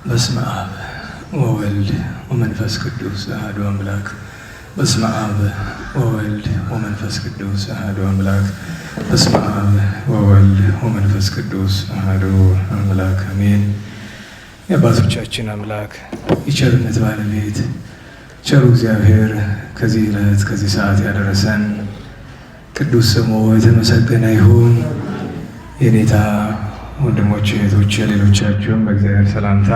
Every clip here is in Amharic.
በስመ አብ ወወልድ ወመንፈስ ቅዱስ አሐዱ አምላክ። በስመ አብ ወወልድ ወመንፈስ ቅዱስ አሐዱ አምላክ። በስመ አብ ወወልድ ወመንፈስ ቅዱስ አሐዱ አምላክ አሜን። የአባቶቻችን አምላክ የቸርነት ባለቤት ቸሩ እግዚአብሔር ከዚህ ዕለት ከዚህ ሰዓት ያደረሰን ቅዱስ ስሙ የተመሰገነ ይሁን። የኔታ ወንድሞች እህቶች፣ ሌሎቻችሁም በእግዚአብሔር ሰላምታ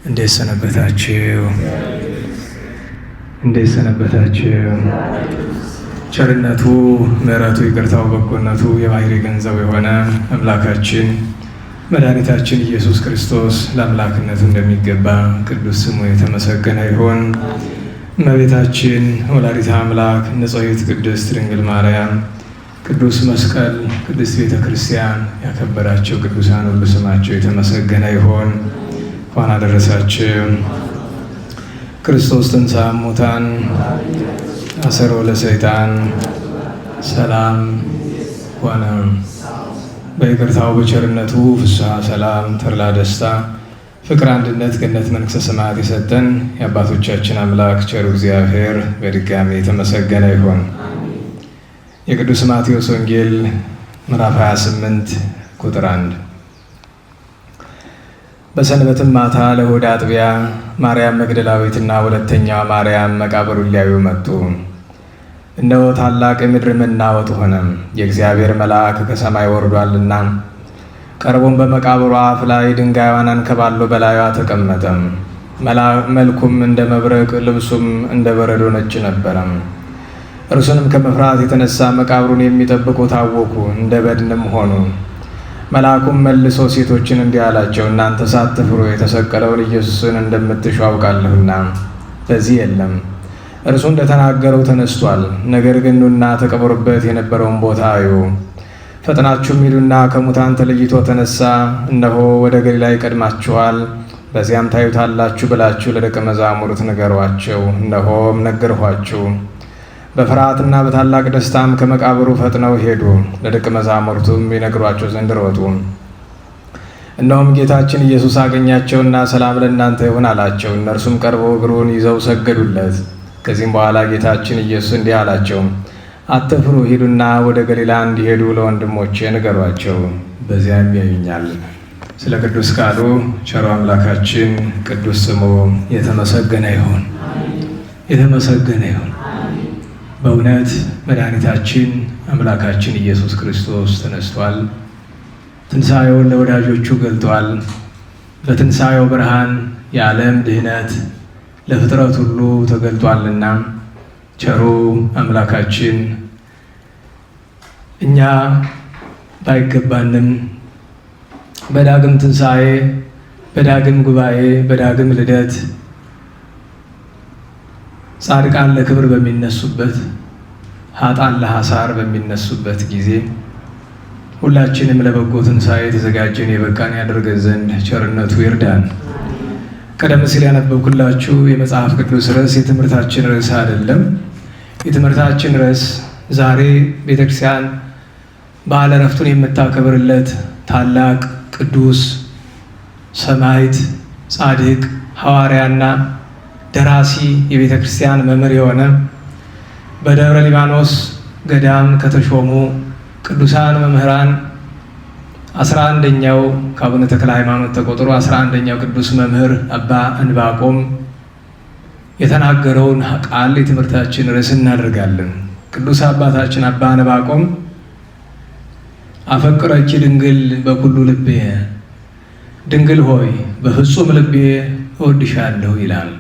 እንዴት ሰነበታችሁ? እንዴት ሰነበታችሁ? ቸርነቱ፣ ምሕረቱ፣ ይቅርታው፣ በጎነቱ የባሕርይ ገንዘብ የሆነ አምላካችን መድኃኒታችን ኢየሱስ ክርስቶስ ለአምላክነቱ እንደሚገባ ቅዱስ ስሙ የተመሰገነ ይሁን። እመቤታችን ወላዲተ አምላክ ንጽሕት ቅድስት ድንግል ማርያም፣ ቅዱስ መስቀል፣ ቅድስት ቤተ ክርስቲያን ያከበራቸው ቅዱሳን ሁሉ ስማቸው የተመሰገነ ይሁን። እንኳን አደረሳችሁ። ክርስቶስ ተንሥአ እሙታን አሰሮ ለሰይጣን ሰላም ሆነ። በይቅርታው በቸርነቱ ፍስሐ፣ ሰላም፣ ተድላ፣ ደስታ፣ ፍቅር፣ አንድነት፣ ገነት፣ መንግሥተ ሰማያት የሰጠን የአባቶቻችን አምላክ ቸሩ እግዚአብሔር በድጋሚ የተመሰገነ ይሁን። የቅዱስ ማቴዎስ ወንጌል ምዕራፍ 28 ቁጥር 1። በሰንበትም ማታ ለእሑድ አጥቢያ ማርያም መግደላዊትና ሁለተኛዋ ማርያም መቃብሩን ሊያዩ መጡ። እነሆ ታላቅ የምድር መናወጥ ሆነ፣ የእግዚአብሔር መልአክ ከሰማይ ወርዷልና። ቀርቦም በመቃብሩ አፍ ላይ ድንጋዩን አንከባሎ በላዩዋ ተቀመጠ። መልኩም እንደ መብረቅ፣ ልብሱም እንደ በረዶ ነጭ ነበረ። እርሱንም ከመፍራት የተነሳ መቃብሩን የሚጠብቁ ታወኩ፣ እንደ በድንም ሆኑ። መልአኩም መልሶ ሴቶችን እንዲህ አላቸው፣ እናንተ ሳትፍሩ የተሰቀለውን ኢየሱስን እንደምትሹ አውቃለሁና በዚህ የለም። እርሱ እንደተናገረው ተነስቷል። ነገር ግን ኑና ተቀብሩበት የነበረውን ቦታ እዩ። ፈጥናችሁም ሂዱና ከሙታን ተለይቶ ተነሳ፣ እነሆ ወደ ገሊላ ይቀድማችኋል፣ በዚያም ታዩታላችሁ ብላችሁ ለደቀ መዛሙርት ንገሯቸው። እነሆም ነገርኋችሁ። በፍርሃትና በታላቅ ደስታም ከመቃብሩ ፈጥነው ሄዱ፣ ለደቀ መዛሙርቱም ይነግሯቸው ዘንድ ሮጡ። እነሆም ጌታችን ኢየሱስ አገኛቸውና ሰላም ለእናንተ ይሁን አላቸው። እነርሱም ቀርበው እግሩን ይዘው ሰገዱለት። ከዚህም በኋላ ጌታችን ኢየሱስ እንዲህ አላቸው፣ አትፍሩ፣ ሂዱና ወደ ገሊላ እንዲሄዱ ለወንድሞቼ ንገሯቸው፣ በዚያም ያዩኛል። ስለ ቅዱስ ቃሉ ቸሩ አምላካችን ቅዱስ ስሙ የተመሰገነ ይሁን፣ የተመሰገነ ይሁን። በእውነት መድኃኒታችን አምላካችን ኢየሱስ ክርስቶስ ተነስቷል። ትንሣኤውን ለወዳጆቹ ገልጧል። በትንሣኤው ብርሃን የዓለም ድኅነት ለፍጥረት ሁሉ ተገልጧልና ቸሩ አምላካችን እኛ ባይገባንም በዳግም ትንሣኤ፣ በዳግም ጉባኤ፣ በዳግም ልደት ጻድቃን ለክብር በሚነሱበት፣ ኃጥአን ለሐሳር በሚነሱበት ጊዜ ሁላችንም ለበጎ ትንሣኤ የተዘጋጀን የበቃን ያደርገን ዘንድ ቸርነቱ ይርዳን። ቀደም ሲል ያነበብኩላችሁ የመጽሐፍ ቅዱስ ርዕስ የትምህርታችን ርዕስ አይደለም። የትምህርታችን ርዕስ ዛሬ ቤተክርስቲያን በዓለ ዕረፍቱን የምታከብርለት ታላቅ ቅዱስ ሰማዕት፣ ጻድቅ፣ ሐዋርያና ደራሲ የቤተ ክርስቲያን መምህር የሆነ በደብረ ሊባኖስ ገዳም ከተሾሙ ቅዱሳን መምህራን 11ኛው ከአቡነ ተክለ ሃይማኖት ተቆጥሮ 11ኛው ቅዱስ መምህር አባ ዕንባቆም የተናገረውን ቃል የትምህርታችን ርዕስ እናደርጋለን። ቅዱስ አባታችን አባ ዕንባቆም አፈቅረኪ ድንግል በኩሉ ልቤ፣ ድንግል ሆይ በፍጹም ልቤ እወድሻለሁ ይላል።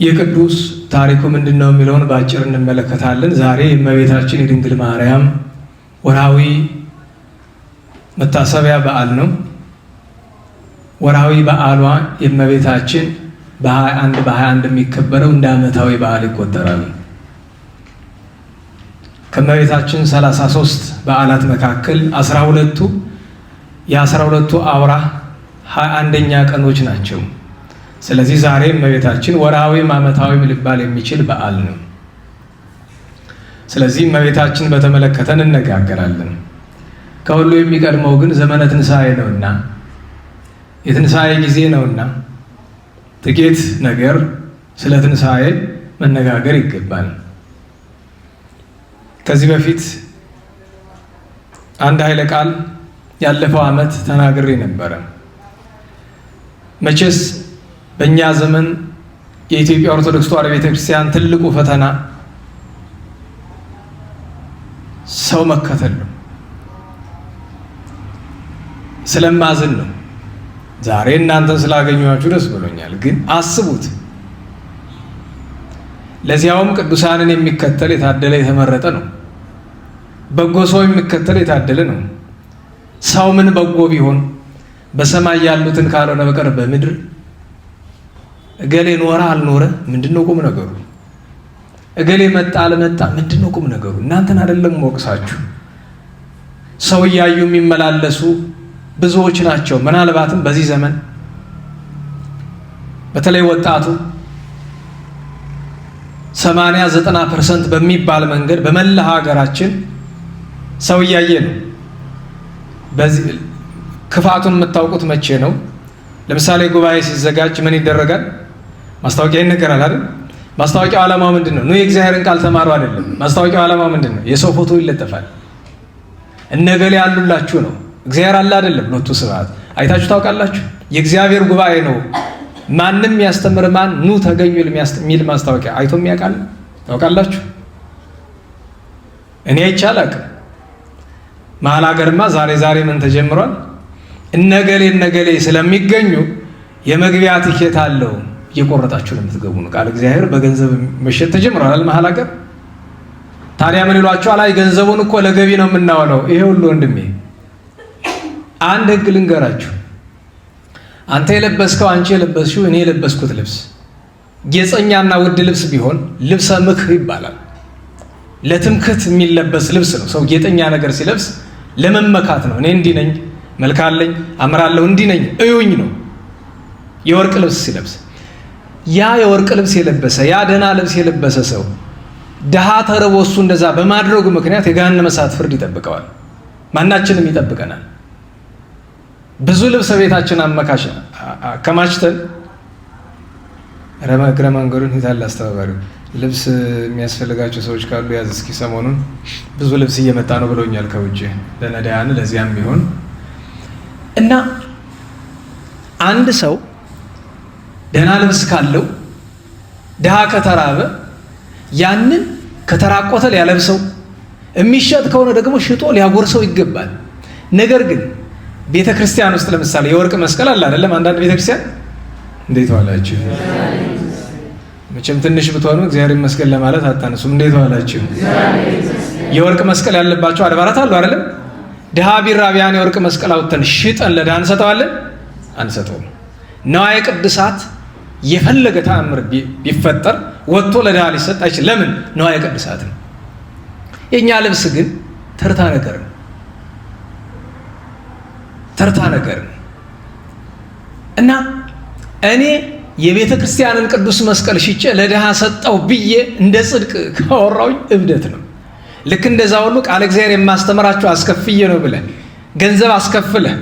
የቅዱስ ታሪኩ ምንድን ነው የሚለውን በአጭር እንመለከታለን። ዛሬ የእመቤታችን የድንግል ማርያም ወርሃዊ መታሰቢያ በዓል ነው። ወርሃዊ በዓሏ የእመቤታችን በ21 የሚከበረው እንደ ዓመታዊ በዓል ይቆጠራል። ከእመቤታችን 33 በዓላት መካከል 12ቱ የ12ቱ አውራ 21ኛ ቀኖች ናቸው። ስለዚህ ዛሬ እመቤታችን ወርሃዊም ዓመታዊም ሊባል የሚችል በዓል ነው። ስለዚህ እመቤታችን በተመለከተ እንነጋገራለን። ከሁሉ የሚቀድመው ግን ዘመነ ትንሣኤ ነውና የትንሣኤ ጊዜ ነውና ጥቂት ነገር ስለ ትንሣኤ መነጋገር ይገባል። ከዚህ በፊት አንድ ኃይለ ቃል ያለፈው ዓመት ተናግሬ ነበረ። መቼስ በእኛ ዘመን የኢትዮጵያ ኦርቶዶክስ ተዋሕዶ ቤተክርስቲያን ትልቁ ፈተና ሰው መከተል ነው። ስለማዝን ነው። ዛሬ እናንተን ስላገኘኋችሁ ደስ ብሎኛል። ግን አስቡት፣ ለዚያውም ቅዱሳንን የሚከተል የታደለ የተመረጠ ነው። በጎ ሰው የሚከተል የታደለ ነው። ሰው ምን በጎ ቢሆን በሰማይ ያሉትን ካልሆነ በቀር በምድር እገሌ ኖረ አልኖረ ምንድነው ቁም ነገሩ? እገሌ መጣ አልመጣ ምንድነው ቁም ነገሩ? እናንተን አይደለም ወቅሳችሁ። ሰው እያዩ የሚመላለሱ ብዙዎች ናቸው። ምናልባትም በዚህ ዘመን በተለይ ወጣቱ 80-90% በሚባል መንገድ በመላ ሀገራችን ሰው እያየ ነው። በዚህ ክፋቱን የምታውቁት መቼ ነው? ለምሳሌ ጉባኤ ሲዘጋጅ ምን ይደረጋል? ማስታወቂያ ይነገራል አይደል? ማስታወቂያው ዓላማው ምንድን ነው? የእግዚአብሔርን ቃል ተማሩ አይደለም። ማስታወቂያው ዓላማው ምንድን ነው? የሰው ፎቶ ይለጠፋል። እነገሌ ያሉላችሁ ነው። እግዚአብሔር አለ አይደለም? ሎቱ ስብሐት አይታችሁ ታውቃላችሁ? የእግዚአብሔር ጉባኤ ነው። ማንም ያስተምር ማን ኑ ተገኙ የሚል ማስታወቂያ አይቶ የሚያውቃል? ታውቃላችሁ? እኔ አይቻልም። መሀል ሀገርማ ዛሬ ምን ተጀምሯል? እነገሌ ስለሚገኙ የመግቢያ ቲኬት አለው እየቆረጣችሁ ለምትገቡ ነው። ቃል እግዚአብሔር በገንዘብ መሸጥ ተጀምሯል መሀል ሀገር። ታዲያ ምን ይሏቸዋል? አይ ገንዘቡን እኮ ለገቢ ነው የምናውለው። ይሄ ሁሉ ወንድሜ አንድ ህግ ልንገራችሁ። አንተ የለበስከው አንቺ የለበስሽው እኔ የለበስኩት ልብስ ጌጸኛና ውድ ልብስ ቢሆን ልብሰ ምክህ ይባላል። ለትምክህት የሚለበስ ልብስ ነው። ሰው ጌጠኛ ነገር ሲለብስ ለመመካት ነው። እኔ እንዲህ ነኝ፣ መልካለኝ፣ አምራለሁ፣ እንዲህ ነኝ እዩኝ ነው። የወርቅ ልብስ ሲለብስ ያ የወርቅ ልብስ የለበሰ ያ ደህና ልብስ የለበሰ ሰው ድሃ ተርቦ እሱ እንደዛ በማድረጉ ምክንያት የገሃነመ እሳት ፍርድ ይጠብቀዋል። ማናችንም ይጠብቀናል። ብዙ ልብስ ቤታችን አከማችተን እግረ መንገዱን ሂታል አስተባባሪው ልብስ የሚያስፈልጋቸው ሰዎች ካሉ ያዝ እስኪ። ሰሞኑን ብዙ ልብስ እየመጣ ነው ብሎኛል ከውጭ ለነዳያን ለዚያም ቢሆን እና አንድ ሰው ደህና ልብስ ካለው ድሃ ከተራበ ያንን ከተራቆተ ሊያለብሰው፣ የሚሸጥ ከሆነ ደግሞ ሽጦ ሊያጎርሰው ይገባል። ነገር ግን ቤተ ክርስቲያን ውስጥ ለምሳሌ የወርቅ መስቀል አለ አይደለም? አንዳንድ ቤተ ክርስቲያን እንዴት ዋላችሁ? መቼም ትንሽ ብትሆኑ እግዚአብሔር ይመስገን ለማለት አታነሱም። እንዴት ዋላችሁ? የወርቅ መስቀል ያለባቸው አድባራት አሉ አይደለም? ድሃ ቢራቢያን የወርቅ መስቀል አውጥተን ሽጠን ለድሃ እንሰጠዋለን? አንሰጠውም። ነዋየ ቅድሳት የፈለገ ተአምር ቢፈጠር ወጥቶ ለድሃ ሊሰጥ አይችል። ለምን? ነዋየ ቅድሳት ነው። የእኛ ልብስ ግን ተርታ ነገር ነው። ተርታ ነገር ነው እና እኔ የቤተ ክርስቲያንን ቅዱስ መስቀል ሽጬ ለድሃ ሰጠው ብዬ እንደ ጽድቅ ካወራውኝ እብደት ነው። ልክ እንደዛ ሁሉ ቃል እግዚአብሔር የማስተምራችሁ አስከፍዬ ነው ብለህ ገንዘብ አስከፍለህ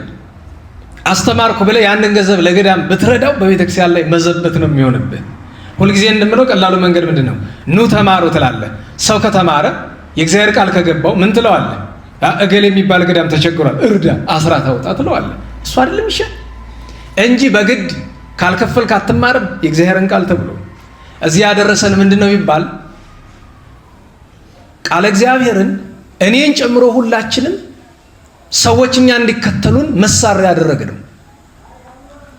አስተማርኩ ብለህ ያንን ገንዘብ ለገዳም ብትረዳው በቤተ ክርስቲያን ላይ መዘበት ነው የሚሆንብህ። ሁልጊዜ እንደምለው ቀላሉ መንገድ ምንድን ነው? ኑ ተማሩ ትላለህ። ሰው ከተማረ የእግዚአብሔር ቃል ከገባው ምን ትለዋለህ? እገሌ የሚባል ገዳም ተቸግሯል፣ እርዳ፣ አስራት አውጣ ትለዋለህ። እሱ አይደለም ይሻል እንጂ በግድ ካልከፈልክ አትማርም። የእግዚአብሔርን ቃል ተብሎ እዚህ ያደረሰን ምንድን ነው ይባል? ቃል እግዚአብሔርን እኔን ጨምሮ ሁላችንም ሰዎች እኛ እንዲከተሉን መሳሪያ ያደረግነው።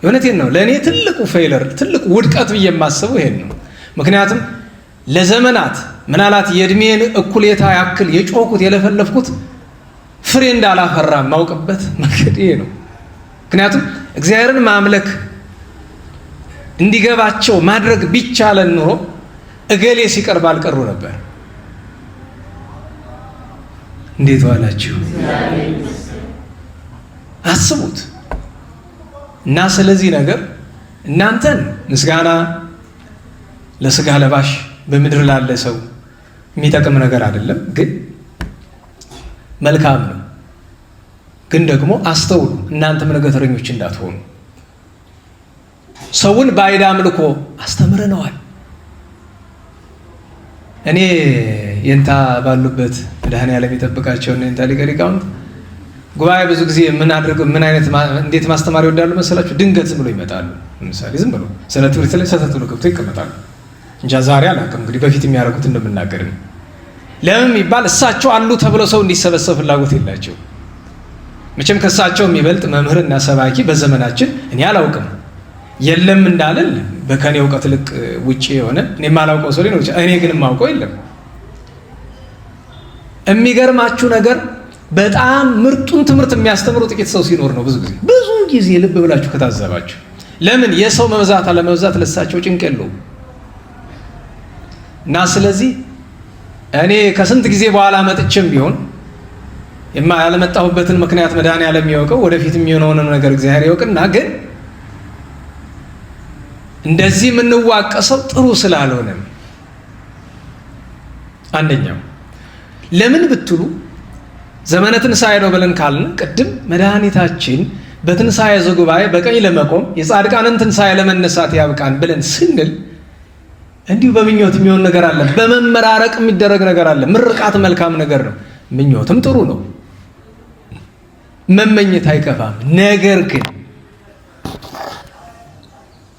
የእውነቴን ነው። ለእኔ ትልቁ ፌይለር ትልቁ ውድቀት ብዬ የማስበው ይሄን ነው። ምክንያቱም ለዘመናት ምናልባት የእድሜን እኩሌታ ያክል የጮኩት የለፈለፍኩት ፍሬ እንዳላፈራ ማውቅበት መንገድ ይሄ ነው። ምክንያቱም እግዚአብሔርን ማምለክ እንዲገባቸው ማድረግ ቢቻለን ኑሮ እገሌ ሲቀርብ አልቀሩ ነበር። እንዴት ዋላችሁ? አስቡት። እና ስለዚህ ነገር እናንተን ምስጋና ለስጋ ለባሽ በምድር ላለ ሰው የሚጠቅም ነገር አይደለም፣ ግን መልካም ነው። ግን ደግሞ አስተውሉ፣ እናንተም ነገ ተረኞች እንዳትሆኑ። ሰውን ባዕድ አምልኮ አስተምረነዋል። እኔ የንታ ባሉበት መድኃኔዓለም የጠበቃቸውና የንታ ሊቀ ሊቃውንት ጉባኤ ብዙ ጊዜ እንዴት ማስተማር ይወዳሉ መሰላችሁ? ድንገት ዝም ብሎ ይመጣሉ። ለምሳሌ ዝም ብሎ ስለ ትምህርት ላይ ሰተት ብሎ ገብቶ ይቀመጣሉ። እንጃ ዛሬ አላውቅም እንግዲህ በፊት የሚያደርጉት እንደምናገር ነው። ለምን ይባል እሳቸው አሉ ተብሎ ሰው እንዲሰበሰብ ፍላጎት የላቸው። መቼም ከእሳቸው የሚበልጥ መምህርና ሰባኪ በዘመናችን እኔ አላውቅም። የለም እንዳልል በከኔ እውቀት ልቅ ውጪ የሆነ እኔ የማላውቀው ሰው ሊኖር ይችላል። እኔ ግን የማውቀው የለም። የሚገርማችሁ ነገር በጣም ምርጡን ትምህርት የሚያስተምሩ ጥቂት ሰው ሲኖር ነው። ብዙ ጊዜ ልብ ብላችሁ ከታዘባችሁ ለምን የሰው መብዛት አለመብዛት ለሳቸው ጭንቅ የለውም። እና ስለዚህ እኔ ከስንት ጊዜ በኋላ መጥቼም ቢሆን ያለመጣሁበትን ምክንያት መድኃኔዓለም የሚያውቀው ወደፊት የሚሆነውን ነገር እግዚአብሔር ያውቅና ግን እንደዚህ የምንዋቀሰው ጥሩ ስላልሆነ አንደኛው ለምን ብትሉ ዘመነ ትንሣኤ ነው ብለን ካልን ቅድም መድኃኒታችን በትንሣኤ ዘጉባኤ በቀኝ ለመቆም የጻድቃንን ትንሣኤ ለመነሳት ያብቃን ብለን ስንል እንዲሁ በምኞት የሚሆን ነገር አለ፣ በመመራረቅ የሚደረግ ነገር አለ። ምርቃት መልካም ነገር ነው፣ ምኞትም ጥሩ ነው፣ መመኘት አይከፋም። ነገር ግን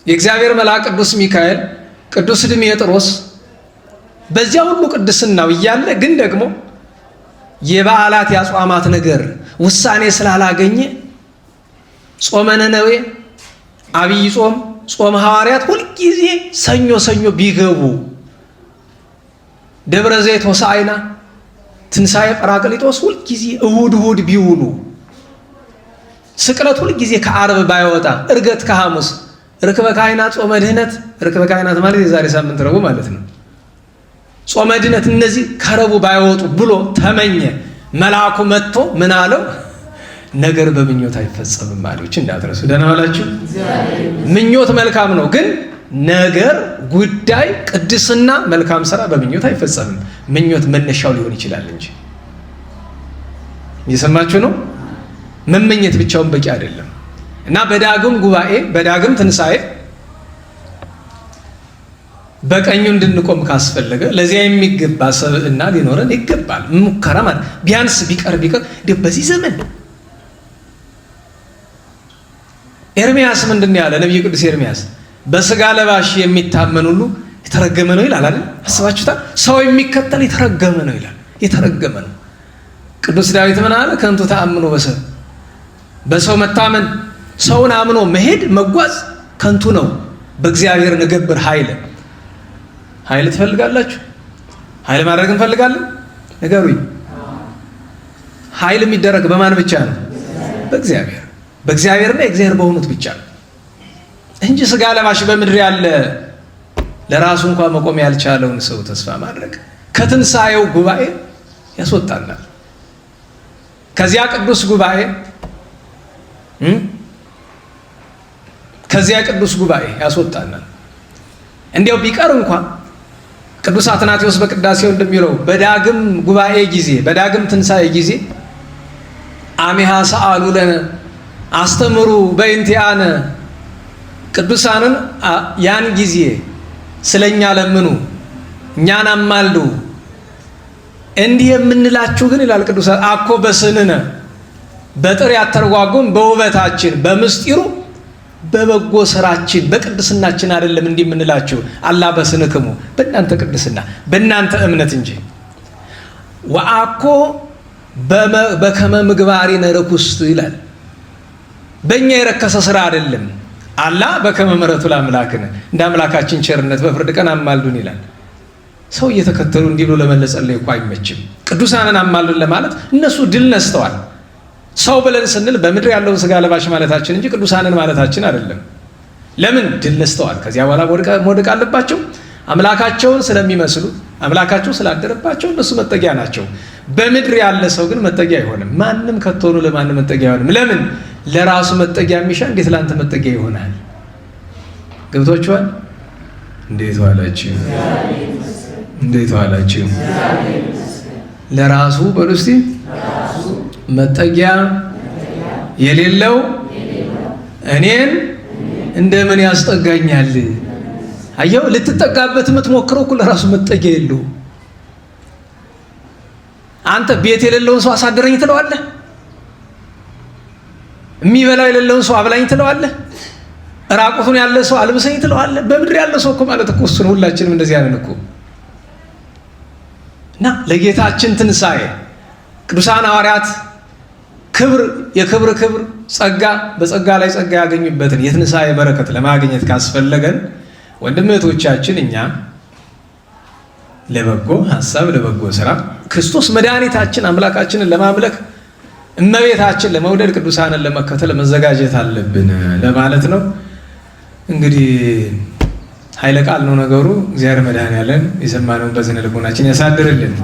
የእግዚአብሔር መልአክ ቅዱስ ሚካኤል፣ ቅዱስ ድሜጥሮስ በዚያ ሁሉ ቅድስናው እያለ ግን ደግሞ የበዓላት የአጽዋማት ነገር ውሳኔ ስላላገኘ ጾመ ነነዌ፣ አብይ ጾም፣ ጾመ ሐዋርያት ሁልጊዜ ሰኞ ሰኞ ቢገቡ፣ ደብረ ዘይት ሆሳዕና፣ ትንሣኤ ጰራቅሊጦስ ሁልጊዜ እሁድ እሁድ ቢውሉ፣ ስቅለት ሁልጊዜ ከዓርብ ባይወጣ፣ ዕርገት ከሐሙስ፣ ርክበ ካህናት፣ ጾመ ድህነት፣ ርክበ ካህናት ማለት የዛሬ ሳምንት ረቡዕ ማለት ነው። ጾመ ድህነት እነዚህ ከረቡዕ ባይወጡ ብሎ ተመኘ። መልአኩ መጥቶ ምን አለው? ነገር በምኞት አይፈጸምም አለች። እንዳትረሱ። ደህና ዋላችሁ። ምኞት መልካም ነው፣ ግን ነገር ጉዳይ ቅድስና መልካም ስራ በምኞት አይፈጸምም። ምኞት መነሻው ሊሆን ይችላል እንጂ እየሰማችሁ ነው። መመኘት ብቻውን በቂ አይደለም እና በዳግም ጉባኤ በዳግም ትንሣኤ በቀኙ እንድንቆም ካስፈለገ ለዚያ የሚገባ ሰብዕና ሊኖረን ይገባል። ሙከራ ማለት ቢያንስ ቢቀር በዚህ ዘመን ኤርምያስ ምንድን ያለ ነቢዩ ቅዱስ ኤርምያስ በስጋ ለባሽ የሚታመን ሁሉ የተረገመ ነው ይላል አይደል? አስባችሁታል? ሰው የሚከተል የተረገመ ነው ይላል። የተረገመ ነው። ቅዱስ ዳዊት ምን አለ? ከንቱ ተአምኖ በሰው በሰው መታመን፣ ሰውን አምኖ መሄድ መጓዝ ከንቱ ነው። በእግዚአብሔር ንገብር ኃይል ትፈልጋላችሁ? ኃይል ማድረግ እንፈልጋለን? ንገሩኝ። ኃይል የሚደረግ በማን ብቻ ነው? በእግዚአብሔርና የእግዚአብሔር በሆኑት ብቻ ነው እንጂ ስጋ ለባሽ በምድር ያለ ለራሱ እንኳን መቆም ያልቻለውን ሰው ተስፋ ማድረግ ከትንሣኤው ጉባኤ ያስወጣናል። ከዚያ ቅዱስ ጉባኤ ያስወጣናል። እንዲያው ቢቀር እንኳን ቅዱስ አትናቴዎስ በቅዳሴው እንደሚለው በዳግም ጉባኤ ጊዜ በዳግም ትንሣኤ ጊዜ አሜሃ ሰአሉ ለነ አስተምሩ በእንቲአነ፣ ቅዱሳንን ያን ጊዜ ስለኛ ለምኑ፣ እኛን አማልዱ። እንዲህ የምንላችሁ ግን ይላል ቅዱስ አኮ በስንነ በጥሬ አተርጓጉም በውበታችን በምስጢሩ በበጎ ስራችን በቅድስናችን አይደለም እንዲህ የምንላችሁ አላ በስንክሙ በእናንተ ቅድስና በእናንተ እምነት እንጂ ወአኮ በከመ ምግባሪነ ርኩስት ይላል። በእኛ የረከሰ ስራ አይደለም። አላ በከመ ምሕረቱ ለአምላክነ እንደ አምላካችን ቸርነት በፍርድ ቀን አማልዱን ይላል። ሰው እየተከተሉ እንዲህ ብሎ ለመለጸለይ እኮ አይመችም። ቅዱሳንን አማልዱን ለማለት እነሱ ድል ነስተዋል። ሰው ብለን ስንል በምድር ያለውን ስጋ ለባሽ ማለታችን እንጂ ቅዱሳንን ማለታችን አይደለም። ለምን? ድል ነስተዋል። ከዚያ በኋላ መውደቅ አለባቸው። አምላካቸውን ስለሚመስሉ አምላካቸው ስላደረባቸው እነሱ መጠጊያ ናቸው። በምድር ያለ ሰው ግን መጠጊያ አይሆንም። ማንም ከቶኑ ለማንም መጠጊያ አይሆንም። ለምን? ለራሱ መጠጊያ የሚሻ እንዴት ለአንተ መጠጊያ ይሆናል? ገብቷችኋል? እንዴት ዋላችሁ? እንዴት ዋላችሁ? ለራሱ በሉ እስቲ መጠጊያ የሌለው እኔን እንደምን ያስጠጋኛል። አየው ልትጠጋበት የምትሞክረው እኮ ለራሱ መጠጊያ የለው። አንተ ቤት የሌለውን ሰው አሳድረኝ ትለዋለህ? የሚበላው የሌለውን ሰው አብላኝ ትለዋለህ? ራቁቱን ያለ ሰው አልብሰኝ ትለዋለህ? በምድር ያለ ሰው እኮ ማለት እኮ እሱ ነው። ሁላችንም እንደዚህ ያለን እኮ እና ለጌታችን ትንሣኤ ቅዱሳን ሐዋርያት ክብር የክብር ክብር ጸጋ በጸጋ ላይ ጸጋ ያገኙበትን የትንሣኤ በረከት ለማግኘት ካስፈለገን ወንድም እህቶቻችን እኛ ለበጎ ሐሳብ ለበጎ ስራ ክርስቶስ መድኃኒታችን አምላካችንን ለማምለክ እመቤታችን ለመውደድ ቅዱሳንን ለመከተል መዘጋጀት አለብን ለማለት ነው። እንግዲህ ኃይለ ቃል ነው ነገሩ። እግዚአብሔር መድኃኔዓለም የሰማነውን በዝነ ልቦናችን ያሳድርልን።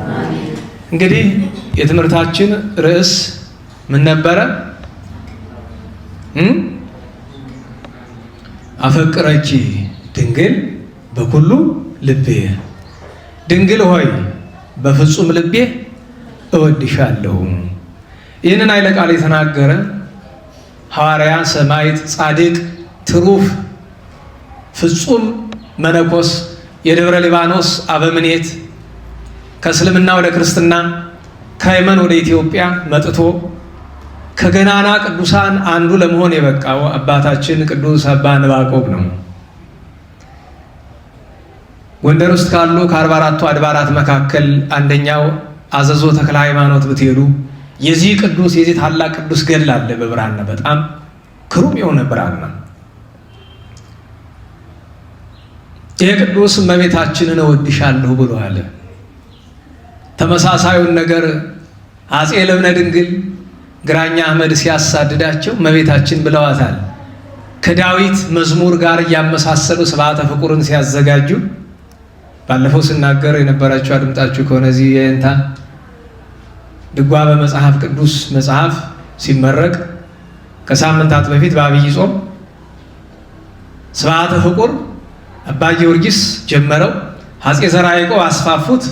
እንግዲህ የትምህርታችን ርዕስ ምን ነበረ? አፈቅረኪ ድንግል በኩሉ ልቤ፣ ድንግል ሆይ በፍጹም ልቤ እወድሻለሁ። ይህንን ኃይለ ቃል የተናገረ ሐዋርያ፣ ሰማዕት፣ ጻድቅ፣ ትሩፍ፣ ፍጹም መነኮስ የደብረ ሊባኖስ አበምኔት ከእስልምና ወደ ክርስትና ከየመን ወደ ኢትዮጵያ መጥቶ ከገናና ቅዱሳን አንዱ ለመሆን የበቃው አባታችን ቅዱስ አባ ዕንባቆም ነው። ጎንደር ውስጥ ካሉ ከ44ቱ አድባራት መካከል አንደኛው አዘዞ ተክለ ሃይማኖት ብትሄዱ የዚህ ቅዱስ የዚህ ታላቅ ቅዱስ ገድል አለ በብራና፣ በጣም ክሩም የሆነ ብራና። ይህ ቅዱስ እመቤታችንን እወድሻለሁ ብሎ አለ። ተመሳሳዩን ነገር አፄ ልብነ ድንግል ግራኛ አህመድ ሲያሳድዳቸው እመቤታችን ብለዋታል። ከዳዊት መዝሙር ጋር እያመሳሰሉ ስብዓተ ፍቁርን ሲያዘጋጁ ባለፈው ስናገር የነበራችሁ አድምጣችሁ ከሆነ እዚህ የእንታ ድጓ በመጽሐፍ ቅዱስ መጽሐፍ ሲመረቅ ከሳምንታት በፊት በአብይ ጾም ስብዓተ ፍቁር አባ ጊዮርጊስ ጀመረው፣ አፄ ዘርዓ ያዕቆብ አስፋፉት።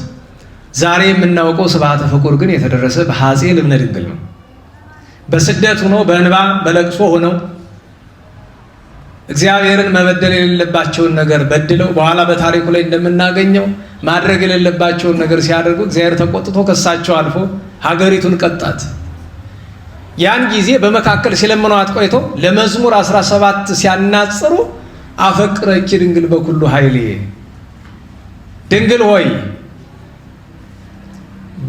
ዛሬ የምናውቀው ስብዓተ ፍቁር ግን የተደረሰ በአፄ ልብነ ድንግል ነው። በስደት ሆነው በእንባ በለቅሶ ሆነው እግዚአብሔርን መበደል የሌለባቸውን ነገር በድለው በኋላ በታሪኩ ላይ እንደምናገኘው ማድረግ የሌለባቸውን ነገር ሲያደርጉ እግዚአብሔር ተቆጥቶ ከሳቸው አልፎ ሀገሪቱን ቀጣት። ያን ጊዜ በመካከል ሲለምኗት ቆይቶ ለመዝሙር 17 ሲያናጽሩ አፈቅረኪ ድንግል በኩሉ ኃይሌ፣ ድንግል ሆይ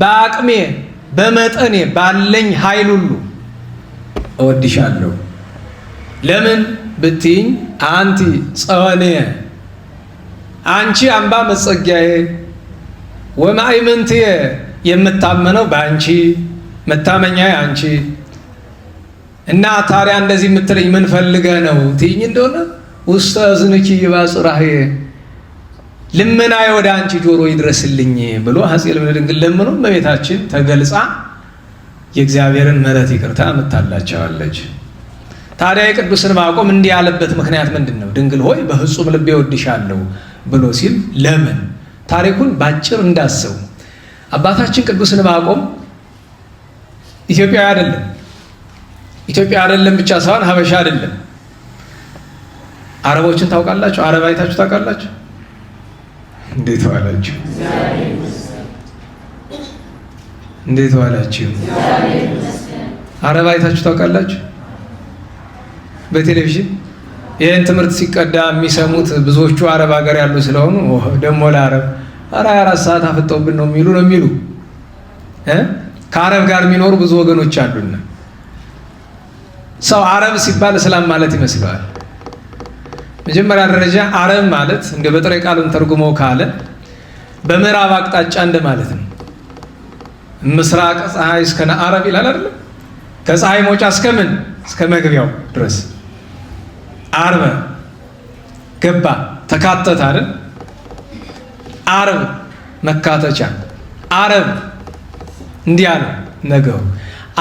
በአቅሜ በመጠኔ ባለኝ ኃይል ሁሉ እወድሻለሁ። ለምን ብትይኝ አንቲ ጸወኔ፣ አንቺ አምባ መጸጊያዬ፣ ወማእምንትየ የምታመነው በአንቺ መታመኛዬ አንቺ። እና ታዲያ እንደዚህ የምትለኝ ምን ፈልገህ ነው ትይኝ እንደሆነ ውስተ እዝንኪ ይባጽራህየ፣ ልመናዬ ወደ አንቺ ጆሮ ይድረስልኝ ብሎ አፄ ልብነ ድንግል ለምኖ እመቤታችን ተገልጻ የእግዚአብሔርን ምሕረት ይቅርታ ምታላቸዋለች። ታዲያ የቅዱስ ዕንባቆም እንዲህ ያለበት ምክንያት ምንድን ነው? ድንግል ሆይ በፍጹም ልቤ እወድሻለሁ ብሎ ሲል ለምን? ታሪኩን ባጭር እንዳሰው አባታችን ቅዱስ ዕንባቆም ኢትዮጵያዊ አይደለም። ኢትዮጵያ አይደለም ብቻ ሳይሆን ሀበሻ አይደለም። አረቦችን ታውቃላችሁ? አረብ አይታችሁ ታውቃላችሁ? እንዴት ዋላችሁ? እንዴት ዋላችሁ? አረብ አይታችሁ ታውቃላችሁ? በቴሌቪዥን ይህን ትምህርት ሲቀዳ የሚሰሙት ብዙዎቹ አረብ ሀገር ያሉ ስለሆኑ ደግሞ ለአረብ 24 ሰዓት አፍጠውብን ነው የሚሉ ከአረብ ጋር የሚኖሩ ብዙ ወገኖች አሉና ሰው አረብ ሲባል እስላም ማለት ይመስለዋል። መጀመሪያ ደረጃ አረብ ማለት እንደ በጥሬ ቃሉን ተርጉመው ካለ በምዕራብ አቅጣጫ እንደማለት ነው። ምስራቅ ፀሐይ እስከ አረብ ይላል አይደል? ከፀሐይ መውጫ እስከምን እስከ መግቢያው ድረስ አርበ ገባ ተካተተ አይደል? አረብ መካተቻ አረብ እንዲህ አለ ነገሩ።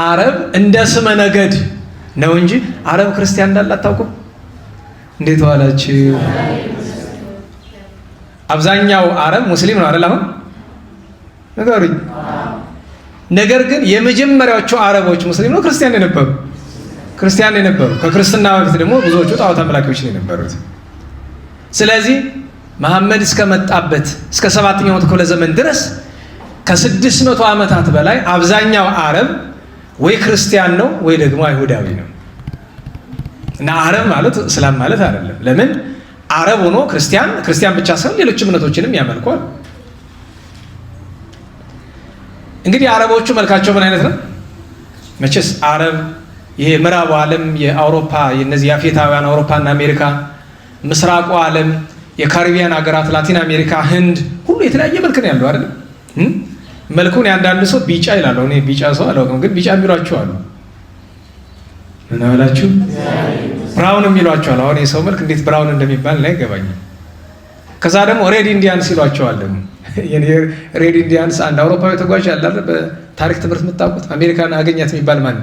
አረብ እንደ ስመ ነገድ ነው እንጂ አረብ ክርስቲያን እንዳለ አታውቁም? እንዴት ዋላችሁ? አብዛኛው አረብ ሙስሊም ነው አይደል? አሁን ነገሩኝ። ነገር ግን የመጀመሪያዎቹ አረቦች ሙስሊም ነው ክርስቲያን የነበሩ? ክርስቲያን የነበሩ፣ ከክርስትና በፊት ደግሞ ብዙዎቹ ጣዖት አምላኪዎች ነው የነበሩት። ስለዚህ መሐመድ እስከመጣበት እስከ 7ኛው ክፍለ ዘመን ድረስ ከ600 ዓመታት በላይ አብዛኛው አረብ ወይ ክርስቲያን ነው ወይ ደግሞ አይሁዳዊ ነው። እና አረብ ማለት እስላም ማለት አይደለም። ለምን አረብ ሆኖ ክርስቲያን ብቻ ሳይሆን ሌሎች እምነቶችንም ያመልኳል። እንግዲህ አረቦቹ መልካቸው ምን አይነት ነው? መቼስ አረብ ይሄ ምዕራቡ ዓለም የአውሮፓ የነዚህ የአፍሪካውያን አውሮፓና አሜሪካ፣ ምስራቁ ዓለም የካሪቢያን ሀገራት፣ ላቲን አሜሪካ፣ ህንድ ሁሉ የተለያየ መልክ ነው ያለው አይደል? መልኩን ያንዳንድ ሰው ቢጫ ይላል። እኔ ቢጫ ሰው አላውቅም፣ ግን ቢጫ የሚሏቸው አሉ። ምን አላችሁ? ብራውን የሚሏቸው። አሁን የሰው መልክ እንዴት ብራውን እንደሚባል ላይ አይገባኝም። ከዛ ደግሞ ሬድ ኢንዲያንስ ይሏቸዋል። ደግሞ ሬድ ኢንዲያንስ አንድ አውሮፓዊ ተጓዥ ያለ በታሪክ ትምህርት የምታውቁት አሜሪካን አገኛት የሚባል ማን?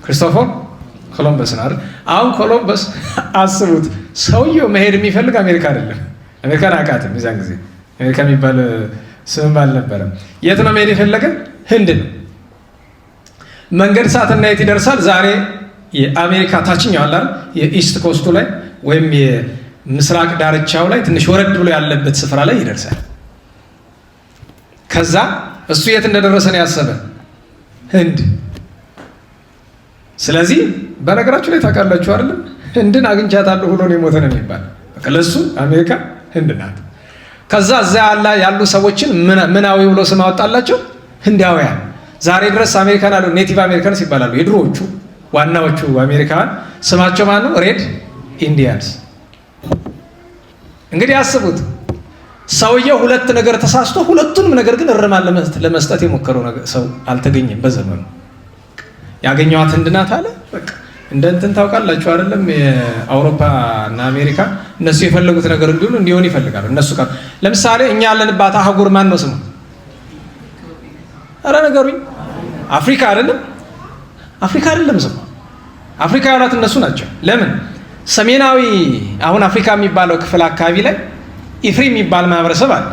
ክሪስቶፈር ኮሎምበስ ነው አይደል? አሁን ኮሎምበስ አስቡት፣ ሰውየው መሄድ የሚፈልግ አሜሪካ አይደለም። አሜሪካን አውቃትም የዛን ጊዜ አሜሪካ የሚባል ስምም አልነበረም። የት ነው መሄድ የፈለገ? ህንድ ነው። መንገድ ሰዓትና የት ይደርሳል? ዛሬ የአሜሪካ ታችኛው አለ የኢስት ኮስቱ ላይ ወይም የምስራቅ ዳርቻው ላይ ትንሽ ወረድ ብሎ ያለበት ስፍራ ላይ ይደርሳል። ከዛ እሱ የት እንደደረሰ ነው ያሰበ? ህንድ። ስለዚህ በነገራችሁ ላይ ታውቃላችሁ አይደለም? ህንድን አግኝቻታለሁ ብሎ ነው የሞተ ነው የሚባል። በቃ ለሱ አሜሪካ ህንድ ናት። ከዛ እዛ ያሉ ሰዎችን ምናዊ ብሎ ስም አወጣላቸው፣ ህንዳውያን። ዛሬ ድረስ አሜሪካን አሉ ኔቲቭ አሜሪካንስ ይባላሉ። የድሮዎቹ ዋናዎቹ አሜሪካን ስማቸው ማን ነው? ሬድ ኢንዲያንስ። እንግዲህ አስቡት፣ ሰውየው ሁለት ነገር ተሳስቶ ሁለቱንም ነገር ግን እርማን ለመስጠት የሞከረው ሰው አልተገኘም በዘመኑ። ያገኘዋት ህንድ ናት አለ። በቃ እንደ እንትን ታውቃላችሁ አይደለም? የአውሮፓ እና አሜሪካ እነሱ የፈለጉት ነገር እንዲሆን ይፈልጋሉ። እነሱ ጋር ለምሳሌ እኛ ያለንባት አህጉር ማን ነው ስሙ? ኧረ ነገሩኝ። አፍሪካ አይደለም? አፍሪካ አይደለም ስሙ። አፍሪካ ያሏት እነሱ ናቸው። ለምን? ሰሜናዊ አሁን አፍሪካ የሚባለው ክፍል አካባቢ ላይ ኢፍሪ የሚባል ማህበረሰብ አለ።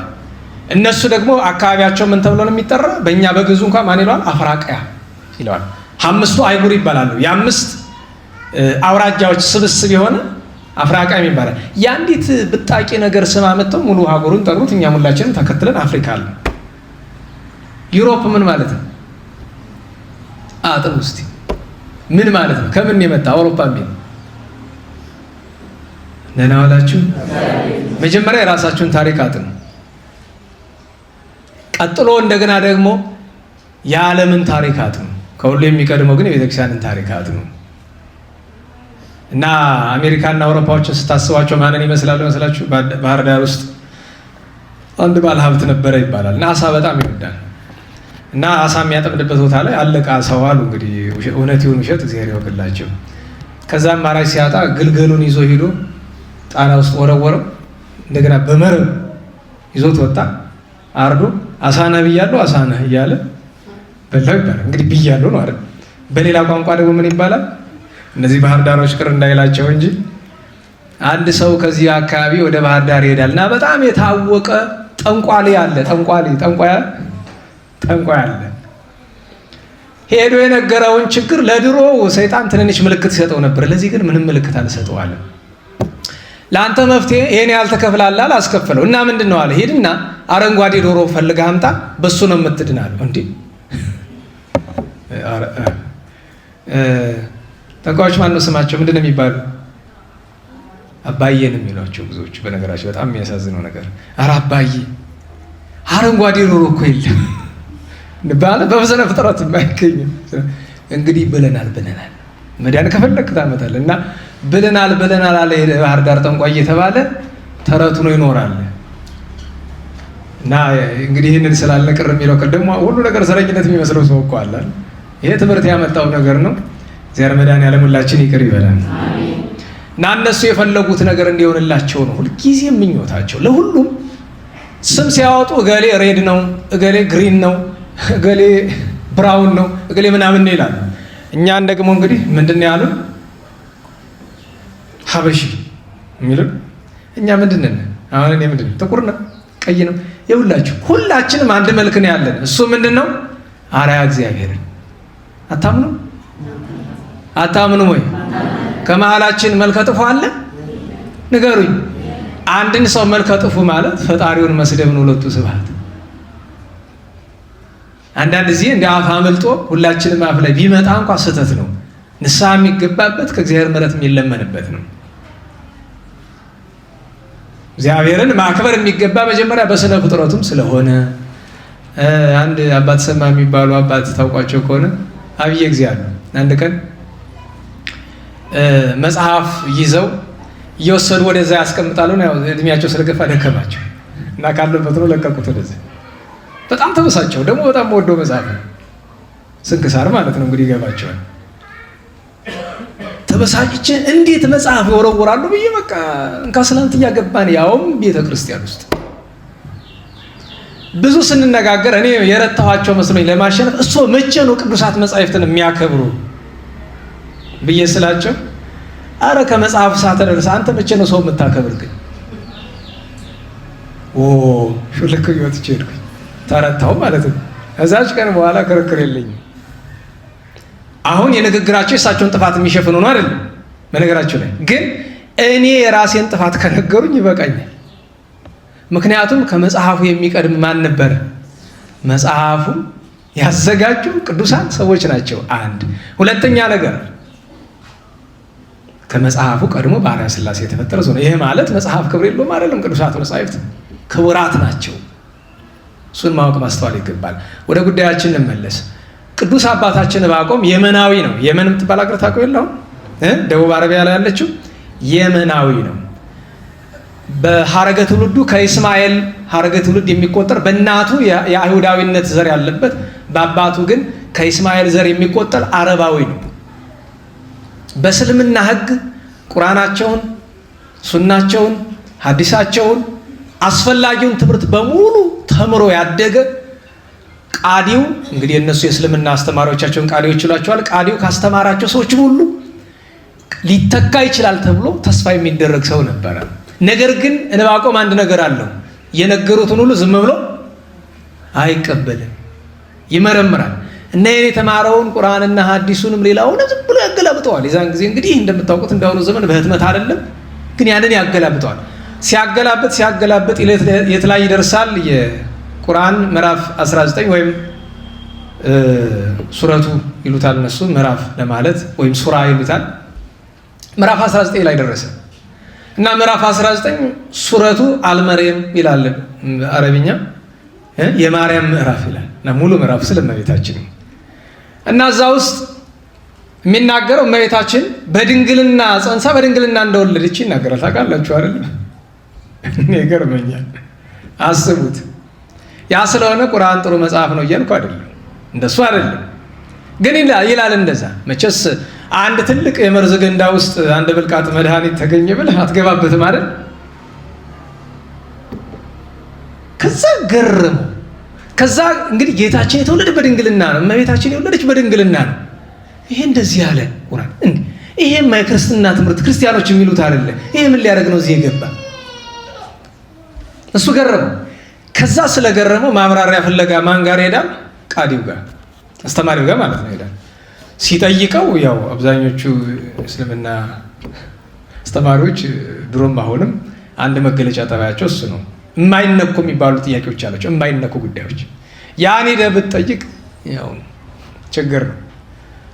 እነሱ ደግሞ አካባቢያቸው ምን ተብሎ ነው የሚጠራ? በእኛ በግዙ እንኳን ማን ይለዋል? አፍራቃያ ይለዋል። 5ቱ አይጉር ይባላሉ። የ5 አውራጃዎች ስብስብ የሆነ አፍራቃ ይባላል። የአንዲት ብጣቂ ነገር ስም አመጣው ሙሉ ሀገሩን ጠሩት። እኛ ሁላችንም ተከትለን አፍሪካ አለ። ዩሮፕ ምን ማለት ነው? አጥም ውስጥ ምን ማለት ነው? ከምን የመጣ አውሮፓ ቢል ነና ዋላችሁ። መጀመሪያ የራሳችሁን ታሪክ አጥኑ። ቀጥሎ እንደገና ደግሞ የዓለምን ታሪክ አጥኑ። ከሁሉ የሚቀድመው ግን የቤተክርስቲያንን ታሪክ አጥኑ። እና አሜሪካና አውሮፓዎችን ስታስቧቸው ማንን ይመስላሉ መስላችሁ? ባህር ዳር ውስጥ አንድ ባለ ሀብት ነበረ ይባላል እና አሳ በጣም ይወዳል። እና አሳ የሚያጠምድበት ቦታ ላይ አለቃ ሰው አሉ። እንግዲህ እውነት ይሁን ውሸት እግዚአብሔር ያውቅላቸው። ከዛም አማራጭ ሲያጣ ግልገሉን ይዞ ሄዶ ጣና ውስጥ ወረወረው። እንደገና በመረብ ይዞት ወጣ። አርዶ አሳ ነህ ብያለሁ አሳ ነህ እያለ በላው ይባላል። እንግዲህ ብያለሁ ነው አይደል? በሌላ ቋንቋ ደግሞ ምን ይባላል? እነዚህ ባህር ዳሮች ቅር እንዳይላቸው እንጂ አንድ ሰው ከዚህ አካባቢ ወደ ባህር ዳር ይሄዳል እና በጣም የታወቀ ጠንቋሌ አለ። ጠንቋይ አለ። ሄዶ የነገረውን ችግር ለድሮ ሰይጣን ትንንሽ ምልክት ይሰጠው ነበር። ለዚህ ግን ምንም ምልክት አልሰጠዋለም። ለአንተ መፍትሄ ይሄን ያህል ትከፍላለህ አላስከፈለው እና ምንድን ነው አለ። ሂድና አረንጓዴ ዶሮ ፈልገህ አምጣ፣ በሱ ነው የምትድናለሁ። እንዴ ጠንቋዮች ማን ነው ስማቸው? ምንድን ነው የሚባሉ? አባዬ ነው የሚሏቸው ብዙዎቹ። በነገራቸው በጣም የሚያሳዝነው ነገር ኧረ አባዬ አረንጓዴ ዶሮ እኮ የለም ባለ በበሰነ ፍጥረት የማይገኝም። እንግዲህ ብለናል መዳን ከፈለክ ታመጣለህ እና ብለናል አለ ባህር ዳር ጠንቋይ እየተባለ ተረቱ ነው ይኖራል። እና እንግዲህ ይህንን ስላለ ቅር የሚለው ደግሞ ሁሉ ነገር ዘረኝነት የሚመስለው ሰው እኮ አለ። ይሄ ትምህርት ያመጣው ነገር ነው። እግዚአብሔር መድኃኒዓለም ሁላችን ይቅር ይበላል። እና እነሱ የፈለጉት ነገር እንዲሆንላቸው ነው ሁልጊዜ ምኞታቸው። ለሁሉም ስም ሲያወጡ እገሌ ሬድ ነው፣ እገሌ ግሪን ነው፣ እገሌ ብራውን ነው፣ እገሌ ምናምን ነው ይላሉ። እኛን ደግሞ እንግዲህ ምንድን ነው ያሉን? ሀበሺ የሚሉን እኛ ምንድን ነን? አሁን እኔ ምንድን ነው? ጥቁር ነው፣ ቀይ ነው። የሁላችሁ ሁላችንም አንድ መልክ ነው ያለን። እሱ ምንድን ነው? አርአያ እግዚአብሔርን አታምኑ? አታምኑም ወይ? ከመሃላችን መልከ ጥፉ አለ? ንገሩኝ። አንድን ሰው መልከ ጥፉ ማለት ፈጣሪውን መስደብ ነው። ሁለቱ ስብሐት አንዳንድ ጊዜ እንደ አፍ አመልጦ ሁላችንም አፍ ላይ ቢመጣ እንኳ ስህተት ነው። ንስሐ የሚገባበት ከእግዚአብሔር ምሕረት የሚለመንበት ነው። እግዚአብሔርን ማክበር የሚገባ መጀመሪያ በስነ ፍጥረቱም ስለሆነ አንድ አባት ሰማ የሚባሉ አባት ታውቋቸው ከሆነ አብየ እግዚአብሔር አንድ ቀን መጽሐፍ ይዘው እየወሰዱ ወደዛ ያስቀምጣሉ። ያው እድሜያቸው ስለገፋ ደከማቸው እና ካለበት ነው ለቀቁት ወደዛ። በጣም ተበሳቸው። ደግሞ በጣም ወደው መጽሐፍ ነው ስንክሳር ማለት ነው እንግዲህ ይገባቸዋል። ተበሳጭቼ እንዴት መጽሐፍ ይወረወራሉ ብዬ በቃ እንካስላንት እያገባን ያውም ቤተ ክርስቲያን ውስጥ ብዙ ስንነጋገር እኔ የረታኋቸው መስሎኝ ለማሸነፍ እሱ መቼ ነው ቅዱሳት መጻሕፍትን የሚያከብሩ ብዬ ስላቸው አረ ከመጽሐፍ ሳተደርስ አንተ መቼ ነው ሰው የምታከብር ግን ሹልክ ይወጥቼ ሄድኩኝ። ተረታው ማለት ነው። ከዛች ቀን በኋላ ክርክር የለኝም። አሁን የንግግራቸው የእሳቸውን ጥፋት የሚሸፍኑ ነው አይደለም። በነገራቸው ላይ ግን እኔ የራሴን ጥፋት ከነገሩኝ ይበቃኛል። ምክንያቱም ከመጽሐፉ የሚቀድም ማን ነበረ? መጽሐፉ ያዘጋጁ ቅዱሳን ሰዎች ናቸው። አንድ ሁለተኛ ነገር ከመጽሐፉ ቀድሞ በአርአያ ሥላሴ የተፈጠረ ሰው ነው። ይሄ ማለት መጽሐፍ ክብር የለውም አይደለም። ቅዱሳት መጻሕፍት ክቡራት ናቸው። እሱን ማወቅ ማስተዋል ይገባል። ወደ ጉዳያችን እንመለስ። ቅዱስ አባታችን ዕንባቆም የመናዊ ነው። የመን የምትባል አገር ታውቀው የለውም? ደቡብ አረቢያ ላይ ያለችው የመናዊ ነው። በሐረገ ትውልዱ ከኢስማኤል ሐረገ ትውልድ የሚቆጠር በእናቱ የአይሁዳዊነት ዘር ያለበት በአባቱ ግን ከኢስማኤል ዘር የሚቆጠር አረባዊ ነው። በእስልምና ሕግ ቁርአናቸውን፣ ሱናቸውን፣ ሐዲሳቸውን አስፈላጊውን ትምህርት በሙሉ ተምሮ ያደገ ቃዲው እንግዲህ እነሱ የእስልምና አስተማሪዎቻቸውን ቃዲዎች ይሏቸዋል። ቃዲው ካስተማራቸው ሰዎች ሁሉ ሊተካ ይችላል ተብሎ ተስፋ የሚደረግ ሰው ነበረ። ነገር ግን ዕንባቆም አንድ ነገር አለው። የነገሩትን ሁሉ ዝም ብሎ አይቀበልም፣ ይመረምራል እና ይሄን የተማረውን ቁርአንና ሐዲሱንም ሌላውን ዝም ብሎ ያገላብጠዋል። የዛን ጊዜ እንግዲህ እንደምታውቁት እንዳሁኑ ዘመን በህትመት አይደለም፣ ግን ያንን ያገላብጠዋል። ሲያገላብጥ የት ላይ ይደርሳል? የቁርአን ምዕራፍ 19 ወይም ሱረቱ ይሉታል እነሱ ምዕራፍ ለማለት ወይም ሱራ ይሉታል። ምዕራፍ 19 ላይ ደረሰ እና ምዕራፍ 19 ሱረቱ አልመርየም ይላል አረብኛ፣ የማርያም ምዕራፍ ይላል እና ሙሉ ምዕራፍ ስለ እመቤታችን እና እዛ ውስጥ የሚናገረው እመቤታችን በድንግልና ጸንሳ በድንግልና እንደወለደች ይናገራል። ታውቃላችሁ አይደል? ይገርመኛል። አስቡት። ያ ስለሆነ ቁርአን ጥሩ መጽሐፍ ነው እያልኩ አይደለም፣ እንደሱ አይደለም። ግን ይላል እንደዛ። መቼስ አንድ ትልቅ የመርዝ ገንዳ ውስጥ አንድ ብልቃጥ መድኃኒት ተገኘ ብለህ አትገባበትም አይደል? ከዛ ገረመው። ከዛ እንግዲህ ጌታችን የተወለደ በድንግልና ነው፣ እመቤታችን የወለደች በድንግልና ነው። ይሄ እንደዚህ ያለ ቁርአን ይሄማ የክርስትና ትምህርት ክርስቲያኖች የሚሉት አይደለ? ይሄ ምን ሊያደርግ ነው እዚህ የገባ? እሱ ገረመው። ከዛ ስለገረመው ማብራሪያ ፍለጋ ማን ጋር ሄዳል? ቃዲው ጋር፣ አስተማሪው ጋር ማለት ነው ሄዳል። ሲጠይቀው ያው አብዛኞቹ እስልምና አስተማሪዎች ድሮም አሁንም አንድ መገለጫ ጠባያቸው እሱ ነው። የማይነኩ የሚባሉ ጥያቄዎች አላቸው፣ የማይነኩ ጉዳዮች። ያን ሄደህ ብትጠይቅ ያው ችግር ነው።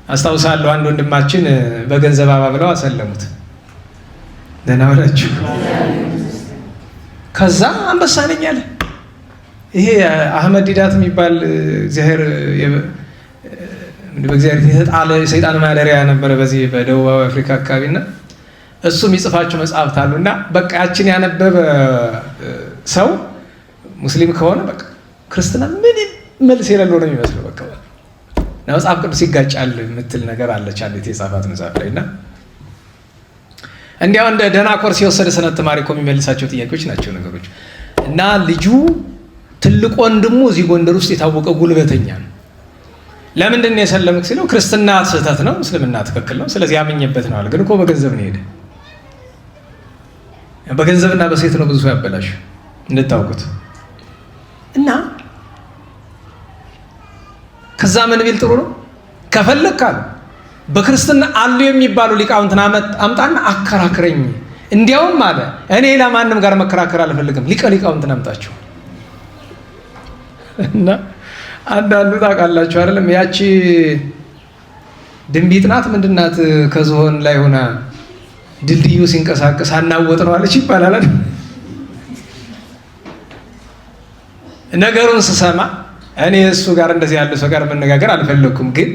አስታውሳለሁ አንድ ወንድማችን በገንዘብ አባብለው አሰለሙት። ደህና ዋላችሁ። ከዛ አንበሳ ነኝ አለ። ይሄ አህመድ ዲዳት የሚባል በእግዚአብሔር የተጣለ ሰይጣን ማደሪያ ነበረ በዚህ በደቡባዊ አፍሪካ አካባቢና እሱ የሚጽፋቸው መጽሐፍት አሉና በቃ ያችን ያነበበ ሰው ሙስሊም ከሆነ በቃ ክርስትና ምንም መልስ የሌለው ነው የሚመስለው። በቃ መጽሐፍ ቅዱስ ይጋጫል የምትል ነገር አለች አንዲት የጻፋት መጽሐፍ ላይ እና እንዲያው እንደ ደህና ኮርስ የወሰደ ሰነድ ተማሪ እኮ የሚመልሳቸው ጥያቄዎች ናቸው ነገሮች። እና ልጁ ትልቅ ወንድሙ እዚህ ጎንደር ውስጥ የታወቀ ጉልበተኛ ነው። ለምንድን ነው የሰለምክ ሲለው ክርስትና ስህተት ነው፣ እስልምና ትክክል ነው፣ ስለዚህ ያመኘበት ነው አለ። ግን እኮ በገንዘብ ነው ሄደ። በገንዘብና በሴት ነው ብዙ ሰው ያበላሽ እንድታውቁት። እና ከዛ ምን ቢል ጥሩ ነው ከፈለክ አለ በክርስትና አሉ የሚባሉ ሊቃውንትን አምጣና አከራክረኝ። እንዲያውም አለ እኔ ለማንም ጋር መከራከር አልፈልግም፣ ሊቃውንትን አምጣቸው። እና አንዳንዱ ታውቃላችሁ አይደለም ያቺ ድንቢጥ ናት ምንድናት ከዝሆን ላይ ሆና ድልድዩ ሲንቀሳቀስ አናወጥ ነው አለች ይባላል። ነገሩን ስሰማ እኔ እሱ ጋር እንደዚህ ያለ ሰው ጋር መነጋገር አልፈለኩም። ግን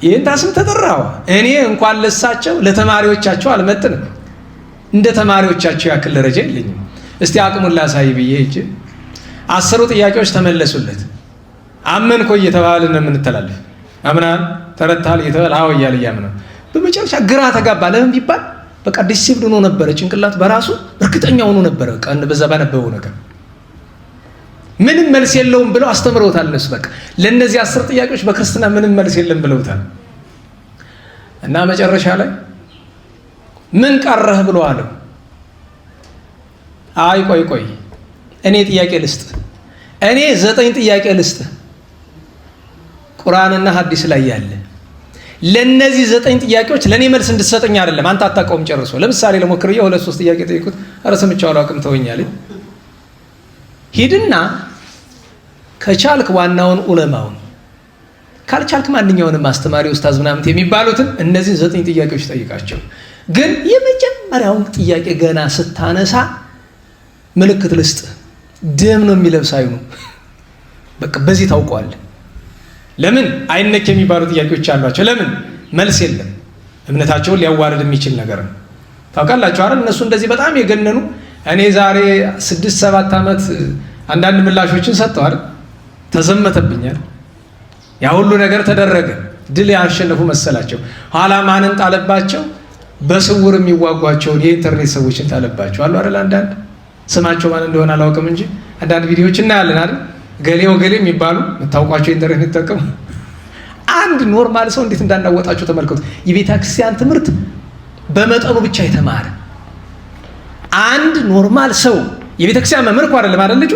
ይህን ታስም ተጠራዋ እኔ እንኳን ለሳቸው ለተማሪዎቻቸው አልመጥንም። እንደ ተማሪዎቻቸው ያክል ደረጃ የለኝም። እስቲ አቅሙን ላሳይ ብዬ እጅ 10 ጥያቄዎች ተመለሱለት። አመንኮ እየተባለ ነው የምንተላለፍ። አምናል ተረታል እየተባለ አዎ እያለ እያምነው በመጨረሻ ግራ ተጋባ። ለምን ቢባል በቃ ዲሲፕሊን ሆኖ ነበረ፣ ጭንቅላት በራሱ እርግጠኛ ሆኖ ነበረ። በቃ በዛ ባነበበው ነገር ምንም መልስ የለውም ብለው አስተምረውታል እነሱ። በቃ ለነዚህ 10 ጥያቄዎች በክርስትና ምንም መልስ የለም ብለውታል። እና መጨረሻ ላይ ምን ቀረህ ብሎ አለው። አይ ቆይ እኔ ጥያቄ ልስጥ፣ እኔ 9 ጥያቄ ልስጥ ቁርአንና ሐዲስ ላይ ያለ ለነዚህ 9 ጥያቄዎች ለኔ መልስ እንድትሰጠኝ አይደለም፣ አንተ አታውቀውም ጨርሶ። ለምሳሌ ለሞክርዬ 2-3 ጥያቄ ጠይቁት፣ ኧረ ሰምቼው አላውቅም ተወኛለኝ። ሂድና ከቻልክ ዋናውን ዑለማውን ካልቻልክ ማንኛውንም አስተማሪ ኡስታዝ ምናምን የሚባሉትን እነዚህ 9 ጥያቄዎች ጠይቃቸው። ግን የመጀመሪያውን ጥያቄ ገና ስታነሳ ምልክት ልስጥ፣ ደም ነው የሚለብስ አይኑ። በቃ በዚህ ታውቀዋል። ለምን አይነክ የሚባሉ ጥያቄዎች አሏቸው። ለምን መልስ የለም። እምነታቸውን ሊያዋርድ የሚችል ነገር ነው። ታውቃላችሁ አይደል? እነሱ እንደዚህ በጣም የገነኑ እኔ ዛሬ 6-7 ዓመት አንዳንድ ምላሾችን ሰጥተዋል። ተዘመተብኛል። ያ ሁሉ ነገር ተደረገ። ድል ያሸነፉ መሰላቸው። ኋላ ማንን ጣለባቸው? በስውር የሚዋጓቸውን የኢንተርኔት ሰዎችን ጣለባቸው አሉ አይደል? አንዳንድ ስማቸው ማን እንደሆነ አላውቅም እንጂ አንዳንድ ቪዲዮዎች እናያለን አይደል? ገሌ የሚባሉ የምታውቋቸው ኢንተርኔት ይጠቀሙ። አንድ ኖርማል ሰው እንዴት እንዳናወጣቸው ተመልከቱ። የቤተ ክርስቲያን ትምህርት በመጠኑ ብቻ የተማረ አንድ ኖርማል ሰው የቤተ ክርስቲያን መምህር እኮ አይደለም አይደል? ልጁ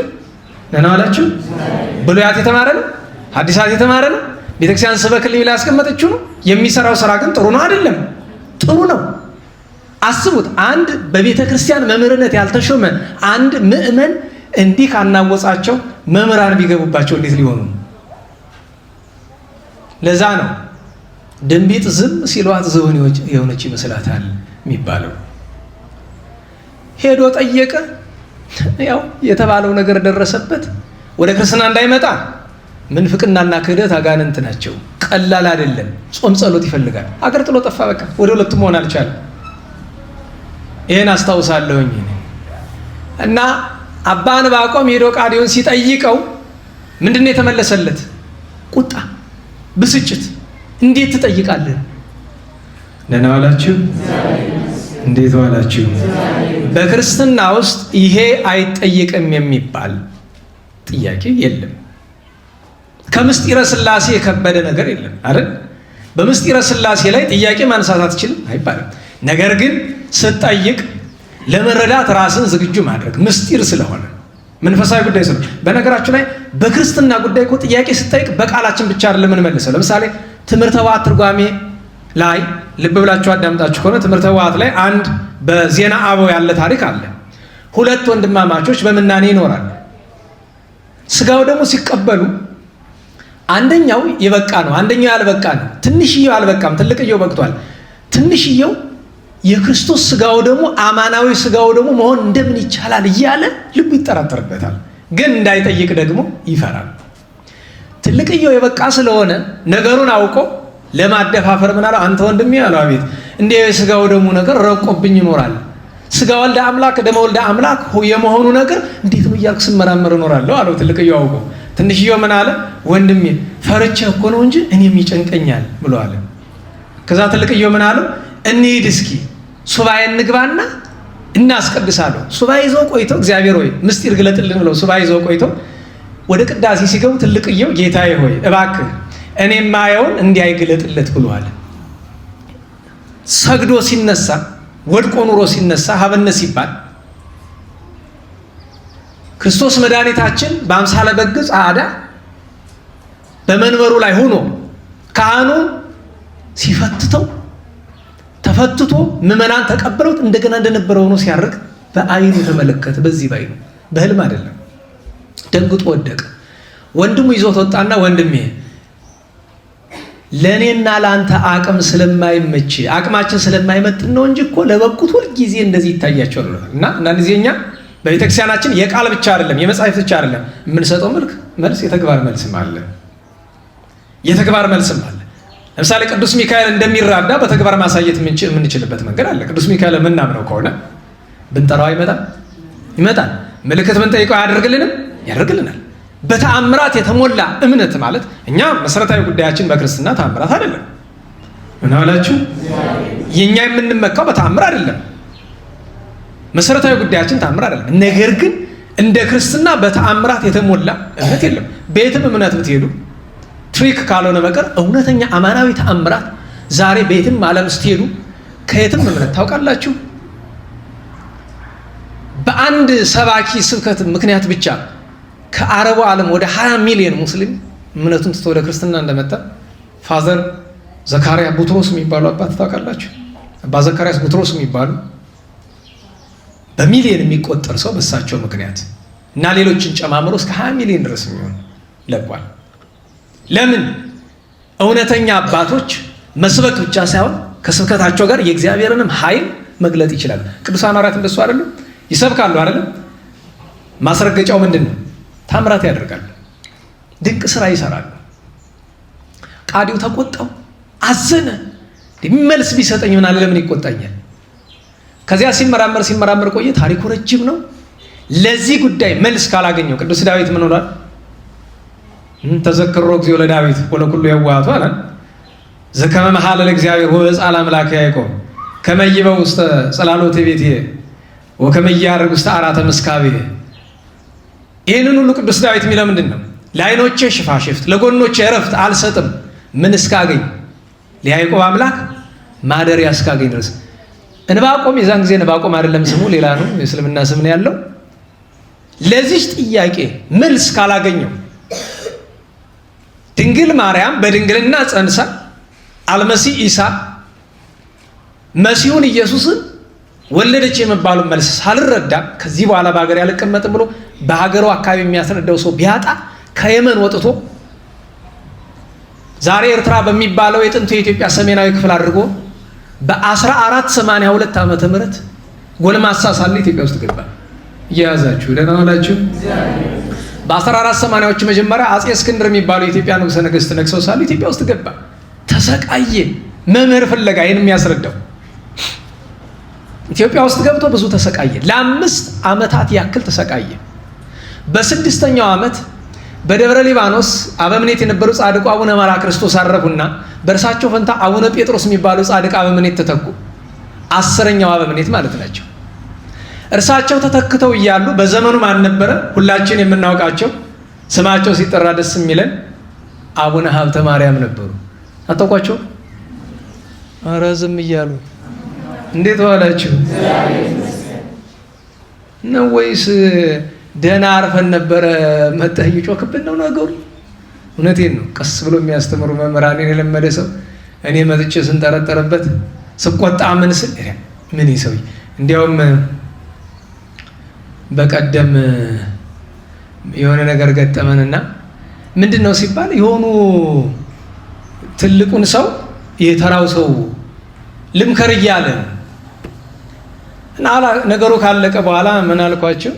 ነና አላችሁ ብሉያት የተማረ ነው፣ ሐዲሳት የተማረ ነው። ቤተ ክርስቲያን ስበክልኝ ብላ ያስቀመጠችው ነው። የሚሰራው ስራ ግን ጥሩ ነው አይደለም? ጥሩ ነው። አስቡት፣ አንድ በቤተ ክርስቲያን መምህርነት ያልተሾመ አንድ ምእመን እንዲህ ካናወጻቸው መምህራን ቢገቡባቸው እንዴት ሊሆኑ? ለዛ ነው ድንቢጥ ዝም ሲሏት ዝሆን የሆነች ይመስላታል የሚባለው። ሄዶ ጠየቀ፣ ያው የተባለው ነገር ደረሰበት። ወደ ክርስትና እንዳይመጣ ምንፍቅናና ክህደት አጋንንት ናቸው። ቀላል አይደለም። ጾም ጸሎት ይፈልጋል። አገር ጥሎ ጠፋ። በቃ ወደ ሁለቱም መሆን አልቻለም። ይሄን አስታውሳለሁኝ። እና አባ ዕንባቆም ሄዶ ቃዲዮን ሲጠይቀው ምንድነው የተመለሰለት? ቁጣ፣ ብስጭት። እንዴት ትጠይቃለህ? ደህና ዋላችሁ? እንዴት ዋላችሁ? በክርስትና ውስጥ ይሄ አይጠይቅም የሚባል ጥያቄ የለም። ከምስጢረ ሥላሴ የከበደ ነገር የለም አይደል? በምስጢረ ሥላሴ ላይ ጥያቄ ማንሳት አትችልም አይባልም። ነገር ግን ስትጠይቅ ለመረዳት ራስን ዝግጁ ማድረግ ምስጢር ስለሆነ መንፈሳዊ ጉዳይ ስለሆነ። በነገራችሁ ላይ በክርስትና ጉዳይ እኮ ጥያቄ ስጠይቅ በቃላችን ብቻ አይደለም የምንመልሰው። ለምሳሌ ትምህርተ ዋዕት ትርጓሜ ላይ ልብ ብላችሁ አዳምጣችሁ ከሆነ ትምህርተ ዋዕት ላይ አንድ በዜና አበው ያለ ታሪክ አለ። 2 ወንድማማቾች በምናኔ ይኖራሉ። ስጋው ደግሞ ሲቀበሉ አንደኛው የበቃ ነው፣ አንደኛው ያልበቃ ነው። ትንሽየው አልበቃም፣ ትልቅየው በቅቷል። ትንሽየው የክርስቶስ ስጋው ደግሞ አማናዊ ስጋው ደግሞ መሆን እንደምን ይቻላል እያለ ልቡ ይጠራጠርበታል። ግን እንዳይጠይቅ ደግሞ ይፈራል። ትልቅየው የበቃ ስለሆነ ነገሩን አውቆ ለማደፋፈር ምን አለው? አንተ ወንድሜ አለው። አቤት። እንደ የስጋው ደግሞ ነገር ረቆብኝ ይኖራል። ስጋ ወልደ አምላክ ደመ ወልደ አምላክ የመሆኑ ነገር እንዴት ነው እያልኩ ስመራመር እኖራለሁ አለው። ትልቅየው አውቆ። ትንሽየው ምን አለ? ወንድሜ ፈርቼ እኮ ነው እንጂ እኔም ይጨንቀኛል ብሎ አለ። ከዛ ትልቅየው ምን አለው? እንሂድ እስኪ ሱባኤ እንግባና እናስቀድሳለሁ። ሱባኤ ይዘው ቆይተው እግዚአብሔር ሆይ ምስጢር ግለጥልን ብለው ሱባኤ ይዘው ቆይተው ወደ ቅዳሴ ሲገቡ ትልቅየው ጌታዬ ሆይ እባክህ እኔ ማየውን እንዲያይ ግለጥለት ብሏል። ሰግዶ ሲነሳ ወድቆ ኑሮ ሲነሳ ሀበነት ሲባል ክርስቶስ መድኃኒታችን በአምሳለ በግ ጸዓዳ በመንበሩ ላይ ሆኖ ካህኑ ሲፈትተው ተፈትቶ ምዕመናን ተቀበሉት። እንደገና እንደነበረው ሆኖ ሲያርግ በአይኑ ተመለከተ። በዚህ በአይኑ በህልም አይደለም። ደንግጦ ወደቀ። ወንድሙ ይዞት ወጣና ወንድሜ ለእኔና ለአንተ አቅም ስለማይመች አቅማችን ስለማይመጥን ነው እንጂ እኮ ለበቁት ሁልጊዜ እንደዚህ ይታያቸዋል። እና አንዳንድ ጊዜ እኛ በቤተክርስቲያናችን የቃል ብቻ አይደለም የመጽሐፍ ብቻ አይደለም የምንሰጠው መልስ የተግባር መልስም አለ። የተግባር መልስም አለ። ለምሳሌ ቅዱስ ሚካኤል እንደሚራዳ በተግባር ማሳየት የምንችልበት መንገድ አለ። ቅዱስ ሚካኤል የምናምነው ከሆነ ብንጠራው ይመጣል። ምልክት ብንጠይቀው ያደርግልናል። በተአምራት የተሞላ እምነት ማለት እኛ መሰረታዊ ጉዳያችን በክርስትና ተአምራት አይደለም። ምን አላችሁ? የኛ የምንመካው በተአምር አይደለም። መሰረታዊ ጉዳያችን ተአምር አይደለም። ነገር ግን እንደ ክርስትና በተአምራት የተሞላ እምነት የለም። ቤትም እምነት ብትሄዱ ትሪክ ካልሆነ በቀር እውነተኛ አማናዊ ተአምራት ዛሬ ቤትም ዓለም ስትሄዱ ከየትም እምነት ታውቃላችሁ። በአንድ ሰባኪ ስብከት ምክንያት ብቻ ከአረቡ ዓለም ወደ 20 ሚሊዮን ሙስሊም እምነቱን ትቶ ወደ ክርስትና እንደመጣ ፋዘር ዘካሪያ ቡትሮስ የሚባሉ አባት ታውቃላችሁ። አባ ዘካሪያስ ቡትሮስ የሚባሉ በሚሊዮን የሚቆጠር ሰው በሳቸው ምክንያት እና ሌሎችን ጨማምሮ እስከ 20 ሚሊዮን ድረስ የሚሆን ለቋል። ለምን? እውነተኛ አባቶች መስበክ ብቻ ሳይሆን ከስብከታቸው ጋር የእግዚአብሔርንም ኃይል መግለጥ ይችላል። ቅዱሳን ሐዋርያት እንደሱ አይደለም? ይሰብካሉ አይደለም? ማስረገጫው ምንድን ነው? ታምራት ያደርጋሉ፣ ድንቅ ስራ ይሰራሉ። ቃዲው ተቆጣው፣ አዘነ። መልስ ቢሰጠኝ ምን አለ? ለምን ይቆጣኛል? ከዚያ ሲመራመር ቆየ። ታሪኩ ረጅም ነው። ለዚህ ጉዳይ መልስ ካላገኘው ቅዱስ ዳዊት ምን ሆኗል? ተዘክሮ እግዚኦ ለዳዊት ወለኩሉ የዋሃቱ አለ ዘከመ መሐለ ለእግዚአብሔር ወበጻለ አምላክ ያዕቆብ ከመ ይበው ውስተ ጸላሎተ ቤትየ ወከመ ያርግ ውስተ አራተ ምስካቤ። ይህንን ሁሉ ቅዱስ ዳዊት የሚለው ምንድን ነው? ለዓይኖቼ ሽፋሽፍት ለጎኖቼ እረፍት አልሰጥም ምን እስካገኝ ለያዕቆብ አምላክ ማደሪያ እስካገኝ ድረስ። እንባቆም የዛን ጊዜ እንባቆም አይደለም ስሙ፣ ሌላ ነው፣ የእስልምና ስም ነው ያለው። ለዚህ ጥያቄ መልስ ካላገኘው ድንግል ማርያም በድንግልና ጸንሳ አልመሲህ ኢሳ መሲሁን ኢየሱስን ወለደች የመባሉን መልስ ሳልረዳ ከዚህ በኋላ በሀገር ያልቀመጥም ብሎ በሀገሩ አካባቢ የሚያስረዳው ሰው ቢያጣ ከየመን ወጥቶ ዛሬ ኤርትራ በሚባለው የጥንቱ የኢትዮጵያ ሰሜናዊ ክፍል አድርጎ በ1482 ዓመተ ምህረት ጎልማሳ ሳለ ኢትዮጵያ ውስጥ ገባ። እየያዛችሁ ደህና ዋላችሁ። በ1480ዎቹ መጀመሪያ አጼ እስክንድር የሚባለው የኢትዮጵያ ንጉሠ ነገሥት ነግሰው ሳሉ ኢትዮጵያ ውስጥ ገባ። ተሰቃየ። መምህር ፍለጋ ይህን የሚያስረዳው ኢትዮጵያ ውስጥ ገብቶ ብዙ ተሰቃየ። ለ5 ዓመታት ያክል ተሰቃየ። በ6ኛው ዓመት በደብረ ሊባኖስ አበምኔት የነበሩ ጻድቁ አቡነ መራ ክርስቶስ አረፉና በእርሳቸው ፈንታ አቡነ ጴጥሮስ የሚባሉ ጻድቅ አበምኔት ተተኩ። 10ኛው አበምኔት ማለት ናቸው። እርሳቸው ተተክተው እያሉ በዘመኑ ማን ነበረ? ሁላችን የምናውቃቸው ስማቸው ሲጠራ ደስ የሚለን አቡነ ሀብተ ማርያም ነበሩ። አታውቋቸው? ኧረ ዝም እያሉ እንዴት ዋላችሁ ነው ወይስ ደህና አርፈን ነበረ መጥተህ እየጮክብን ነው ነገሩ? እውነቴን ነው። ቀስ ብሎ የሚያስተምሩ መምህራኔን የለመደ ሰው እኔ መጥቼ ስንጠረጠረበት ስቆጣ ምን ስል ምን ይሰው እንዲያውም በቀደም የሆነ ነገር ገጠመንና ምንድን ነው ሲባል የሆኑ ትልቁን ሰው የተራው ሰው ልምከር እያለ እና ነገሩ ካለቀ በኋላ ምን አልኳቸው?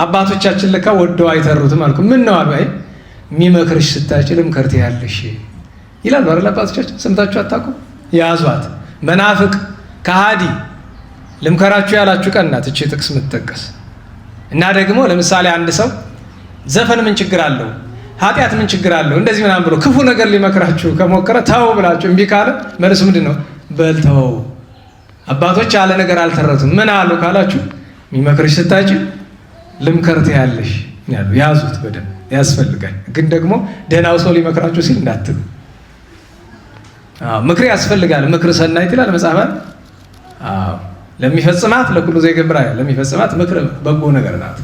አባቶቻችን ለካ ወደው አይተሩትም አልኩ። ምን ነው አባይ የሚመክርሽ ስታጭ ልምከርት ያለሽ ይላሉ አይደል አባቶቻችን? ሰምታችሁ አታውቁም? ያዟት መናፍቅ ከሃዲ ልምከራችሁ ያላችሁ ቀን ናት እቺ ጥቅስ የምትጠቀስ። እና ደግሞ ለምሳሌ አንድ ሰው ዘፈን ምን ችግር አለው? ኃጢአት ምን ችግር አለው? እንደዚህ ምናምን ብሎ ክፉ ነገር ሊመክራችሁ ከሞከረ ተው ብላችሁ እምቢ ካለ መልሱ ምንድን ነው? በልተው አባቶች ያለ ነገር አልተረቱም። ምን አሉ ካላችሁ የሚመክርሽ ስታጭ ልምከርት ያለሽ ያሉ ያዙት በደንብ ያስፈልጋል። ግን ደግሞ ደህናው ሰው ሊመክራችሁ ሲል እንዳትሉ። ምክር ያስፈልጋል። ምክር ሰናይት ይላል መጽሐፍ። ለሚፈጽማት ለኩሉ ዘይገብራ ለሚፈጽማት ምክር በጎ ነገር ናት።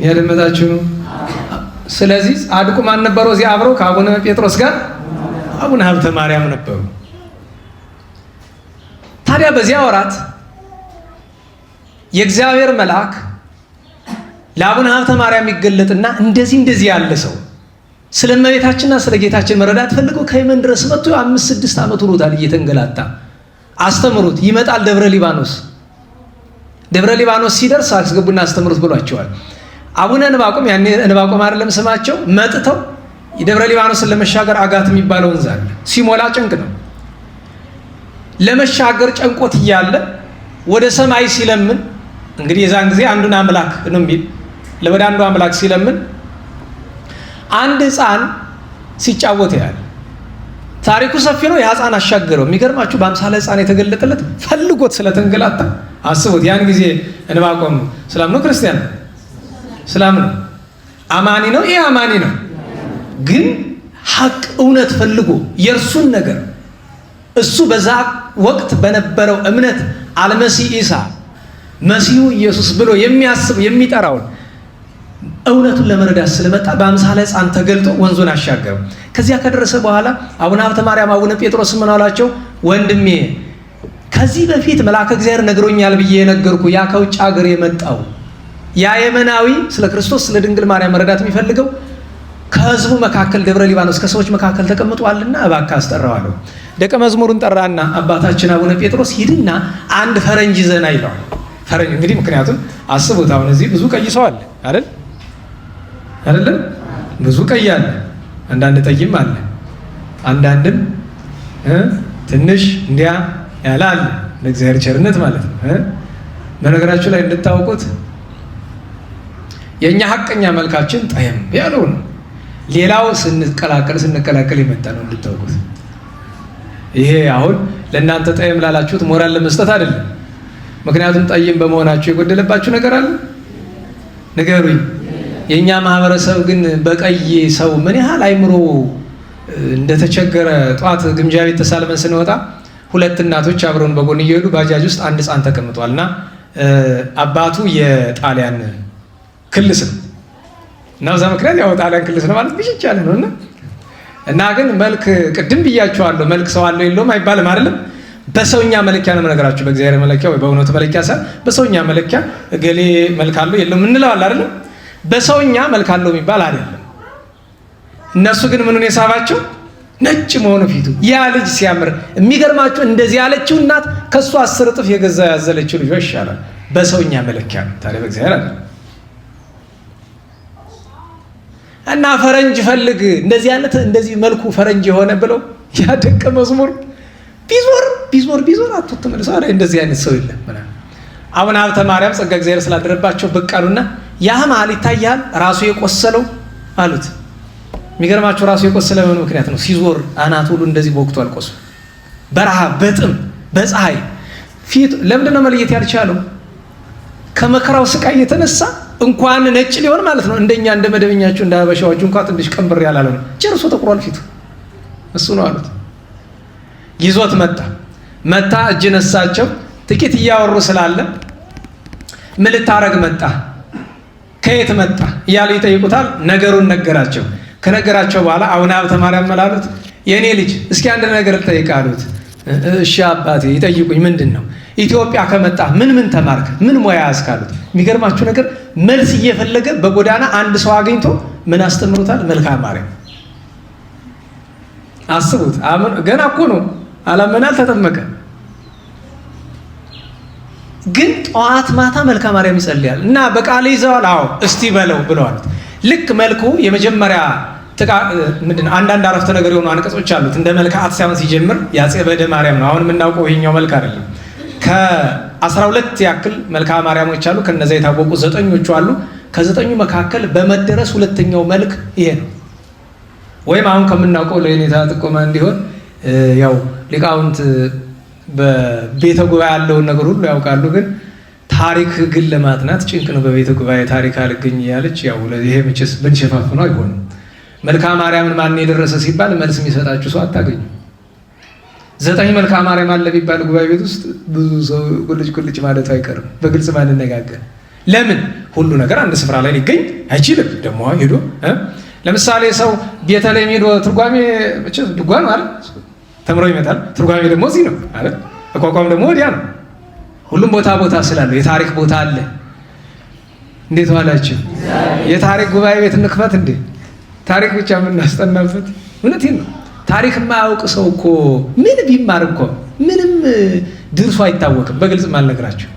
ያደመጣችሁ ነው። ስለዚህ ጻድቁ ማን ነበሩ? እዚህ አብረው ከአቡነ ጴጥሮስ ጋር አቡነ ሀብተ ማርያም ነበሩ። ታዲያ በዚያ ወራት የእግዚአብሔር መልአክ ለአቡነ ሀብተ ማርያም ይገለጥና እንደዚህ ያለ ሰው ስለ እመቤታችንና ስለ ጌታችን መረዳት ፈልገው ከየመን ድረስ መጥቶ 5-6 ዓመት ሆኖታል እየተንገላታ። አስተምሩት፣ ይመጣል ደብረ ሊባኖስ። ደብረ ሊባኖስ ሲደርስ አስገቡና አስተምሩት ብሏቸዋል። አቡነ ዕንባቆም ያኔ ዕንባቆም አይደለም ስማቸው፣ መጥተው የደብረ ሊባኖስን ለመሻገር አጋት የሚባለው ወንዝ አለ። ሲሞላ ጭንቅ ነው። ለመሻገር ጨንቆት እያለ ወደ ሰማይ ሲለምን እንግዲህ የዛን ጊዜ አንዱን አምላክ ነው የሚል ወደ አንዱ አምላክ ሲለምን አንድ ሕፃን ሲጫወት ያለ ታሪኩ ሰፊ ነው። የሕፃን አሻገረው። የሚገርማችሁ በአምሳለ ሕፃን የተገለጠለት ፈልጎት ስለተንገላታ አስቡት። ያን ጊዜ ዕንባቆም እስላም ነው ክርስቲያን ነው? እስላም ነው። አማኒ ነው። ይሄ አማኒ ነው። ግን ሐቅ እውነት ፈልጎ የእርሱን ነገር እሱ በዛ ወቅት በነበረው እምነት አልመሲህ ኢሳ መሲሁ ኢየሱስ ብሎ የሚያስብ የሚጠራውን እውነቱን ለመረዳት ስለመጣ በአምሳለ ሕፃን ተገልጦ ወንዙን አሻገረው። ከዚያ ከደረሰ በኋላ አቡነ ሀብተ ማርያም አቡነ ጴጥሮስ ምን አሏቸው? ወንድሜ ከዚህ በፊት መልአከ እግዚአብሔር ነግሮኛል ብዬ የነገርኩ ያ ከውጭ ሀገር የመጣው ያ የመናዊ ስለ ክርስቶስ ስለ ድንግል ማርያም መረዳት የሚፈልገው ከህዝቡ መካከል ደብረ ሊባኖስ ከሰዎች መካከል ተቀምጧልና እባክህ አስጠራዋለሁ። ደቀ መዝሙሩን ጠራና አባታችን አቡነ ጴጥሮስ ሂድና አንድ ፈረንጅ ዘና ይለዋል። ፈረንጅ እንግዲህ ምክንያቱም አስቡት፣ አሁን እዚህ ብዙ ቀይ ሰው አለ አይደለም? ብዙ ቀይ አለ፣ አንዳንድ ጠይም አለ፣ አንዳንድም ትንሽ እንዲያ ያለ አለ። ለእግዚአብሔር ቸርነት ማለት ነው። በነገራችሁ ላይ እንድታውቁት የእኛ ሀቀኛ መልካችን ጠየም ያለው ነው። ሌላው ስንቀላቀል የመጣ ነው እንድታውቁት። ይሄ አሁን ለእናንተ ጠየም ላላችሁት ሞራል ለመስጠት አይደለም። ምክንያቱም ጠይም በመሆናችሁ የጎደለባችሁ ነገር አለ? ንገሩኝ። የእኛ ማህበረሰብ ግን በቀይ ሰው ምን ያህል አይምሮ እንደተቸገረ ጠዋት ግምጃ ቤት ተሳልመን ስንወጣ 2 እናቶች አብረውን በጎን እየሄዱ ባጃጅ ውስጥ አንድ ሕፃን ተቀምጧል እና አባቱ የጣሊያን ክልስ ነው እና በዛ ምክንያት ያው ጣሊያን ክልስ ነው ማለት ብቻ ነው እና ግን መልክ ቅድም ብያቸዋለሁ፣ መልክ ሰው አለው የለውም አይባልም አይደለም። በሰውኛ መለኪያ ነው የምነግራችሁ። በእግዚአብሔር መለኪያ ወይ በእውነቱ መለኪያ ሳይሆን በሰውኛ መለኪያ እገሌ መልክ አለው የለውም እንለዋል አይደለም። በሰውኛ መልክ አለው የሚባል አይደለም። እነሱ ግን ምኑን የሳባቸው ነጭ መሆኑ ፊቱ ያ ልጅ ሲያምር፣ የሚገርማችሁ እንደዚህ ያለችው እናት ከሱ 10 እጥፍ የገዛ ያዘለችው ልጅ ይሻላል። በሰውኛ መለኪያ ነው። ታዲያ በእግዚአብሔር አይደለም። እና ፈረንጅ ፈልግ እንደዚህ አይነት እንደዚህ መልኩ ፈረንጅ የሆነ ብለው ያ ደቀ መዝሙር ቢዞር አጥቶ መልሶ አለ እንደዚህ አይነት ሰው የለም ማለት። አቡነ ሀብተ ማርያም ጸጋ እግዚአብሔር ስላደረባቸው ብቅ አሉና ያ መሀል ይታያል ራሱ የቆሰለው አሉት። የሚገርማቸው ራሱ የቆሰለ ምን ምክንያት ነው? ሲዞር አናት ሁሉ እንደዚህ በወቅቱ አልቆሰሉ። በረሃብ በጥም በፀሐይ ፊት ለምንድን ነው መለየት ያልቻለው? ከመከራው ስቃይ የተነሳ እንኳን ነጭ ሊሆን ማለት ነው እንደኛ እንደ መደበኛችሁ እንደ ሀበሻዎቹ እንኳን ትንሽ ቀንበር ያላለ ነው። ጨርሶ ተቆሯል ፊቱ። እሱ ነው አሉት። ይዞት መጣ እጅ ነሳቸው። ጥቂት እያወሩ ስላለ ምን ልታረግ መጣ? ከየት መጣ እያሉ ይጠይቁታል። ነገሩን ነገራቸው። ከነገራቸው በኋላ አቡነ ሀብተ ማርያም መላሉት የእኔ ልጅ እስኪ አንድ ነገር ልጠይቅ አሉት። እሺ አባቴ ይጠይቁኝ። ምንድን ነው? ኢትዮጵያ ከመጣ ምን ተማርክ? ምን ሙያ ያዝክ አሉት። የሚገርማችሁ ነገር መልስ እየፈለገ በጎዳና አንድ ሰው አግኝቶ ምን አስተምሩታል? መልክአ ማርያም። አስቡት። ገና እኮ ነው አላመነ አልተጠመቀ። ግን ጠዋት ማታ መልክአ ማርያም ይጸልያል እና በቃል ይዘዋል። አዎ እስቲ በለው ብለዋል። ልክ መልኩ የመጀመሪያ ምንድነው አንዳንድ አረፍተ ነገር የሆኑ አንቀጾች አሉት። እንደ መልክዓት ሳይሆን ሲጀምር ያጼ በደ ማርያም ነው። አሁን የምናውቀው ይሄኛው መልክ አይደለም። ከ12 ያክል መልክዓ ማርያሞች አሉ። ከነዛ የታወቁ 9ኞቹ አሉ። ከ9ኙ መካከል በመደረስ ሁለተኛው መልክ ይሄ ነው። ወይም አሁን ከምናውቀው ለኔታ ጥቆማ እንዲሆን ያው ሊቃውንት በቤተ ጉባኤ ያለውን ነገር ሁሉ ያውቃሉ። ግን ታሪክ ግን ለማጥናት ጭንቅ ነው። በቤተ ጉባኤ ታሪክ አልገኝ ያለች ያው ይሄ መቼስ ብንሸፋፍነው አይሆንም። መልክዓ ማርያምን ማን የደረሰ ሲባል መልስ የሚሰጣችሁ ሰው አታገኙ። 9 መልክዓ ማርያም አለ ቢባል ጉባኤ ቤት ውስጥ ብዙ ሰው ቁልጭ ማለቱ አይቀርም። በግልጽ ማንነጋገር ለምን? ሁሉ ነገር አንድ ስፍራ ላይ ሊገኝ አይችልም። ደግሞ ሄዶ ለምሳሌ ሰው ቤተልሔም ሄዶ ትርጓሜ ድጓን ማለት ተምሮ ይመጣል። ትርጓሜ ደግሞ እዚህ ነው አይደል? አቋቋም ደግሞ ወዲያ ነው። ሁሉም ቦታ ስላለው የታሪክ ቦታ አለ። እንዴት ዋላችሁ? የታሪክ ጉባኤ ቤት እንክፈት እንዴ? ታሪክ ብቻ የምናስጠናበት? እውነቴን ነው። ታሪክ የማያውቅ ሰው እኮ ምን ቢማር እኮ ምንም ድርሱ አይታወቅም። በግልጽ ማልነግራችሁ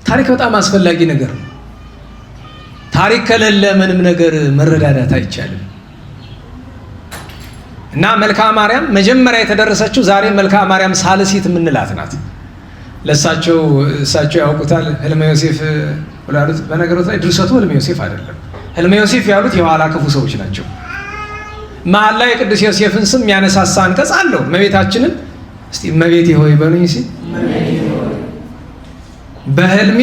ታሪክ በጣም አስፈላጊ ነገር ነው። ታሪክ ከሌለ ምንም ነገር መረዳዳት አይቻልም። እና መልክዓ ማርያም መጀመሪያ የተደረሰችው ዛሬ መልክዓ ማርያም ሳልሲት የምንላት ናት። እሳቸው ያውቁታል። ህልመ ዮሴፍ ብላሉት። በነገሮች ላይ ድርሰቱ ህልመ ዮሴፍ አይደለም። ህልመ ዮሴፍ ያሉት የኋላ ክፉ ሰዎች ናቸው። መሀል ላይ የቅዱስ ዮሴፍን ስም ያነሳሳ አንቀጽ አለው። እመቤታችንን እስቲ እመቤቴ ሆይ በሉኝ ሲል በህልሜ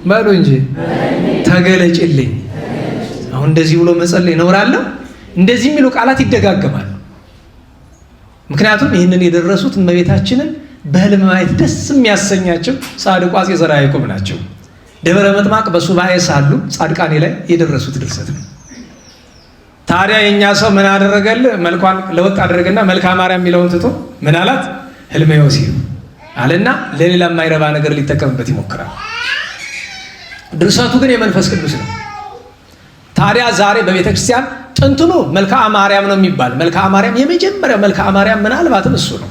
በሉ እንጂ ተገለጭልኝ። አሁን እንደዚህ ብሎ መጸለይ ነውራለሁ። እንደዚህ የሚሉ ቃላት ይደጋገማሉ። ምክንያቱም ይህንን የደረሱት እመቤታችንን በህልም ማየት ደስ የሚያሰኛቸው ጻድቁ አፄ ዘርዓ ያዕቆብ ናቸው። ደብረ ምጥማቅ በሱባኤ ሳሉ ጻድቃኔ ላይ የደረሱት ድርሰት ነው። ታዲያ የእኛ ሰው ምን አደረገል? መልኳን ለወጥ አደረገና መልክዓ ማርያም የሚለውን ትቶ ምን አላት? ህልመ ዮሴፍ አለና ለሌላ የማይረባ ነገር ሊጠቀምበት ይሞክራል። ድርሰቱ ግን የመንፈስ ቅዱስ ነው። ታዲያ ዛሬ በቤተ ክርስቲያን ጥንትኑ መልክዓ ማርያም ነው የሚባል። መልክዓ ማርያም የመጀመሪያው መልክዓ ማርያም ምናልባትም እሱ ነው።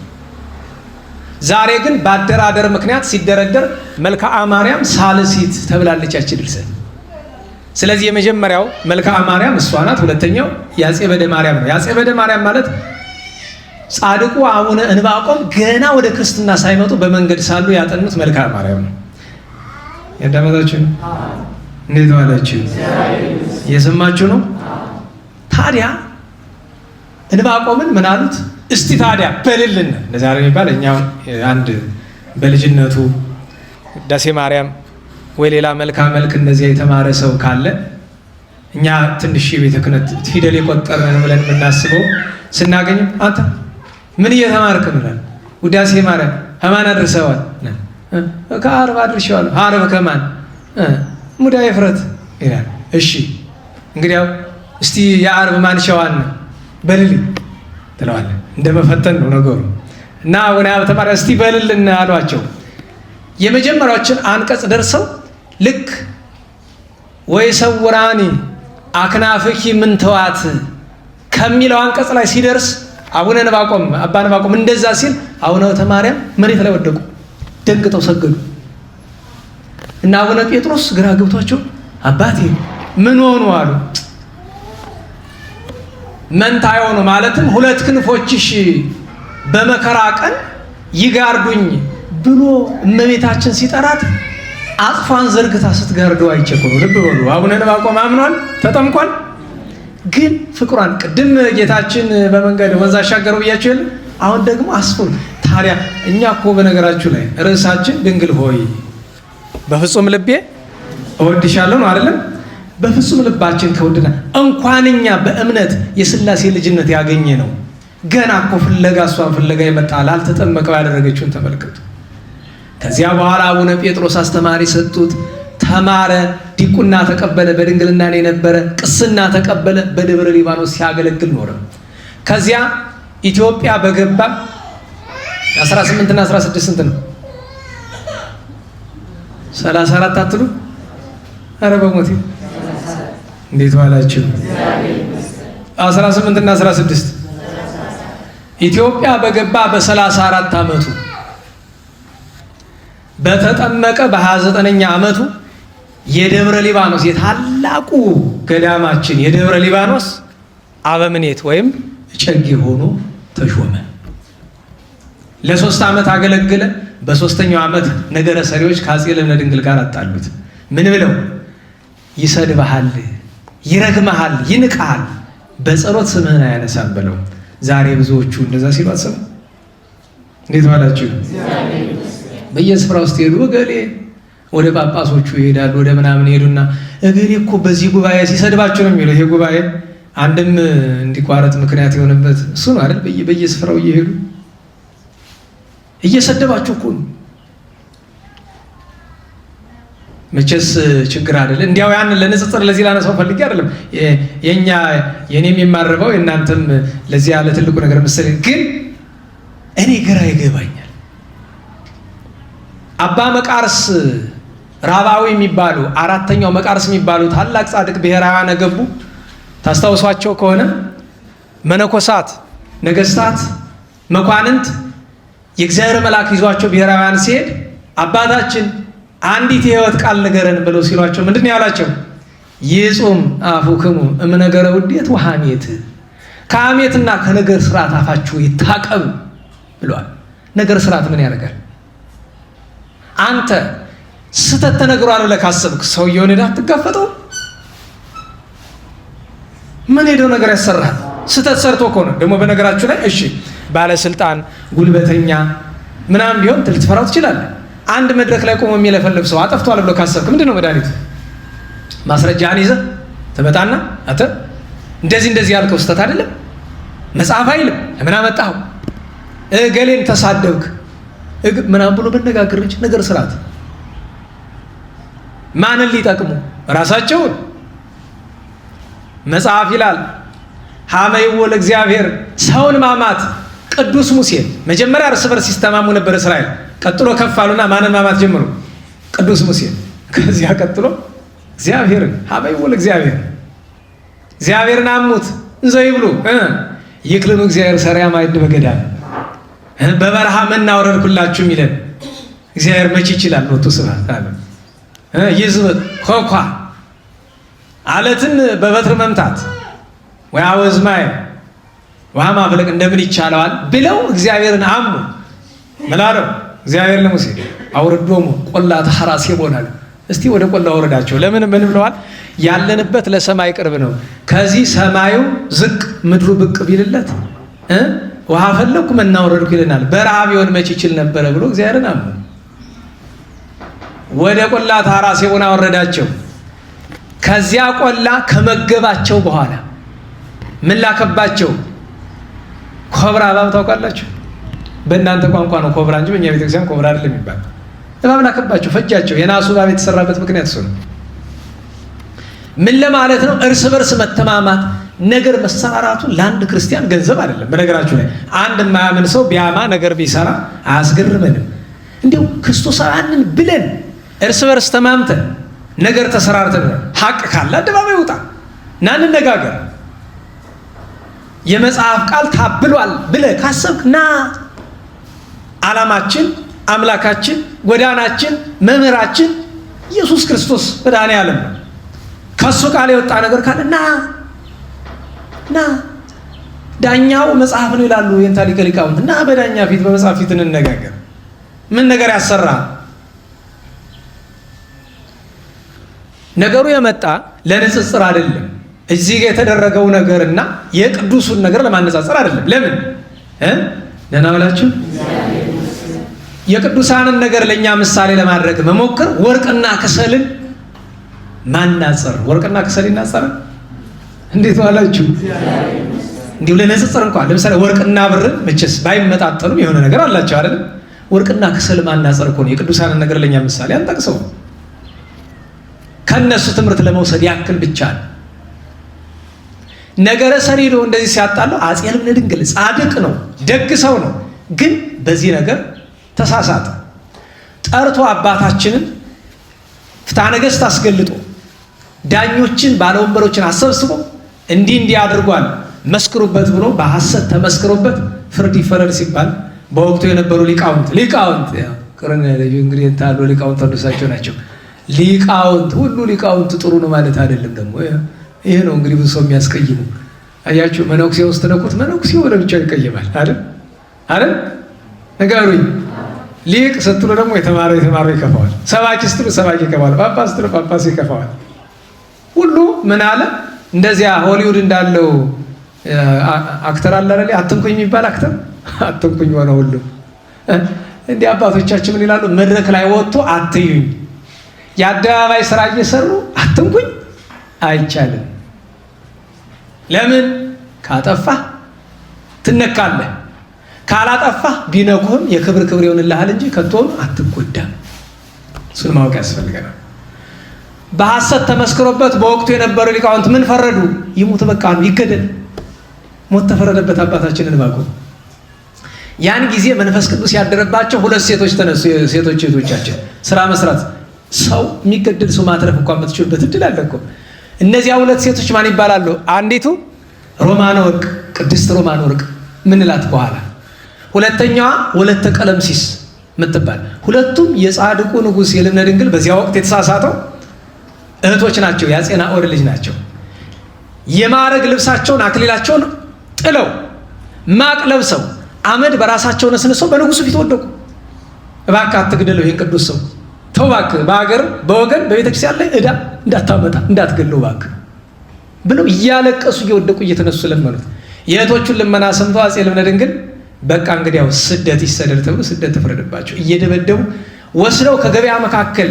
ዛሬ ግን በአደራደር ምክንያት ሲደረደር መልክዓ ማርያም ሳልሲት ተብላለች ያቺ ድርሰት። ስለዚህ የመጀመሪያው መልክዓ ማርያም እሷ ናት። ሁለተኛው የአፄ በደ ማርያም ነው። የአፄ በደ ማርያም ማለት ጻድቁ አቡነ እንባቆም ገና ወደ ክርስትና ሳይመጡ በመንገድ ሳሉ ያጠኑት መልክዓ ማርያም ነው። ያዳመጣችሁ ነው? እንዴት ዋላችሁ? እየሰማችሁ ነው? ታዲያ እንባቆምን ምን አሉት? እስቲ ታዲያ በልልን ለዛሬ የሚባል እኛው አንድ በልጅነቱ ዳሴ ማርያም ወይ ሌላ መልካ መልክ እንደዚያ የተማረ ሰው ካለ እኛ ትንሽ የቤተ ክህነት ፊደል የቆጠርን ብለን የምናስበው ስናገኝ አንተ ምን እየተማርክ ነው? ውዳሴ ማርያም ከማን አድርሰዋል? ከዓርብ አድርሼዋለሁ። ዓርብ ከማን? ሙዳየ ፍረት ይላል። እሺ እንግዲያው እስቲ የዓርብ ማን ሸዋን በልልኝ ትለዋለህ። እንደመፈተን ነው ነገሩ። እና አቡነ ሀብተ ማርያም እስቲ በልልን አሏቸው። የመጀመሪያዎችን አንቀጽ ደርሰው ልክ ወይ ሰውራኒ አክናፍኪ ምንተዋት ከሚለው አንቀጽ ላይ ሲደርስ አቡነ ዕንባቆም አባ ዕንባቆም እንደዛ ሲል አቡነ ሀብተ ማርያም መሬት ላይ ወደቁ፣ ደንግጠው ሰገዱ። እና አቡነ ጴጥሮስ ግራ ገብቷቸው አባቴ ምን ሆኑ አሉ። መንታ የሆኑ ማለትም ሁለት ክንፎችሽ በመከራ ቀን ይጋርዱኝ ብሎ እመቤታችን ሲጠራት አጥፏን ዘርግታ ስትጋርደው አይቸኩሉ። ልብ በሉ። አቡነ ዕንባቆም አምኗል፣ ተጠምቋል። ግን ፍቅሯን ቅድም ጌታችን በመንገድ ወንዝ አሻገረው ብያቸው የለ። አሁን ደግሞ አስፉን። ታዲያ እኛ እኮ በነገራችሁ ላይ ርዕሳችን ድንግል ሆይ በፍጹም ልቤ እወድሻለሁ ነው አይደለም? በፍጹም ልባችን ከወደና እንኳን እኛ በእምነት የሥላሴ ልጅነት ያገኘ ነው። ገና እኮ ፍለጋ እሷን ፍለጋ የመጣ ላልተጠመቀው ያደረገችውን ተመልከቱ። ከዚያ በኋላ አቡነ ጴጥሮስ አስተማሪ ሰጡት፣ ተማረ፣ ዲቁና ተቀበለ። በድንግልና የነበረ ቅስና ተቀበለ። በደብረ ሊባኖስ ሲያገለግል ኖረ። ከዚያ ኢትዮጵያ በገባ 18 እና 16 ስንት ነው? 34 አትሉ? ኧረ በሞቴ እንዴት ዋላችሁ? 18 እና 16 ኢትዮጵያ በገባ በ34 ዓመቱ በተጠመቀ በ29ኛ ዓመቱ የደብረ ሊባኖስ የታላቁ ገዳማችን የደብረ ሊባኖስ አበምኔት ወይም እጨጌ ሆኖ ተሾመ። ለ3 ዓመት አገለገለ። በ3ኛው ዓመት ነገረ ሰሪዎች ከአፄ ልብነ ድንግል ጋር አጣሉት። ምን ብለው? ይሰድብሃል፣ ይረግመሃል፣ ይንቅሃል፣ በጸሎት ስምህን አያነሳም ብለው። ዛሬ ብዙዎቹ እንደዛ ሲሉ አሰቡ። እንዴት ዋላችሁ? በየስፍራ ውስጥ ሄዱ። እገሌ ወደ ጳጳሶቹ ይሄዳሉ፣ ወደ ምናምን ይሄዱና እገሌ እኮ በዚህ ጉባኤ ሲሰድባችሁ ነው የሚለው። ይሄ ጉባኤ አንድም እንዲቋረጥ ምክንያት የሆነበት እሱ ነው አይደል? በየስፍራው እየሄዱ እየሰደባችሁ እኮ ነው። መቼስ ችግር አይደለ። እንዲያው ያንን ለንጽጽር ለዚህ ላነሳው ፈልጌ አይደለም። የኔም የማርበው የእናንተም ለዚህ ያለ ትልቁ ነገር መሰለኝ። ግን እኔ ግራ ይገባኛል። አባ መቃርስ ራባዊ የሚባሉ አራተኛው መቃርስ የሚባሉ ታላቅ ጻድቅ ብሔራውያን ገቡ። ታስታውሷቸው ከሆነ መነኮሳት፣ ነገስታት፣ መኳንንት የእግዚአብሔር መልአክ ይዟቸው ብሔራውያን ሲሄድ አባታችን አንዲት የህይወት ቃል ንገረን ብለው ሲሏቸው ምንድን ያላቸው? ይጹም አፉክሙ እምነገረ ውዴት ወሐሜት፣ ከሐሜትና ከነገር ስርዓት አፋችሁ ይታቀብ ብሏል። ነገር ስርዓት ምን ያደርጋል? አንተ ስተት ተነግሯል ብለህ ካሰብክ ሰውየውን ሄደህ አትጋፈጠው? ምን ሄደው ነገር ያሰራል? ስተት ሰርቶ እኮ ነው። ደግሞ በነገራችሁ ላይ እሺ ባለስልጣን ጉልበተኛ ምናምን ቢሆን ልትፈራው ትችላለህ። አንድ መድረክ ላይ ቆሞ የሚለፈልፍ ሰው አጠፍቷል ብሎ ካሰብክ ምንድን ነው መድኃኒቱ? ማስረጃህን ይዘህ ትመጣና አንተ እንደዚህ ያልከው ስተት አይደለም መጽሐፍ አይልም ለምን አመጣኸው? ገሌን ተሳደብክ ምናምን ብሎ መነጋገር እንጂ ነገር ስርዓት ማንን ሊጠቅሙ? ራሳቸውን። መጽሐፍ ይላል ሀመይዎ ለእግዚአብሔር፣ ሰውን ማማት። ቅዱስ ሙሴ መጀመሪያ እርስ በርስ ሲስተማሙ ነበር እስራኤል። ቀጥሎ ከፍ አሉና ማንን ማማት ጀምሩ? ቅዱስ ሙሴ። ከዚያ ቀጥሎ እግዚአብሔርን ሀመይዎ ለእግዚአብሔር፣ እግዚአብሔርን አሙት እንዘ ይብሉ ይክልኑ እግዚአብሔር ሰሪያ ማይድ በገዳም፣ በበረሃ መና አወረድኩላችሁ የሚለን እግዚአብሔር መቼ ይችላል? ሎቱ ስብሐት አለ። ይዝብ ኮኳ አለትን በበትር መምታት ወይ አወዝማይ ውሃ ማፍለቅ እንደምን ይቻለዋል ብለው እግዚአብሔርን አሙ። ምን አለው እግዚአብሔር ለሙሴ? አውርዶሙ ቆላ ተሐራስ ይቦናል። እስቲ ወደ ቆላ አውርዳቸው። ለምን ምን ብለዋል? ያለንበት ለሰማይ ቅርብ ነው። ከዚህ ሰማዩ ዝቅ ምድሩ ብቅ ቢልለት ውሃ ፈለኩ መና አወረድኩ ይለናል። በረሃብ ቢሆን መቼ ይችል ነበረ ብሎ እግዚአብሔርን አሙ። ወደ ቆላ ተሐራስ ይቦና አወረዳቸው። ከዚያ ቆላ ከመገባቸው በኋላ ምን ላከባቸው? ኮብራ እባብ ታውቃላችሁ? በእናንተ ቋንቋ ነው ኮብራ እንጂ በእኛ ቤተክርስቲያን ኮብራ አይደለም የሚባል። እባብ ላከባቸው፣ ፈጃቸው። የናሱ እባብ የተሰራበት ምክንያት እሱ ነው። ምን ለማለት ነው? እርስ በርስ መተማማት። ነገር መሰራራቱ ለአንድ ክርስቲያን ገንዘብ አይደለም። በነገራችሁ ላይ አንድ የማያምን ሰው ቢያማ ነገር ቢሰራ አያስገርመንም። እንዲሁ ክርስቶሳውያንን ብለን እርስ በርስ ተማምተን ነገር ተሰራርተን ሀቅ ካለ አደባባይ ውጣ እና እንነጋገር። የመጽሐፍ ቃል ታብሏል ብለህ ካሰብክ ና። ዓላማችን፣ አምላካችን፣ ጎዳናችን፣ መምህራችን ኢየሱስ ክርስቶስ መድኃኔዓለም ነው። ከሱ ቃል የወጣ ነገር ካለ ና። ዳኛው መጽሐፍ ነው ይላሉ የእንታ ሊቀ ሊቃውንት። እና በዳኛ ፊት በመጽሐፍ ፊት እንነጋገር። ምን ነገር ያሰራ? ነገሩ የመጣ ለንጽጽር አይደለም። እዚህ ጋር የተደረገው ነገርና የቅዱሱን ነገር ለማነጻጸር አይደለም። ለምን ደህና ብላችሁ የቅዱሳንን ነገር ለኛ ምሳሌ ለማድረግ መሞከር ወርቅና ከሰልን ማናጸር። ወርቅና ከሰል ይናጸራል? እንዴት ዋላችሁ? እንዲሁ ለንጽጽር እንኳን ለምሳሌ ወርቅና ብርን መቼስ ባይመጣጠኑም የሆነ ነገር አላቸው አይደል? ወርቅና ከሰል ማናጸር እኮ ነው። የቅዱሳንን ነገር ለኛ ምሳሌ አንጠቅሰው ከነሱ ትምህርት ለመውሰድ ያክል ብቻ ነው። ነገረ ሰሪዶ እንደዚህ ሲያጣለው አፄ ልብነ ድንግል ጻድቅ ነው፣ ደግ ሰው ነው። ግን በዚህ ነገር ተሳሳተ። ጠርቶ አባታችንን ፍትሐ ነገሥት አስገልጦ ዳኞችን ባለወንበሮችን አሰብስቦ እንዲህ አድርጓል መስክሩበት ብሎ በሐሰት ተመስክሮበት ፍርድ ይፈረድ ሲባል በወቅቱ የነበሩ ሊቃውንት እንግዲህ ታሉ ሊቃውንት ተደሳቸው ናቸው። ሊቃውንት ሁሉ ሊቃውንት ጥሩ ነው ማለት አይደለም። ደግሞ ይሄ ነው እንግዲህ ብዙ ሰው የሚያስቀይሙ። አያችሁ መነኩሴ ውስጥ ተነኩት፣ መነኩሴው ለብቻው ይቀየማል አይደል? ነገሩኝ። ሊቅ ስትሉ ደግሞ የተማረ ይከፋዋል። ሰባኪ ስትሉ ሰባኪ ይከፋዋል። ጳጳስ ስትሉ ጳጳስ ይከፋዋል። ሁሉ ምን አለ እንደዚያ ሆሊውድ እንዳለው አክተር አለ አይደል? አትንኩኝ የሚባል አክተር አትንኩኝ ሆነ ሁሉ። እንዲህ አባቶቻችን ምን ይላሉ? መድረክ ላይ ወጥቶ አትዩኝ፣ የአደባባይ ስራ እየሰሩ አትንኩኝ አይቻልም። ለምን? ካጠፋህ ትነካለህ፣ ካላጠፋህ ቢነኩህም የክብር ይሆንልሃል እንጂ ከቶን አትጎዳም። እሱን ማወቅ ያስፈልገናል። በሐሰት ተመስክሮበት በወቅቱ የነበሩ ሊቃውንት ምን ፈረዱ? ይሙት በቃ አሉ፣ ይገደል። ሞት ተፈረደበት አባታችን ዕንባቆም። ያን ጊዜ መንፈስ ቅዱስ ያደረባቸው 2 ሴቶች ተነሱ። ሴቶች እህቶቻችን ስራ መስራት፣ ሰው የሚገደል ሰው ማትረፍ እንኳን የምትችሉበት እድል አለ እኮ። እነዚያ 2 ሴቶች ማን ይባላሉ? አንዲቱ ሮማነ ወርቅ፣ ቅድስት ሮማነ ወርቅ ምንላት በኋላ፣ ሁለተኛዋ ወለተ ቀለምሲስ ምትባል። ሁለቱም የጻድቁ ንጉሥ የልብነ ድንግል በዚያ ወቅት የተሳሳተው እህቶች ናቸው። የአፄ ናኦድ ልጅ ናቸው። የማዕረግ ልብሳቸውን አክሊላቸውን ጥለው ማቅ ለብሰው አመድ በራሳቸው ነስንሰው በንጉሱ ፊት ወደቁ። እባክህ አትግደለው ይህን ቅዱስ ሰው፣ ተው እባክህ፣ በሀገር በወገን በቤተክርስቲያን ላይ ዕዳ እንዳታመጣ እንዳትገለው እባክህ ብለው እያለቀሱ እየወደቁ እየተነሱ ለመኑት። የእህቶቹን ልመና ሰምተው አፄ ልብነ ድንግል በቃ እንግዲያው ስደት ይሰደድ ተብሎ ስደት ተፈረደባቸው። እየደበደቡ ወስደው ከገበያ መካከል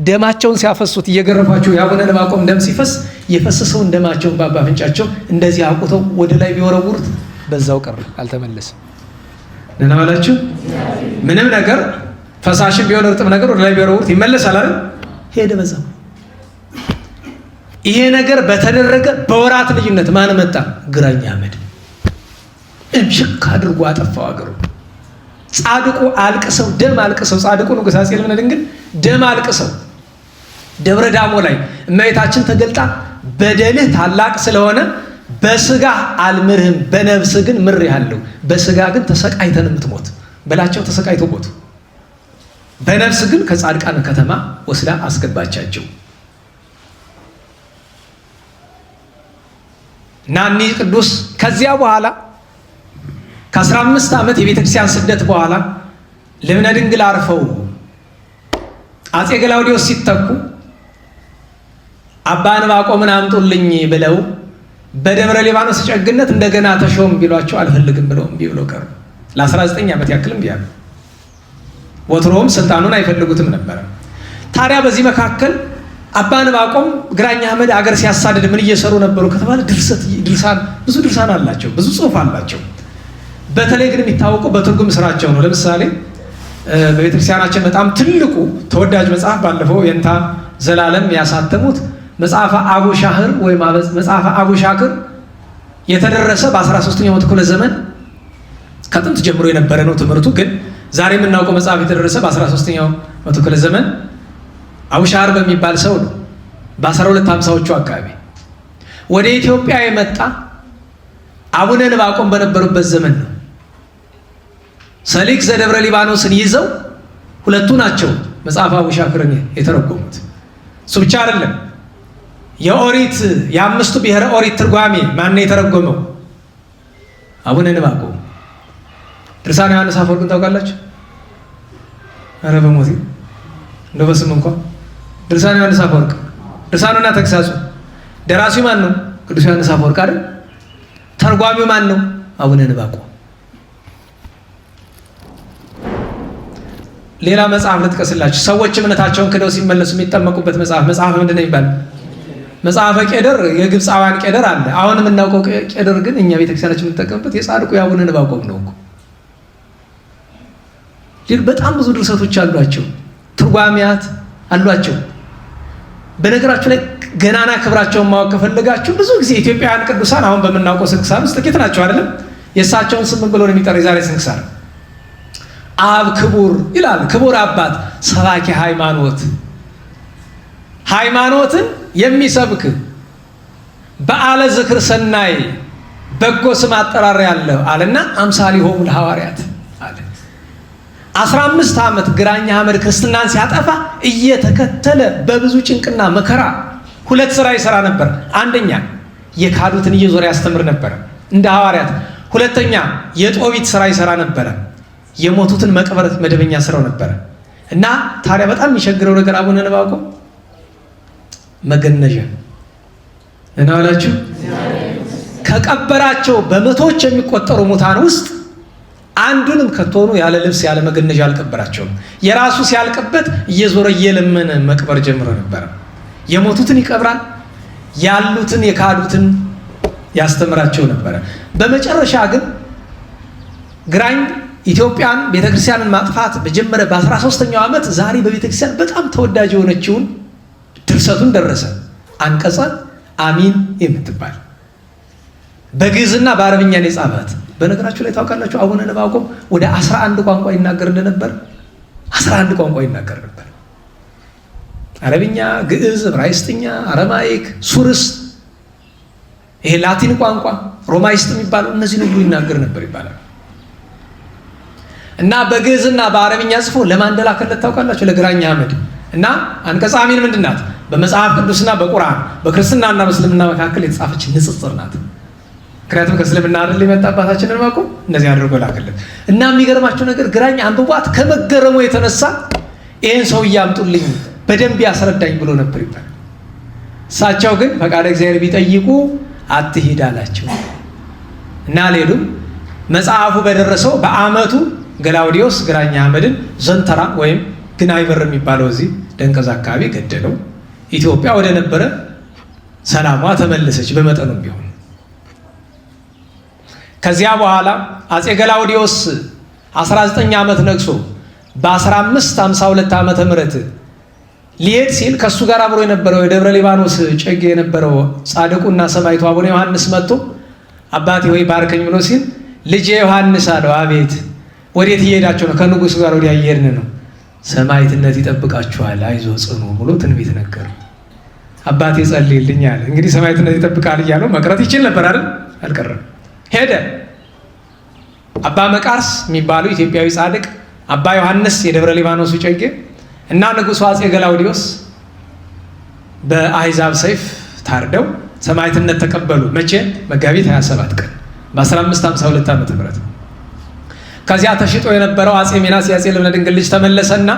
ደማቸውን ሲያፈሱት እየገረፏቸው የአቡነ ዕንባቆም ደም ሲፈስ የፈሰሰውን ደማቸውን በአባ አፍንጫቸው እንደዚህ አቁተው ወደ ላይ ቢወረውሩት በዛው ቀረ፣ አልተመለሰም። ደህና ዋላችሁ። ምንም ነገር ፈሳሽም ቢሆን እርጥብ ነገር ወደ ላይ ቢወረውሩት ይመለሳል አይደል? ሄደ በዛው። ይሄ ነገር በተደረገ በወራት ልዩነት ማን መጣ? ግራኝ አህመድ እምሽክ አድርጎ አጠፋው አገሩ። ጻድቁ አልቅሰው ደም አልቅሰው፣ ጻድቁ ንጉሥ አፄ ልብነ ድንግል ደም አልቅሰው ደብረ ዳሞ ላይ እመቤታችን ተገልጣ በደልህ ታላቅ ስለሆነ በስጋ አልምርህም፣ በነፍስ ግን ምር ያለው በስጋ ግን ተሰቃይተን የምትሞት በላቸው። ተሰቃይተው ሞቱ። በነፍስ ግን ከጻድቃን ከተማ ወስዳ አስገባቻቸው። እና እኒህ ቅዱስ ከዚያ በኋላ ከ15 ዓመት የቤተክርስቲያን ስደት በኋላ ልብነ ድንግል አርፈው አፄ ገላውዲዮስ ሲተኩ አባ ዕንባቆምን አምጡልኝ ብለው በደብረ ሊባኖስ ጨግነት እንደገና ተሾም ቢሏቸው አልፈልግም ብለው እምቢ ብለው ቀሩ። ለ19 ዓመት ያክልም ቢያሉ ወትሮም ስልጣኑን አይፈልጉትም ነበረ። ታዲያ በዚህ መካከል አባ ዕንባቆም ግራኝ አህመድ አገር ሲያሳድድ ምን እየሰሩ ነበሩ ከተባለ ድርሳን፣ ብዙ ድርሳን አላቸው፣ ብዙ ጽሑፍ አላቸው። በተለይ ግን የሚታወቀው በትርጉም ስራቸው ነው። ለምሳሌ በቤተክርስቲያናችን በጣም ትልቁ ተወዳጅ መጽሐፍ ባለፈው የንታ ዘላለም ያሳተሙት መጽሐፈ አቡሻህር ወይም መጽሐፈ አቡሻክር የተደረሰ በ13ኛው መቶ ክፍለ ዘመን ከጥንት ጀምሮ የነበረ ነው ትምህርቱ። ግን ዛሬ የምናውቀው መጽሐፍ የተደረሰ በ13ኛው መቶ ክፍለ ዘመን አቡሻህር በሚባል ሰው ነው። በ1250ዎቹ አካባቢ ወደ ኢትዮጵያ የመጣ አቡነ ዕንባቆም በነበሩበት ዘመን ነው። ሰሊክ ዘደብረ ሊባኖስን ይዘው ሁለቱ ናቸው መጽሐፈ አቡሻክርን የተረጎሙት። እሱ ብቻ አይደለም። የኦሪት የ5ቱ ብሔረ ኦሪት ትርጓሜ ማን የተረጎመው? አቡነ ዕንባቆም። ድርሳነ ዮሐንስ አፈወርቅን ታውቃላችሁ? ኧረ በሞቴ እንደው በስም እንኳን ድርሳነ ዮሐንስ አፈወርቅ፣ ድርሳኑና ተግሳጹ ደራሲው ማን ነው? ቅዱስ ዮሐንስ አፈወርቅ አይደል? ተርጓሚው ማን ነው? አቡነ ዕንባቆም። ሌላ መጽሐፍ ልጥቀስላችሁ። ሰዎች እምነታቸውን ክደው ሲመለሱ የሚጠመቁበት መጽሐፍ ምንድን ነው ይባላል? መጽሐፈ ቄደር፣ የግብፃውያን ቄደር አለ። አሁን የምናውቀው ቄደር ግን እኛ ቤተክርስቲያናችን የምንጠቀምበት የጻድቁ የአቡነ ዕንባቆም ነው እኮ። በጣም ብዙ ድርሰቶች አሏቸው፣ ትርጓሚያት አሏቸው። በነገራችሁ ላይ ገናና ክብራቸውን ማወቅ ከፈለጋችሁ ብዙ ጊዜ ኢትዮጵያውያን ቅዱሳን አሁን በምናውቀው ስንክሳር ውስጥ ጥቂት ናቸው አይደለም? የእሳቸውን ስም ብሎ ነው የሚጠራ የዛሬ ስንክሳር። አብ ክቡር ይላል፣ ክቡር አባት ሰባኪ ሃይማኖት፣ ሃይማኖትን የሚሰብክ በዓለ ዝክር ሰናይ በጎ ስም አጠራር ያለው አለና አምሳሊሆሙ ለሐዋርያት አለ። 15 ዓመት ግራኝ አህመድ ክርስትናን ሲያጠፋ እየተከተለ በብዙ ጭንቅና መከራ 2 ስራ ይሰራ ነበር። አንደኛ የካዱትን እየዞረ ያስተምር ነበር እንደ ሐዋርያት። ሁለተኛ የጦቢት ስራ ይሰራ ነበረ። የሞቱትን መቅበር መደበኛ ስራው ነበረ። እና ታዲያ በጣም የሚቸግረው ነገር አቡነ ዕንባቆም መገነዣ እናላችሁ ከቀበራቸው በመቶዎች የሚቆጠሩ ሙታን ውስጥ አንዱንም ከቶኑ ያለ ልብስ ያለ መገነዣ አልቀበራቸውም። የራሱ ሲያልቅበት እየዞረ እየለመነ መቅበር ጀምሮ ነበረ። የሞቱትን ይቀብራል፣ ያሉትን የካዱትን ያስተምራቸው ነበረ። በመጨረሻ ግን ግራኝ ኢትዮጵያን ቤተክርስቲያንን ማጥፋት በጀመረ በ13ኛው ዓመት ዛሬ በቤተክርስቲያን በጣም ተወዳጅ የሆነችውን ድርሰቱን ደረሰ። አንቀጸ አሚን የምትባል በግዕዝና በአረብኛ ነው የጻፋት። በነገራችሁ ላይ ታውቃላችሁ አቡነ ዕንባቆም ወደ 11 ቋንቋ ይናገር እንደነበር። 11 ቋንቋ ይናገር ነበር። አረብኛ፣ ግዕዝ፣ ዕብራይስጥኛ፣ አረማይክ፣ ሱርስ፣ ይሄ ላቲን ቋንቋ፣ ሮማይስጥ የሚባለው እነዚህን ሁሉ ይናገር ነበር ይባላል። እና በግዕዝና በአረብኛ ጽፎ ለማን እንደላከለት ታውቃላችሁ? ለግራኝ አህመድ። እና አንቀጸ አሚን ምንድን ናት? በመጽሐፍ ቅዱስና በቁርአን በክርስትናና በእስልምና መካከል የተጻፈች ንጽጽር ናት። ምክንያቱም ከእስልምና አይደል የመጣ አባታችን ዕንባቆም እንደዚህ አድርጎ ላከለት። እና የሚገርማቸው ነገር ግራኝ አንብቧት ከመገረሙ የተነሳ ይህን ሰው እያምጡልኝ በደንብ ያስረዳኝ ብሎ ነበር ይባላል። እሳቸው ግን ፈቃደ እግዚአብሔር ቢጠይቁ አትሂድ አላቸው እና አልሄዱም። መጽሐፉ በደረሰው በዓመቱ ገላውዲዮስ ግራኝ አህመድን ዘንተራ ወይም ግናይ በር የሚባለው እዚህ ደንቀዝ አካባቢ ገደለው። ኢትዮጵያ ወደ ነበረ ሰላሟ ተመለሰች በመጠኑም ቢሆን። ከዚያ በኋላ አፄ ገላውዲዮስ 19 ዓመት ነግሶ በ1552 ዓመተ ምህረት ሊሄድ ሲል ከእሱ ጋር አብሮ የነበረው የደብረ ሊባኖስ ጨጌ የነበረው ጻድቁና ሰማዕቱ አቡነ ዮሐንስ መጥቶ አባቴ ሆይ ባርከኝ ብሎ ሲል ልጄ ዮሐንስ አለው። አቤት ወዴት እየሄዳችሁ ነው? ከንጉሱ ጋር ወዲያ እየሄድን ነው። ሰማዕትነት ይጠብቃችኋል፣ አይዞ ጽኑ ብሎ ትንቢት ነገር። አባቴ ጸልይልኝ አለ። እንግዲህ ሰማዕትነት ይጠብቃል እያለው መቅረት ይችል ነበር አይደል? አልቀረም። ሄደ። አባ መቃርስ የሚባሉ ኢትዮጵያዊ ጻድቅ፣ አባ ዮሐንስ የደብረ ሊባኖሱ ጨጌ እና ንጉሱ አፄ ገላውዲዮስ በአሕዛብ ሰይፍ ታርደው ሰማዕትነት ተቀበሉ። መቼ? መጋቢት 27 ቀን በ1552 ዓመተ ምህረት። ከዚያ ተሽጦ የነበረው አፄ ሚናስ የአፄ ልብነ ድንግል ልጅ ተመለሰና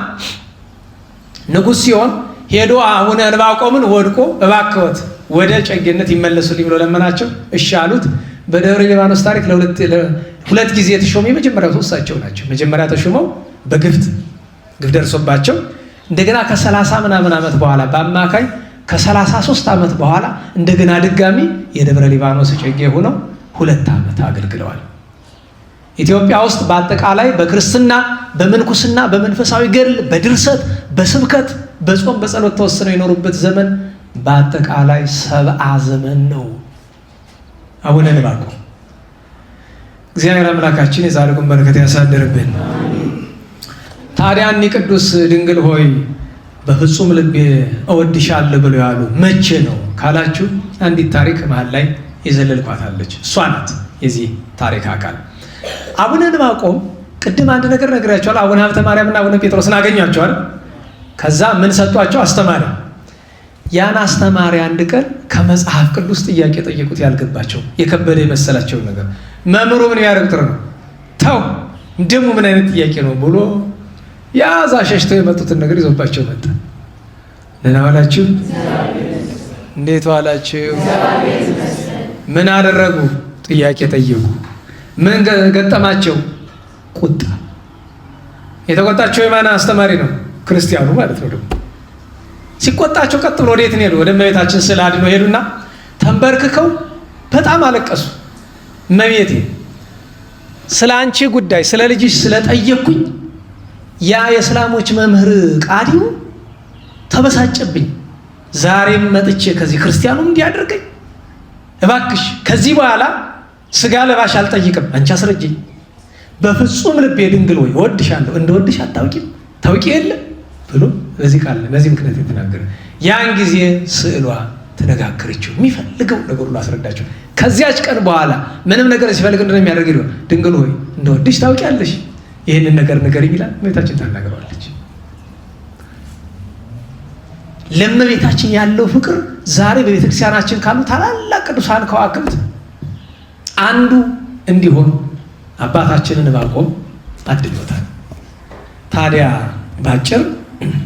ንጉሥ ሲሆን ሄዶ አቡነ ዕንባቆምን ወድቆ እባክዎት ወደ ጨጌነት ይመለሱልኝ ብሎ ለመናቸው። እሺ አሉት። በደብረ ሊባኖስ ታሪክ ሁለት ጊዜ የተሾሙ የመጀመሪያው እሳቸው ናቸው። መጀመሪያ ተሾመው በግፍ ደርሶባቸው እንደገና ከ30 ምናምን ዓመት በኋላ በአማካኝ ከ33 ዓመት በኋላ እንደገና ድጋሚ የደብረ ሊባኖስ ጨጌ ሆነው 2 ዓመት አገልግለዋል። ኢትዮጵያ ውስጥ በአጠቃላይ በክርስትና፣ በምንኩስና፣ በመንፈሳዊ ገድል፣ በድርሰት፣ በስብከት፣ በጾም፣ በጸሎት ተወስነው የኖሩበት ዘመን በአጠቃላይ 70 ዘመን ነው። አቡነ ዕንባቆም እግዚአብሔር አምላካችን የጻድቁን በረከት ያሳድርብን። ታዲያ እኒህ ቅዱስ ድንግል ሆይ በፍጹም ልቤ እወድሻለሁ ብለው ያሉ መቼ ነው ካላችሁ አንዲት ታሪክ መሀል ላይ የዘለልኳታለች። እሷ ናት የዚህ ታሪክ አካል። አቡነ ዕንባቆም ቅድም አንድ ነገር ነግሬያቸዋል። አቡነ ሀብተ ማርያምና አቡነ ጴጥሮስን አገኟቸዋል። ከዛ ምን ሰጧቸው? አስተማሪ። ያን አስተማሪ አንድ ቀን ከመጽሐፍ ቅዱስ ጥያቄ ጠየቁት። ያልገባቸው የከበደ የመሰላቸውን ነገር መምህሩ ምን ያደርግ ጥሩ ነው ተው ደግሞ ምን አይነት ጥያቄ ነው ብሎ ያዛ ሸሽተው የመጡትን ነገር ይዞባቸው መጣ። ደህና ዋላችሁ? እንዴት ዋላችሁ? ምን አደረጉ? ጥያቄ ጠየቁ። ምን ገጠማቸው? ቁጣ። የተቆጣቸው የማን አስተማሪ ነው? ክርስቲያኑ ማለት ነው። ደግሞ ሲቆጣቸው ቀጥ ብሎ ወዴት ሄዱ? ወደ እመቤታችን ስዕለ አድኅኖ ሄዱና ተንበርክከው በጣም አለቀሱ። እመቤቴ ስለ አንቺ ጉዳይ ስለ ልጅሽ ስለጠየቅኩኝ ያ የእስላሞች መምህር ቃዲው ተበሳጨብኝ። ዛሬም መጥቼ ከዚህ ክርስቲያኑ እንዲያደርገኝ እባክሽ ከዚህ በኋላ ስጋ ለባሽ አልጠይቅም፣ አንቺ አስረጅኝ። በፍጹም ልቤ ድንግል ወይ እወድሻለሁ፣ እንደወድሽ አታውቂም፣ ታውቂ የለ ብሎ በዚህ ቃል በዚህ ምክንያት የተናገረ። ያን ጊዜ ስዕሏ ተነጋገረችው። የሚፈልገው ነገር ሁሉ አስረዳቸው። ከዚያች ቀን በኋላ ምንም ነገር ሲፈልግ እንደሆነ የሚያደርግ ይሆን ድንግል ሆይ እንደወድሽ ታውቂያለሽ፣ ይህንን ነገር ንገሪኝ ይላል። እመቤታችን ታናገረዋለች። ለእመቤታችን ያለው ፍቅር ዛሬ በቤተክርስቲያናችን ካሉ ታላላቅ ቅዱሳን ከዋክብት አንዱ እንዲሆን አባታችንን ዕንባቆም አድሎታል። ታዲያ ባጭር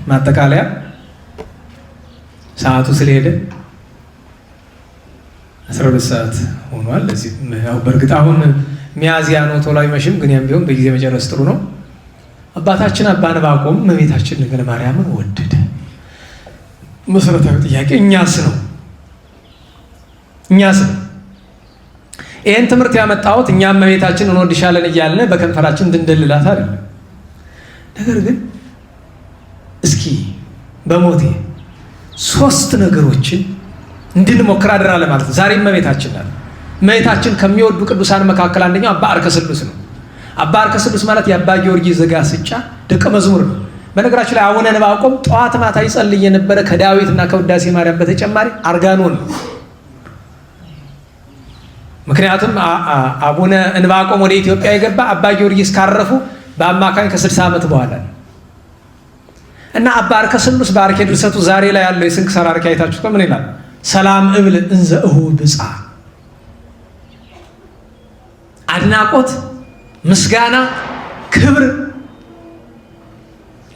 ማጠቃለያ ሰዓቱ ስለሄደ 12 ሰዓት ሆኗል። ለዚህ በእርግጥ አሁን ሚያዝያ ነው፣ ቶሎ አይመሽም፣ ግን ያም ቢሆን በጊዜ መጨረስ ጥሩ ነው። አባታችን አባ ዕንባቆም እመቤታችን ድንግል ማርያምን ወደደ። መሰረታዊ ጥያቄ እኛስ ነው። ይህን ትምህርት ያመጣሁት እኛም እመቤታችን እንወድሻለን እያልን በከንፈራችን እንድንደልላት አይደለም። ነገር ግን እስኪ በሞቴ ሶስት ነገሮችን እንድንሞክር አደራ ለማለት ነው። ዛሬ እመቤታችን ናት። እመቤታችን ከሚወዱ ቅዱሳን መካከል አንደኛው አባ አርከ ስሉስ ነው። አባ አርከ ስሉስ ማለት የአባ ጊዮርጊስ ዘጋስጫ ደቀ መዝሙር ነው። በነገራችን ላይ አቡነ ዕንባቆም ጠዋት ማታ ይጸልይ የነበረ ከዳዊትና ከውዳሴ ማርያም በተጨማሪ አርጋኖን ነው። ምክንያቱም አቡነ ዕንባቆም ወደ ኢትዮጵያ የገባ አባ ጊዮርጊስ ካረፉ በአማካኝ ከ60 ዓመት በኋላ ነው። እና አባ አርከ ስሉስ በአርኬ ድርሰቱ ዛሬ ላይ ያለው የስንክሳር አርኬ አይታችሁት ምን ይላል? ሰላም እብል እንዘ እሁ ብጻ፣ አድናቆት፣ ምስጋና፣ ክብር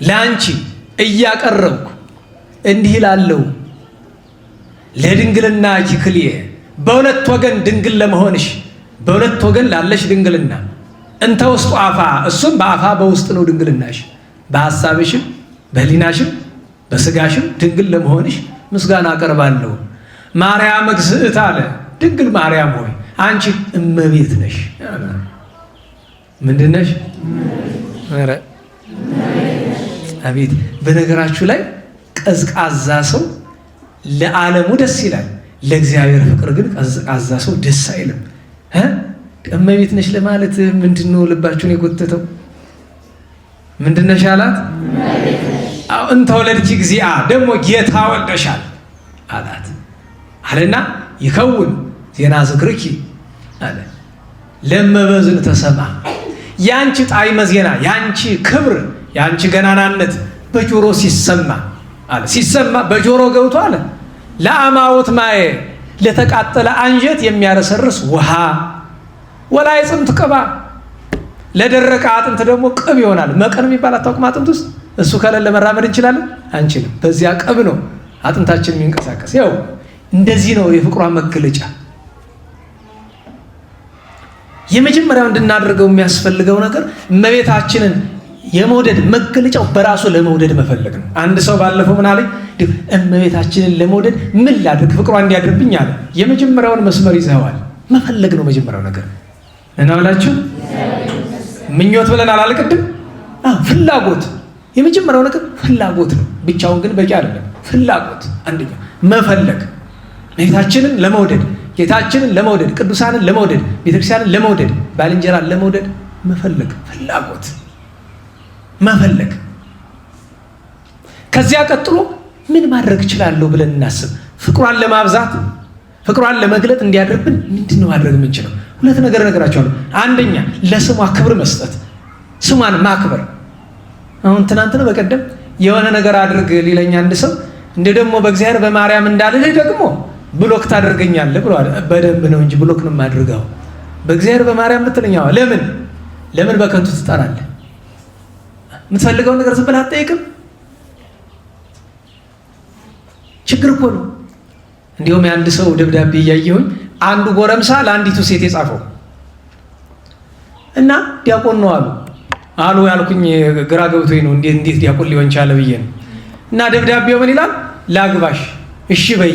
ለአንቺ እያቀረብኩ እንዲህ ላለው ለድንግልና ኪክልየ፣ በሁለት ወገን ድንግል ለመሆንሽ በሁለት ወገን ላለሽ ድንግልና እንተ ውስጡ አፋ፣ እሱም በአፋ በውስጥ ነው ድንግልናሽ፣ በሐሳብሽም በህሊናሽም በስጋሽም ድንግል ለመሆንሽ ምስጋና አቀርባለሁ። ማርያም እግዝእት አለ። ድንግል ማርያም ሆይ አንቺ እመቤት ነሽ። ምንድን ነሽ? አቤት! በነገራችሁ ላይ ቀዝቃዛ ሰው ለዓለሙ ደስ ይላል፣ ለእግዚአብሔር ፍቅር ግን ቀዝቃዛ ሰው ደስ አይልም። እመቤት ነሽ ለማለት ምንድን ነው ልባችሁን የጎተተው? ምንድን ነሽ አላት? እንተ ወለድኪ እግዚአ፣ ደግሞ ጌታ ወልደሻል አላት አለና ይከውን ዜና ዝክርኪ አለ ለመበዝን ተሰማ፣ ያንቺ ጣዕመ ዜና፣ ያንቺ ክብር፣ ያንቺ ገናናነት በጆሮ ሲሰማ አለ። ሲሰማ በጆሮ ገብቶ አለ ለአማዎት ማየ፣ ለተቃጠለ አንጀት የሚያረሰርስ ውሃ፣ ወላይ ጽምት ቅባ፣ ለደረቀ አጥንት ደግሞ ቅብ ይሆናል። መቀን የሚባል አታውቅም? አጥንት ውስጥ እሱ ከሌለ መራመድ እንችላለን? አንችልም። በዚያ ቅብ ነው አጥንታችን የሚንቀሳቀስ። ያው እንደዚህ ነው የፍቅሯ መገለጫ። የመጀመሪያው እንድናደርገው የሚያስፈልገው ነገር እመቤታችንን የመውደድ መገለጫው በራሱ ለመውደድ መፈለግ ነው። አንድ ሰው ባለፈው ምን አለኝ? እመቤታችንን ለመውደድ ምን ላድርግ ፍቅሯ እንዲያድርብኝ አለ። የመጀመሪያውን መስመር ይዘዋል። መፈለግ ነው መጀመሪያው ነገር። እናላችሁ ምኞት ብለን አላልቅድም? ፍላጎት። የመጀመሪያው ነገር ፍላጎት ነው። ብቻውን ግን በቂ አይደለም። ፍላጎት አንደኛ መፈለግ፣ እመቤታችንን ለመውደድ፣ ጌታችንን ለመውደድ፣ ቅዱሳንን ለመውደድ፣ ቤተክርስቲያንን ለመውደድ፣ ባልንጀራን ለመውደድ መፈለግ፣ ፍላጎት መፈለግ። ከዚያ ቀጥሎ ምን ማድረግ እችላለሁ ብለን እናስብ። ፍቅሯን ለማብዛት ፍቅሯን ለመግለጥ እንዲያደርብን ምንድን ነው ማድረግ የምንችለው? ሁለት ነገር እነግራቸዋለሁ። አንደኛ ለስሟ ክብር መስጠት፣ ስሟን ማክበር። አሁን ትናንትና በቀደም የሆነ ነገር አድርግ ሊለኛ አንድ ሰው እንደ ደግሞ በእግዚአብሔር በማርያም እንዳልልህ ደግሞ ብሎክ ታደርገኛለህ ብሏል። በደንብ ነው እንጂ ብሎክ ነው የማድርገው። በእግዚአብሔር በማርያም ምትለኛው ለምን በከንቱ ትጠራለህ? የምትፈልገውን ነገር ዝም ብለህ አትጠይቅም? ችግር እኮ ነው። እንዲሁም የአንድ ሰው ደብዳቤ እያየሁኝ አንዱ ጎረምሳ ለአንዲቱ ሴት የጻፈው እና ዲያቆን ነው አሉ ያልኩኝ ግራ ገብቶኝ ነው። እንዴት ዲያቆን ሊሆን ቻለ ብዬ ነው። እና ደብዳቤው ምን ይላል? ላግባሽ፣ እሺ በይ፣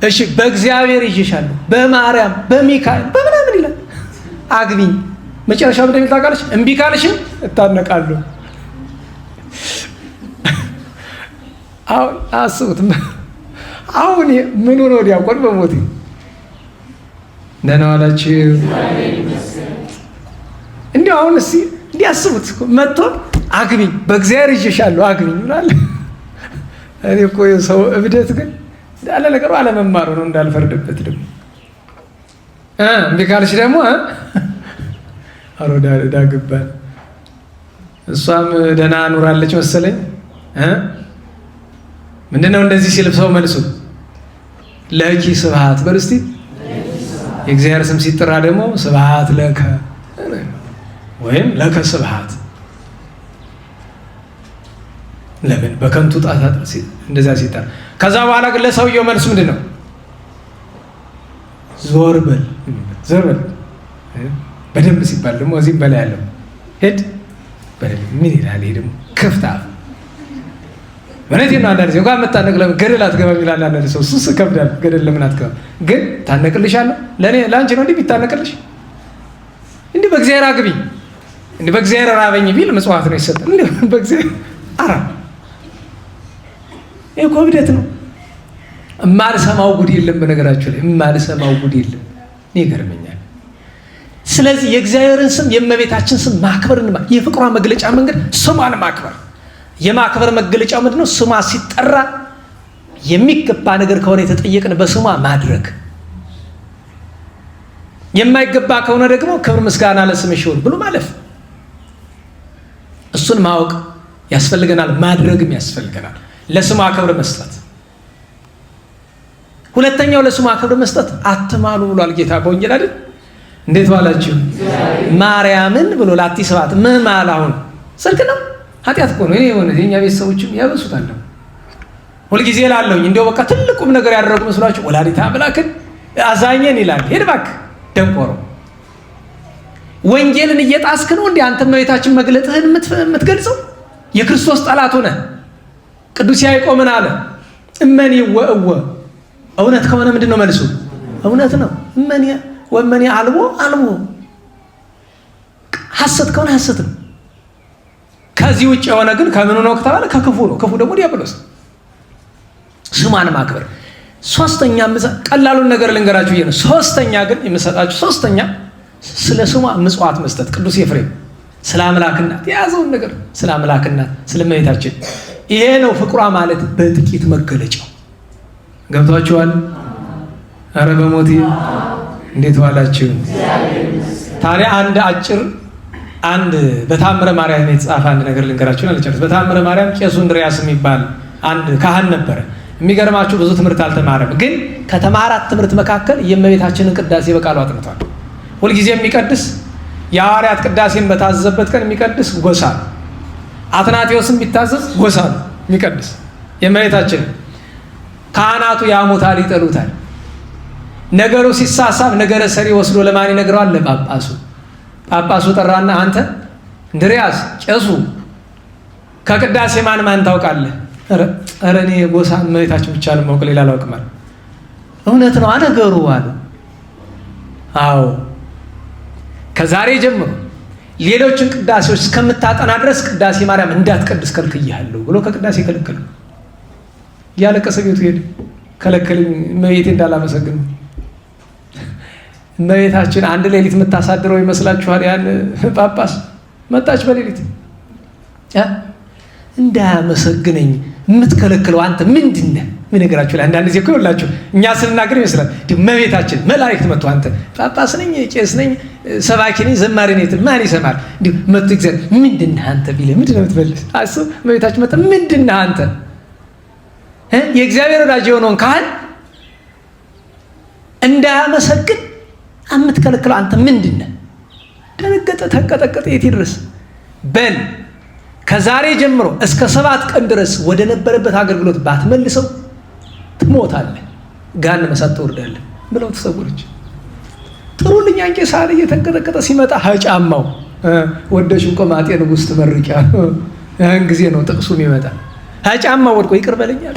እሺ በእግዚአብሔር ይዤሻለሁ፣ በማርያም በሚካኤል በምናምን ይላል። አግቢኝ። መጨረሻው ምን እንደሚል ታውቃለች? እምቢ ካልሽም እታነቃለሁ። አሁን አስቡት። አሁን ምን ሆኖ ዲያቆን በሞቴ ደህና ዋላችሁ። እንዲሁ አሁን እስኪ እንዲህ አስቡት። መጥቶ አግቢኝ፣ በእግዚአብሔር ይዤሻለሁ አግቢኝ ይላል። እኔ እኮ የሰው እብደት ግን እንዳለ ነገሩ አለመማሩ ነው። እንዳልፈርድበት ደግሞ እምቢ ካልሽ ደግሞ አሮዳ ዳግባል። እሷም ደህና ኑራለች መሰለኝ። ምንድነው እንደዚህ ሲል ሰው መልሱ ለኪ ስብሐት በል እስቲ። የእግዚአብሔር ስም ሲጠራ ደግሞ ስብሐት ለከ ወይም ለከ ስብሐት። ለምን በከንቱ ጣጣ እንደዛ ሲጠራ። ከዛ በኋላ ግን ለሰውየው መልሱ ምንድን ነው? ዞር በል በደንብ ሲባል ደግሞ እዚህም በላይ ያለው ሄድ በደንብ ምን ይላል? ይሄ ደግሞ ክፍት አፍ በእውነቴን ነው። አንዳንድ ጊዜ እንኳን መታነቅ ለምን ገደል አትገባም ይላል አንዳንድ ሰው። እሱስ ከብዳል። ገደል ለምን አትገባም? ግን ታነቅልሻለሁ። ለአንቺ ነው እንዲህ ቢታነቅልሽ። እንዲህ በእግዚአብሔር አግቢኝ፣ እንዲህ በእግዚአብሔር ራበኝ ቢል ምጽዋት ነው ይሰጣል። እንዲህ በእግዚአብሔር አራ ይህ እኮ እብደት ነው። የማልሰማው ጉድ የለም። በነገራችሁ ላይ የማልሰማው ጉድ የለም። እኔ ይገርመኛል። ስለዚህ የእግዚአብሔርን ስም የእመቤታችን ስም ማክበርን የፍቅሯ መግለጫ መንገድ ስሟን ማክበር። የማክበር መገለጫው ምንድን ነው? ስሟ ሲጠራ የሚገባ ነገር ከሆነ የተጠየቅን በስሟ ማድረግ፣ የማይገባ ከሆነ ደግሞ ክብር ምስጋና ለስምሽ ይሁን ብሎ ማለፍ። እሱን ማወቅ ያስፈልገናል፣ ማድረግም ያስፈልገናል። ለስሟ ክብር መስጠት። ሁለተኛው ለስሟ ክብር መስጠት አትማሉ ብሏል ጌታ በወንጌል አይደል? እንዴት ዋላችሁ ማርያምን ብሎ ላትስባት ምን ማል? አሁን ጽድቅ ነው ኃጢአት እኮ ነው። እኔ የሆነ የኛ ቤተሰቦችም ያበሱታል። ሁልጊዜ ላለሁኝ እንደው በቃ ትልቁም ነገር ያደረጉ መስሏቸው ወላዲተ አምላክን አዛኘን ይላል። ሄድ እባክህ ደንቆሮ፣ ወንጌልን እየጣስክ ነው እንዴ አንተ እመቤታችን መግለጥህን የምትገልጸው? የክርስቶስ ጠላት ሆነ። ቅዱስ ያዕቆብ ምን አለ? እመኒ ወእወ፣ እውነት ከሆነ ምንድን ነው መልሱ? እውነት ነው። እመኒ ወእመኒ አልቦ አልቦ፣ ሐሰት ከሆነ ሐሰት ነው። ከዚህ ውጭ የሆነ ግን ከምኑ ነው ከተባለ ከክፉ ነው። ክፉ ደግሞ ዲያብሎስ። ስሟን ማክበር። ሶስተኛ ቀላሉን ነገር ልንገራችሁ ብዬ ነው። ሶስተኛ ግን የምሰጣችሁ ሶስተኛ ስለ ስሟ ምጽዋት መስጠት። ቅዱስ ኤፍሬም ስለ አምላክናት የያዘውን ነገር ስለ አምላክናት ስለ እመቤታችን፣ ይሄ ነው ፍቅሯ ማለት በጥቂት መገለጫው። ገብቷችኋል? ኧረ በሞቴ እንዴት ዋላችሁ? ታዲያ አንድ አጭር በታምረ ማርያም የተጻፈ አንድ ነገር ልንገራችሁ አልጨርስ። በታምረ ማርያም ቄሱ እንድርያስ የሚባል አንድ ካህን ነበረ። የሚገርማችሁ ብዙ ትምህርት አልተማረም፣ ግን ከተማራት ትምህርት መካከል የእመቤታችንን ቅዳሴ በቃሉ አጥንቷል። ሁልጊዜ የሚቀድስ የሐዋርያት ቅዳሴን በታዘዘበት ቀን የሚቀድስ ጎሳ ነው። አትናቴዎስም ቢታዘዝ ጎሳ ነው የሚቀድስ የእመቤታችን። ካህናቱ ያሙታል፣ ይጠሉታል። ነገሩ ሲሳሳብ ነገረ ሰሪ ወስዶ ለማን ይነግረዋል? ለጳጳሱ። ጳጳሱ ጠራና አንተ እንድርያስ ቄሱ ከቅዳሴ ማን ታውቃለህ? ኧረ እኔ ጎሳ እመቤታችን ብቻ ነው የማውቅ ሌላ አላውቅም አለ። እውነት ነው ነገሩ አለ። አዎ ከዛሬ ጀምሮ ሌሎችን ቅዳሴዎች እስከምታጠና ድረስ ቅዳሴ ማርያም እንዳትቀድስ ከልክያለሁ ብሎ ከቅዳሴ ከለከለ። እያለቀሰ ቤቱ ሄደ። ከለከለኝ እመቤቴ እንዳላመሰግን። እመቤታችን አንድ ሌሊት የምታሳድረው ይመስላችኋል? ያን ጳጳስ መጣች በሌሊት እንዳያመሰግነኝ የምትከለክለው አንተ ምንድን ነህ? ምን ነገራችሁ ላይ አንዳንድ ጊዜ እኮ ይኸውላችሁ እኛ ስንናገር ይመስላል እመቤታችን መላእክት መጥቶ አንተ ጳጳስ ነኝ ቄስ ነኝ ሰባኪ ነኝ ዘማሪ ነኝ ትል ማን ይሰማል? እንዲሁ መጥቶ እግዚአብሔር ምንድን ነህ አንተ ቢልህ ምንድን ነው የምትመልስ? አስብ። እመቤታችን መጥታ ምንድን ነህ አንተ? የእግዚአብሔር ወዳጅ የሆነውን ካህን እንዳያመሰግን የምትከለክለው አንተ ምንድን ነህ? ደነገጠ፣ ተንቀጠቀጠ። የት ይድረስ? በል ከዛሬ ጀምሮ እስከ 7 ቀን ድረስ ወደ ነበረበት አገልግሎት ባትመልሰው ትሞታለህ፣ ገሃነመ እሳት ትወርዳለህ ብለው ተሰወረች። ጥሩልኝ አንቄ ሳለ እየተንቀጠቀጠ ሲመጣ ጫማው ወደሽው ቆማጤ ንጉሥ ትመርቂያ። ያን ጊዜ ነው ጥቅሱ የሚመጣ። ጫማው ወድቆ ይቅር በለኛል።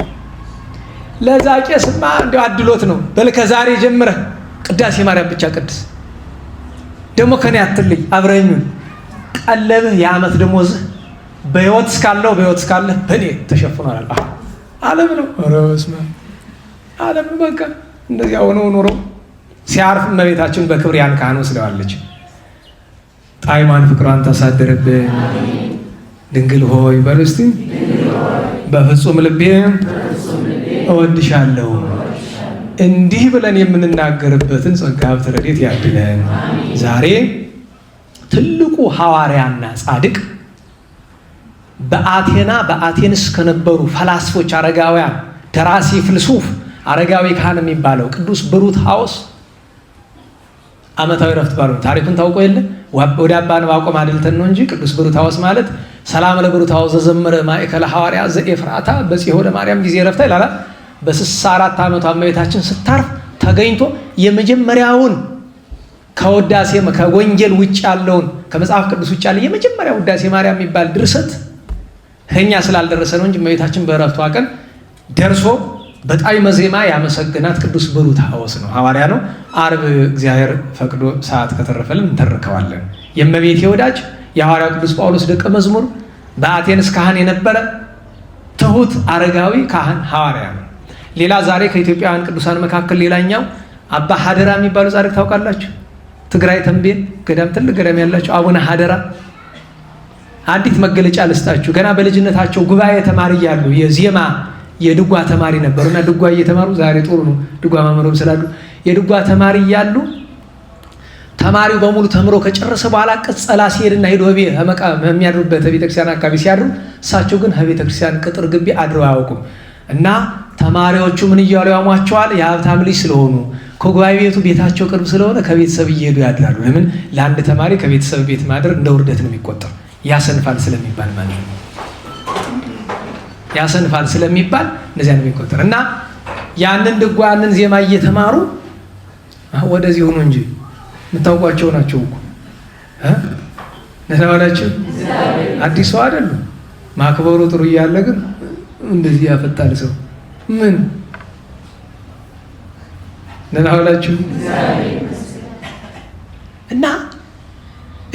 ለዛ ቄስማ እንደው አድሎት ነው። በል ከዛሬ ጀምረህ ቅዳሴ ማርያም ብቻ ቅድስ፣ ደግሞ ከኔ አትልኝ፣ አብረኙን ቀለብህ የዓመት ደሞዝህ በሕይወት እስካለህ በእኔ ተሸፍኗል። ዓለም ነው። ኧረ በስመ አብ ዓለም በቃ እንደዚያ ሆነው ኖረው ሲያርፍ እመቤታችን በክብር ያን ካህን ወስደዋለች። ጣዕሟን ፍቅሯን ታሳድርብን። ድንግል ሆይ በሉ እስቲ በፍጹም ልቤ እወድሻለሁ። እንዲህ ብለን የምንናገርበትን ጸጋ ረድኤት ያድለን። ዛሬ ትልቁ ሐዋርያና ጻድቅ በአቴንስ ከነበሩ ፈላስፎች አረጋውያን ደራሲ ፍልሱፍ አረጋዊ ካህን የሚባለው ቅዱስ ብሩታዎስ ዓመታዊ ረፍት ባሉ ታሪኩን ታውቆ የለ ወደ አባ ዕንባቆም አድልተን ነው እንጂ ቅዱስ ብሩታዎስ ማለት ሰላም ለብሩታዎስ ዘዘመረ ማእከለ ሐዋርያ ዘኤፍራታ በጽሖ ለማርያም ጊዜ ረፍታ ይላል። በ64 ዓመቷ እመቤታችን ስታርፍ ተገኝቶ የመጀመሪያውን ከወንጌል ውጭ ያለውን ከመጽሐፍ ቅዱስ ውጭ ያለ የመጀመሪያ ውዳሴ ማርያም የሚባል ድርሰት ከኛ ስላልደረሰ ነው እንጂ እመቤታችን በእረፍቷ ቀን ደርሶ በጣዕመ ዜማ ያመሰግናት ቅዱስ ብሩታዎስ ነው። ሐዋርያ ነው። ዓርብ እግዚአብሔር ፈቅዶ ሰዓት ከተረፈልን እንተርከዋለን። የእመቤቴ ወዳጅ የሐዋርያው ቅዱስ ጳውሎስ ደቀ መዝሙር በአቴንስ ካህን የነበረ ትሁት አረጋዊ ካህን ሐዋርያ ነው። ሌላ ዛሬ ከኢትዮጵያውያን ቅዱሳን መካከል ሌላኛው አባ ሀደራ የሚባሉ ጻድቅ ታውቃላችሁ? ትግራይ ተንቤን ገዳም ትልቅ ገዳም ያላቸው አቡነ ሀደራ። አንዲት መገለጫ ልስጣችሁ። ገና በልጅነታቸው ጉባኤ ተማሪ እያሉ የዜማ የድጓ ተማሪ ነበሩና ድጓ እየተማሩ ዛሬ ጥሩ ነው ድጓ መምህሩም ስላሉ የድጓ ተማሪ እያሉ ተማሪው በሙሉ ተምሮ ከጨረሰ በኋላ ቅጸላ ሲሄድና ሄዶ የሚያድሩበት ቤተክርስቲያን አካባቢ ሲያድሩ እሳቸው ግን ከቤተክርስቲያን ቅጥር ግቢ አድረው አያውቁም። እና ተማሪዎቹ ምን እያሉ ያሟቸዋል? የሀብታም ልጅ ስለሆኑ ከጉባኤ ቤቱ ቤታቸው ቅርብ ስለሆነ ከቤተሰብ እየሄዱ ያድራሉ። ለምን? ለአንድ ተማሪ ከቤተሰብ ቤት ማደር እንደ ውርደት ነው የሚቆጠር። ያሰንፋል ስለሚባል ማለት ነው። ያሰንፋል ስለሚባል እንደዚያ ነው የሚቆጠር። እና ያንን ድጓ ያንን ዜማ እየተማሩ ወደዚህ ሆኖ እንጂ የምታውቋቸው ናቸው እኮ ነናዋላችሁ አዲስ ሰው አይደሉም። ማክበሩ ጥሩ እያለ ግን እንደዚህ ያፈጣል ሰው ምን ነናዋላችሁ። እና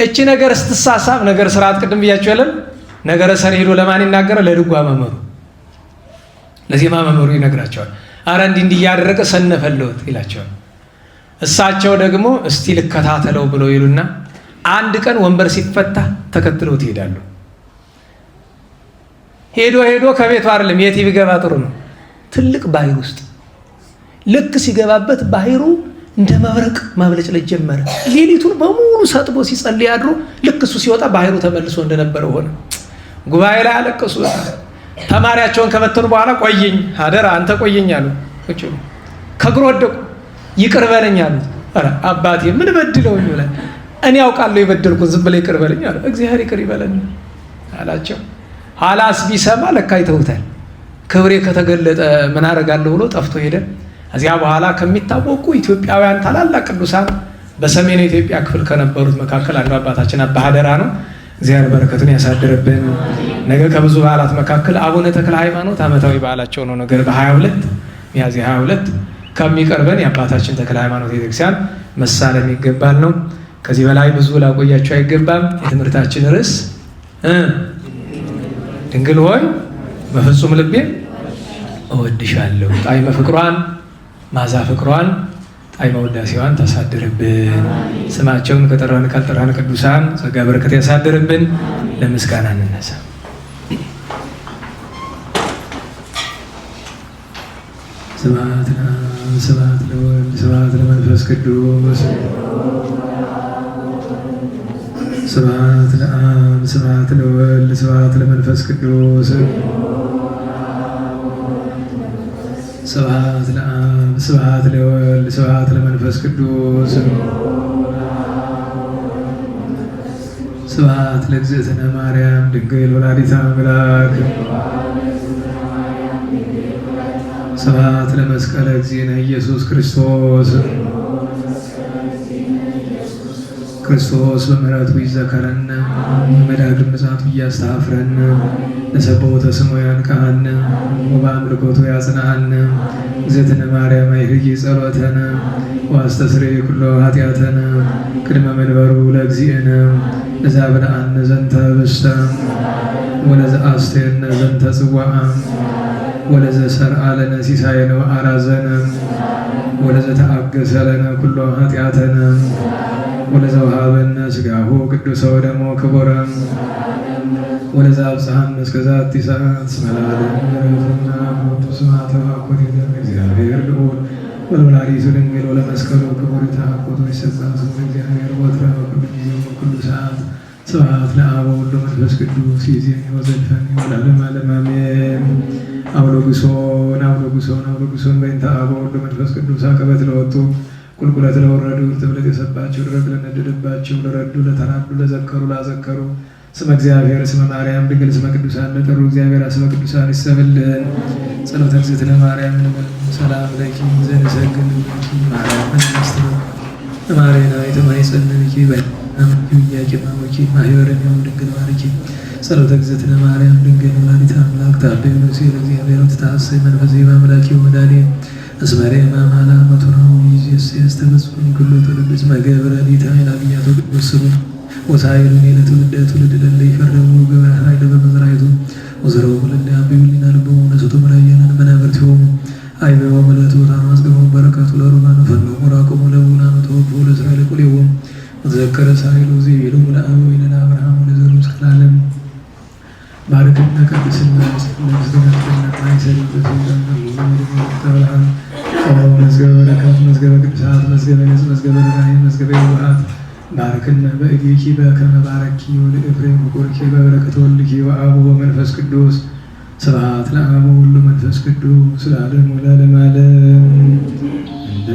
እቺ ነገር ስትሳሳብ ነገር ስርዓት ቅድም ብያችሁ ያለን ነገረ ሰሪ ሄዶ ለማን ይናገራል? ለድጓ መምህሩ ለዜማ መምህሩ ይነግራቸዋል። አረ እንዲህ እያደረገ ሰነፈለውት ይላቸዋል። እሳቸው ደግሞ እስቲ ልከታተለው ብለው ይሉና አንድ ቀን ወንበር ሲፈታ ተከትለው ይሄዳሉ። ሄዶ ከቤቱ አይደለም የት ቢገባ ጥሩ ነው፣ ትልቅ ባህር ውስጥ ልክ ሲገባበት ባህሩ እንደ መብረቅ ማብለጭለጭ ጀመረ። ሌሊቱን በሙሉ ሰጥቦ ሲጸልይ አድሮ ልክ እሱ ሲወጣ ባህሩ ተመልሶ እንደነበረው ሆነ። ጉባኤ ላይ አለቀሱ። ተማሪያቸውን ከበተኑ በኋላ ቆየኝ አደራ አንተ ቆየኝ አሉ። ከእግሩ ወደቁ። ይቅር በለኝ አሉት። ኧረ አባቴ ምን በድለው ይላል። እኔ ያውቃለሁ የበደልኩት ዝም ብለህ ይቅር በለኝ አለ። እግዚአብሔር ይቅር ይበለን አላቸው። ኋላስ ቢሰማ ለካ ይተውታል። ክብሬ ከተገለጠ ምን አደርጋለሁ ብሎ ጠፍቶ ሄደ። እዚያ በኋላ ከሚታወቁ ኢትዮጵያውያን ታላላቅ ቅዱሳን በሰሜኑ ኢትዮጵያ ክፍል ከነበሩት መካከል አንዱ አባታችን አባ ሀደራ ነው። እግዚአብሔር በረከቱን ያሳድርብን። ነገ ከብዙ በዓላት መካከል አቡነ ተክለ ሃይማኖት ዓመታዊ በዓላቸው ነው። ነገር በ22 ሚያዝያ 22 ከሚቀርበን የአባታችን ተክለ ሃይማኖት ቤተክርስቲያን መሳለም ይገባል ነው። ከዚህ በላይ ብዙ ላቆያቸው አይገባም። የትምህርታችን ርዕስ ድንግል ሆይ በፍጹም ልቤ እወድሻለሁ፣ ጣዕመ ፍቅሯን ማዛ ፍቅሯን ጣዕመ ውዳሴዋን ታሳድርብን። ስማቸውን ከጠራን ካልጠራን ቅዱሳን ጸጋ በረከት ያሳድርብን። ለምስጋና እንነሳ። ስብሐት ለአብ ስብሐት ለወልድ ስብሐት ለመንፈስ ቅዱስ ስብሐት ለአብ ስብሐት ለወልድ ስብሐት ለመንፈስ ቅዱስ ስብሐት ለአብ ስብሐት ለወልድ ስብሐት ለመንፈስ ቅዱስ ስብሐት ለእግዝእትነ ማርያም ድንግል ወላዲተ አምላክ ስብሐት ለመስቀለ እግዚእነ ኢየሱስ ክርስቶስ ክርስቶስ በምሕረቱ ይዘከረን በዳግም ምጽአቱ እያስተኀፍረን ለሰብሖተ ስሙ ያንቃን ወበአምልኮቱ ያጽናን። እግዝእትነ ማርያም አይህይ ጸሎተነ ወአስተስርይ ኩሎ ኃጢአተነ ቅድመ መንበሩ ለእግዚእነ ለዘአብልዐነ ዘንተ ኅብስተ ወለዘአስተየነ ዘንተ ጽዋዐ ወለዘሰርዐ ለነ ሲሳየነ ወአራዘነ ወለዘተአገሠ ለነ ኩሎ ኃጢአተነ ወለዘወሀበነ ሥጋሁ ቅዱሰ ወደሞ ክቡረ ወለዘአብጽሐነ እስከ ዛቲ ሰዓት እስመ ለዓለሙ ምሕረቱና ፍኖቱ ስብሐተ ወአኮቴተ እግዚአብሔር ልዑል ወለወላዲቱ ድንግል ወለመስቀሉ ክቡር ተሐቆቱ ይሰጣ ስሙ እግዚአብሔር ወትረ በኩሉ ጊዜ ወበኩሉ ሰዓት ስብሐት ለአብ ወወልድ ወመንፈስ ቅዱስ ይእዜኒ ወዘልፈኒ ወለዓለመ ዓለም አሜን። አውሎጉሶን በእንተ አብ ወወልድ ወመንፈስ ቅዱስ አቀበት ለወጡ ቁልቁለት ለወረዱ እርጥብለት የሰባቸው ደረቅ ለነደደባቸው ለረዱ ለተራዱ ለዘከሩ ላዘከሩ ስመ እግዚአብሔር ስመ ማርያም ድንግል ስመ ቅዱሳን ለጠሩ እግዚአብሔር ስመ ቅዱሳን ይሰብልን። ጸሎተ እግዝእትነ ማርያም እንበል። ሰላም ለኪ ዘንሰግድ ማርያም እንስተው ማርያም የተማይጸንንኪ በአምኪ ያቂማውኪ ማህበረን ያው ድንግል ማርኪ ጸሎተ እግዝእትነ ማርያም ድንግል ወላዲተ አምላክ ታበዩ ሲል እግዚአብሔር ተታሰይ መንፈሴ በአምላኪ ወመዳኔ እስመሬ ማማላ መቱራው ይዚስ ያስተመስኩን ኩሉ ተልብስ መገብረ ዲታ ያብያቶ ቅዱስ ስሙ ወሳይሉን የለትውልደ ትውልድ ለለ ይፈረሙ ግብረ ኃይል በመዝራይቱ ወዘረው ለለ አብዩሊና ልበሙ ነሰቶ መላየናን መናብርቲሆሙ አይበው መለቱ ታማስገሙ በረከቱ ለሩማን ፈኖ ወራቆሙ ለቡናኑ ተወፉ ለእስራኤል ቁሌዎም ወዘከረ ሳይሉ ዚቢሉ ለአበዊነ ለአብርሃም ወለዘሩ እስከ ለዓለም ባርክና ቅድስና ምስጋና ማይሰል ተብልሃል መዝገበ በረከት መዝገበ ቅዱሳት መዝገበ ነጽ መዝገበ ራእይ መዝገበ የዋሃት ባርክና በእጌኪ በከመ ባረኪ ወለኤፍሬም ወቆርኪ በበረከተ ወልድኪ ወአቡ ወመንፈስ ቅዱስ ስብሐት ለአብ ወወልድ ወመንፈስ ቅዱስ ለዓለሙ ለዓለመ ዓለም እንደ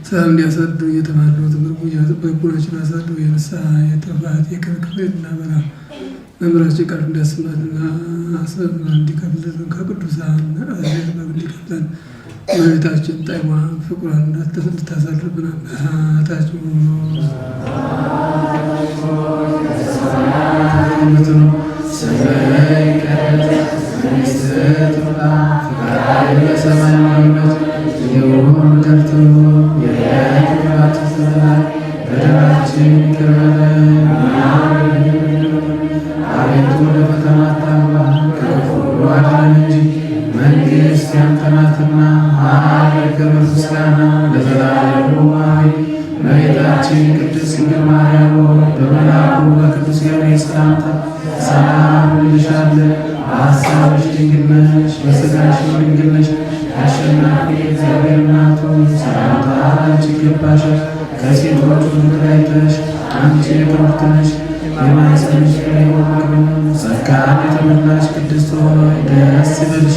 ሰላም እንዲያሳዱ እየተባለው ትምህርቱ በቡራችን አሳዱ የንስሐ የጥፋት የክርክር እናበራ መምራችን ቃል እንዲያስማልና አሰብ እንዲከፍልን ከቅዱሳን አዜብ እንዲከፍለን መቤታችን ጣይማ ፍቁራን እንድታሳልፍና ታችሁ መንግስት ያንተ ናትና ኃይል፣ ክብር፣ ምስጋና ለዘላለሙ አሜን። እመቤታችን ቅድስት ድንግል ማርያም በመልአኩ በቅዱስ ገብርኤል ሰላምታ ሰላም እንልሻለን። በሐሳብሽ ድንግል ነሽ፣ በሥጋሽም ድንግል ነሽ። አሸናፊ እግዚአብሔር እናቱ ሰላምታ አንቺ ይገባሻል። ከሴቶች ሁሉ ተለይተሽ አንቺ የተባረክሽ ነሽ፣ የማኅፀንሽ ፍሬ የበረከት ነው። ጸጋን የተመላሽ ቅድስት ሆይ ደስ ይበልሽ፣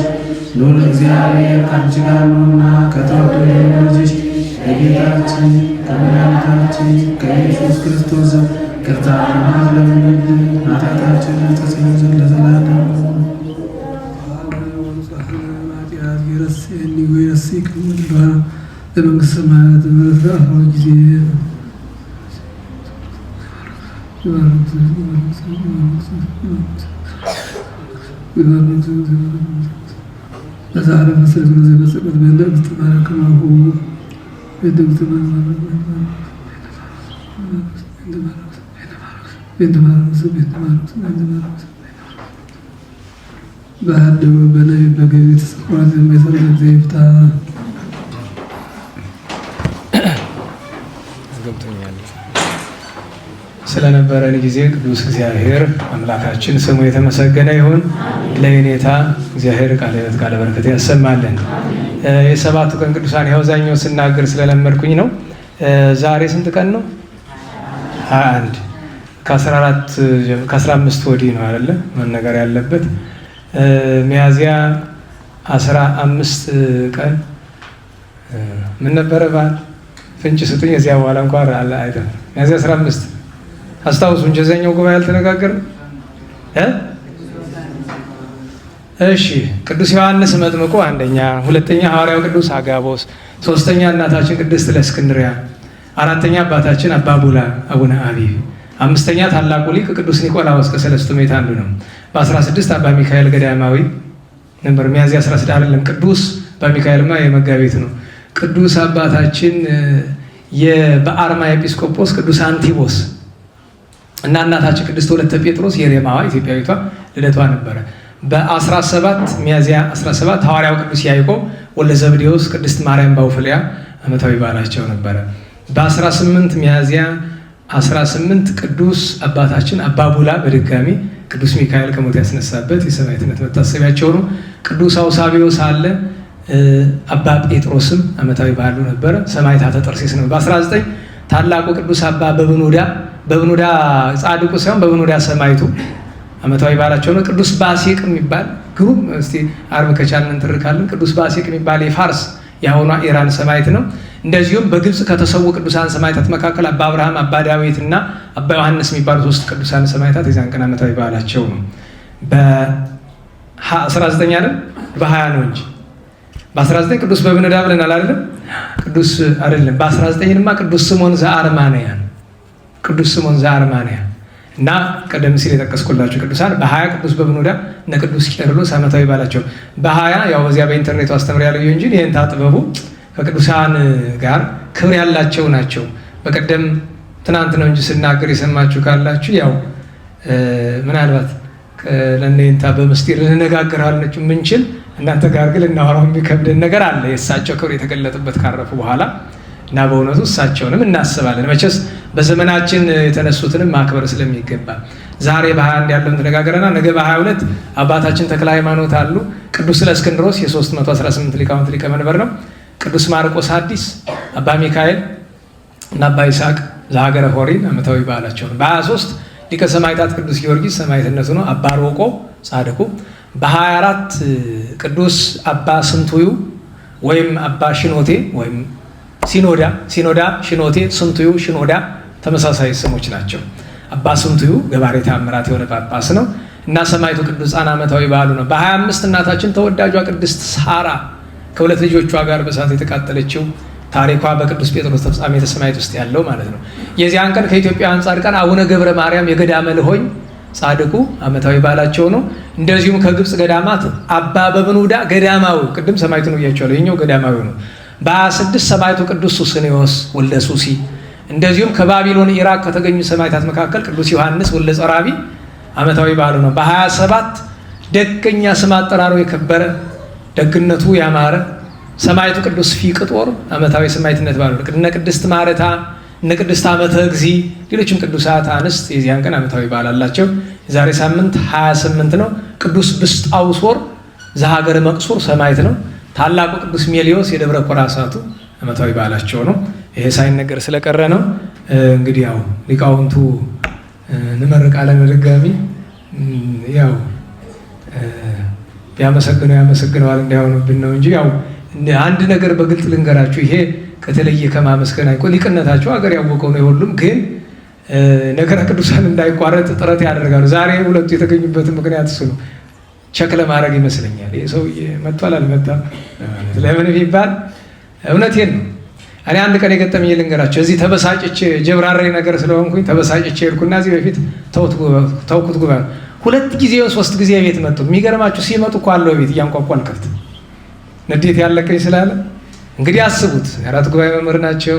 ልዑል እግዚአብሔር ከአንቺ ጋር ነውና ከተወደደው ልጅሽ ከጌታችን ከመድኃኒታችን ከኢየሱስ ክርስቶስ ዘንድ ይቅርታና ለምንልን ኃጢአታችንን ያስተሰርይ ዘንድ ለዘላለሙ ይረሴኒ ወይረሴክ ለመንግሥተ ሰማያት በመፍራህ ጊዜ ለዛሬ መሰረት ነው ዘበሰቀት በእንደ ተባረከማሁ በአንደው በነቢብ በገቢ ተሰቅሏት የማይሰራ እግዚአብሔር ይፍታ። ስለነበረን ጊዜ ቅዱስ እግዚአብሔር አምላካችን ስሙ የተመሰገነ ይሁን። ለየኔታ እግዚአብሔር ቃለ ሕይወት ቃለ በረከት ያሰማልን። የሰባቱ ቀን ቅዱሳን ያውዛኛው ስናገር ስለለመድኩኝ ነው። ዛሬ ስንት ቀን ነው? 21 ከ15 ወዲህ ነው አይደለ መነገር ያለበት። ሚያዝያ 15 ቀን ምን ነበረ በዓል? ፍንጭ ስጡኝ። እዚያ በኋላ እንኳን አይተን ሚያዝያ 15 አስታውሱ እንጂ እዚያኛው ጉባኤ አልተነጋገርንም። እሺ ቅዱስ ዮሐንስ መጥምቁ አንደኛ፣ ሁለተኛ ሐዋርያው ቅዱስ አጋቦስ፣ ሶስተኛ እናታችን ቅድስት ለእስክንድርያ፣ አራተኛ አባታችን አባ ቡላ አቡነ አቢብ፣ አምስተኛ ታላቁ ሊቅ ቅዱስ ኒቆላዎስ ከሰለስቱ ምዕት አንዱ ነው። በ16 አባ ሚካኤል ገዳማዊ ነበር። ሚያዝያ 16 አይደለም፣ ቅዱስ አባ ሚካኤልማ የመጋቢት ነው። ቅዱስ አባታችን የበአርማ ኤጲስቆጶስ ቅዱስ አንቲቦስ እና እናታችን ቅድስት ወለተ ጴጥሮስ የሬማዋ ኢትዮጵያዊቷ ልደቷ ነበረ። በ17 ሚያዝያ 17 ሐዋርያው ቅዱስ ያዕቆብ ወልደ ዘብዴዎስ ቅድስት ማርያም ባውፍልያ ዓመታዊ በዓላቸው ነበረ። በ18 ሚያዝያ 18 ቅዱስ አባታችን አባ ቡላ በድጋሚ ቅዱስ ሚካኤል ከሞት ያስነሳበት የሰማዕትነት መታሰቢያቸው ነው። ቅዱስ አውሳቢዮስ አለ። አባ ጴጥሮስም ዓመታዊ በዓሉ ነበረ። ሰማዕታተ ጠርሴስ ነው። በ19 ታላቁ ቅዱስ አባ በብኑዳ ጻድቁ ሳይሆን በብኑዳ ሰማዕቱ ዓመታዊ በዓላቸው ነው። ቅዱስ ባሴቅ የሚባል ግሩም እስቲ አርብ ከቻልን እንትርካለን። ቅዱስ ባሴቅ የሚባል የፋርስ የአሁኗ ኢራን ሰማዕት ነው። እንደዚሁም በግብፅ ከተሰዉ ቅዱሳን ሰማዕታት መካከል አባ አብርሃም፣ አባ ዳዊት እና አባ ዮሐንስ የሚባሉ 3 ቅዱሳን ሰማዕታት የዛን ቀን ዓመታዊ በዓላቸው ነው። በ19 አይደል በ20 ነው እንጂ በ19 ቅዱስ በብኑዳ ብለናል አይደለም? ቅዱስ አይደለም። በ19ማ ቅዱስ ስምዖን ዘአርማንያ ቅዱስ ስምዖን ዘአርማንያ እና ቀደም ሲል የጠቀስኩላችሁ ቅዱሳን በ20 ቅዱስ በብኑዳ እነ ቅዱስ ቄርሎስ ዓመታዊ በዓላቸው በ20 ያው በዚያ በኢንተርኔቱ አስተምሬያለሁ እንጂ ይህን ታጥበቡ ከቅዱሳን ጋር ክብር ያላቸው ናቸው። በቀደም ትናንት ነው እንጂ ስናገር የሰማችሁ ካላችሁ ያው ምናልባት ለእኔንታ በምስጢር ልንነጋገራለን የምንችል እናንተ ጋር ግን ልናወራው የሚከብድን ነገር አለ። የእሳቸው ክብር የተገለጠበት ካረፉ በኋላ እና በእውነቱ እሳቸውንም እናስባለን። መቼስ በዘመናችን የተነሱትንም ማክበር ስለሚገባ ዛሬ በ21 ያለውን ተነጋገረና ነገ በ22 አባታችን ተክለ ሃይማኖት አሉ። ቅዱስ ለእስክንድሮስ የ318 ሊቃውንት ሊቀ መንበር ነው። ቅዱስ ማርቆስ ሐዲስ፣ አባ ሚካኤል እና አባ ይስሐቅ ዘሀገረ ሆሪን ዓመታዊ በዓላቸው ነው። በ23 ሊቀ ሰማዕታት ቅዱስ ጊዮርጊስ ሰማዕትነቱ ነው። አባ ሮቆ ጻድቁ። በ24 ቅዱስ አባ ስንቱዩ ወይም አባ ሽኖቴ ወይም ሲኖዳ ሽኖቴ፣ ስንቱዩ፣ ሽኖዳ ተመሳሳይ ስሞች ናቸው። አባ ስንቱዩ ገባሬ ተአምራት የሆነ ጳጳስ ነው እና ሰማዕቱ ቅዱስ ጻና ዓመታዊ በዓሉ ነው። በ25 እናታችን ተወዳጇ ቅድስት ሳራ ከሁለት ልጆቿ ጋር በእሳት የተቃጠለችው ታሪኳ በቅዱስ ጴጥሮስ ተፍጻሜተ ሰማዕት ውስጥ ያለው ማለት ነው። የዚያን ቀን ከኢትዮጵያውያን ጻድቃን አቡነ ገብረ ማርያም የገዳመ ልሆኝ ጻድቁ ዓመታዊ በዓላቸው ነው። እንደዚሁም ከግብፅ ገዳማት አባ በብኑዳ ገዳማዊ ቅድም ሰማዕቱ ነው ብያቸዋለሁ፣ ይኸኛው ገዳማዊ ነው። በ26 ሰማዕቱ ቅዱስ ሱስንዮስ ወልደ ሱሲ፣ እንደዚሁም ከባቢሎን ኢራቅ ከተገኙ ሰማዕታት መካከል ቅዱስ ዮሐንስ ወልደ ጸራቢ ዓመታዊ በዓሉ ነው። በ27 ደገኛ ስም አጠራሩ የከበረ ደግነቱ ያማረ ሰማዕቱ ቅዱስ ፊቅጦር ዓመታዊ ሰማዕትነት በዓሉ ነው። እነ ቅድስት ማርታ፣ እነ ቅድስት ዓመተ እግዚእ፣ ሌሎችም ቅዱሳት አንስት የዚያን ቀን ዓመታዊ በዓል አላቸው። የዛሬ ሳምንት 28 ነው። ቅዱስ ብስጣውሶር ዘሀገረ መቅሱር ሰማዕት ነው። ታላቁ ቅዱስ ሜሊዮስ የደብረ ኮራሳቱ ዓመታዊ በዓላቸው ነው። ይሄ ሳይነገር ስለቀረ ነው። እንግዲህ ያው ሊቃውንቱ እንመርቃለን በድጋሚ ያው ቢያመሰግነው ያመሰግነዋል እንዳይሆንብን ነው እንጂ ያው አንድ ነገር በግልጥ ልንገራችሁ። ይሄ ከተለየ ከማመስገን አይቆ ሊቅነታቸው ሀገር ያወቀው ነው። የሁሉም ግን ነገረ ቅዱሳን እንዳይቋረጥ ጥረት ያደርጋሉ። ዛሬ ሁለቱ የተገኙበትን ምክንያት እሱ ነው። ቸክ ለማድረግ ይመስለኛል። ይህ ሰውዬ መጥቷል አልመጣም ለምን ቢባል እውነቴን ነው። እኔ አንድ ቀን የገጠመኝ ልንገራቸው። እዚህ ተበሳጭቼ ጀብራሬ ነገር ስለሆንኩኝ ተበሳጭቼ ሄድኩና እዚህ በፊት ተውኩት ጉባኤ 2 ጊዜ 3 ጊዜ ቤት መጡ። የሚገርማችሁ ሲመጡ እኮ አለው ቤት እያንኳኳ አልከፍት ንዴት ያለቀኝ ስላለ እንግዲህ አስቡት። 4 ጉባኤ መምህር ናቸው።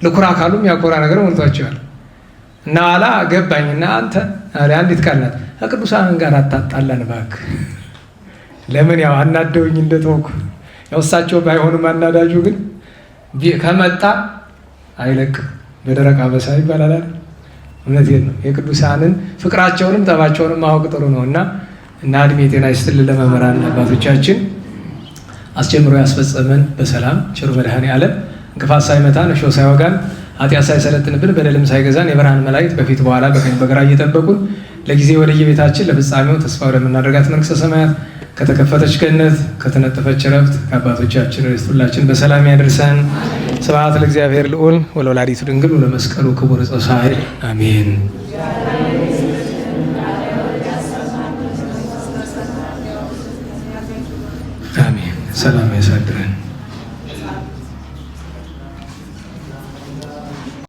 ልኩራ ካሉም ያኮራ ነገር ሞልቷቸዋል። እና ኋላ ገባኝና አንተ አንዲት ቃል ናት ከቅዱሳን ጋር አታጣላን እባክህ። ለምን ያው አናደውኝ እንደተወኩ ያው እሳቸው ባይሆኑም አናዳጁ ግን ከመጣ አይለቅም በደረቅ አበሳ ይባላል። እውነቴን ነው። የቅዱሳንን ፍቅራቸውንም ጠባቸውንም ማወቅ ጥሩ ነው እና እድሜ ጤና ይስጥልን ለመምህራን አባቶቻችን አስጀምሮ ያስፈጸመን በሰላም ቸሩ መድኃኔዓለም እንቅፋት ሳይመታን እሾህ ሳይወጋን ኃጢአት ሳይሰለጥንብን በደልም ሳይገዛን የብርሃን መላእክት በፊት በኋላ በቀኝ በግራ እየጠበቁን ለጊዜ ወደየቤታችን ለፍጻሜው ተስፋ ወደምናደርጋት መንግሥተ ሰማያት ከተከፈተች ገነት ከተነጠፈች ዕረፍት ከአባቶቻችን ርስት ሁላችን በሰላም ያደርሰን። ስብሐት ለእግዚአብሔር ልዑል ወለወላዲቱ ድንግል ወለመስቀሉ ክቡር ዕፀ ሣህል አሜን። አሜን። ሰላም ያሳድረን።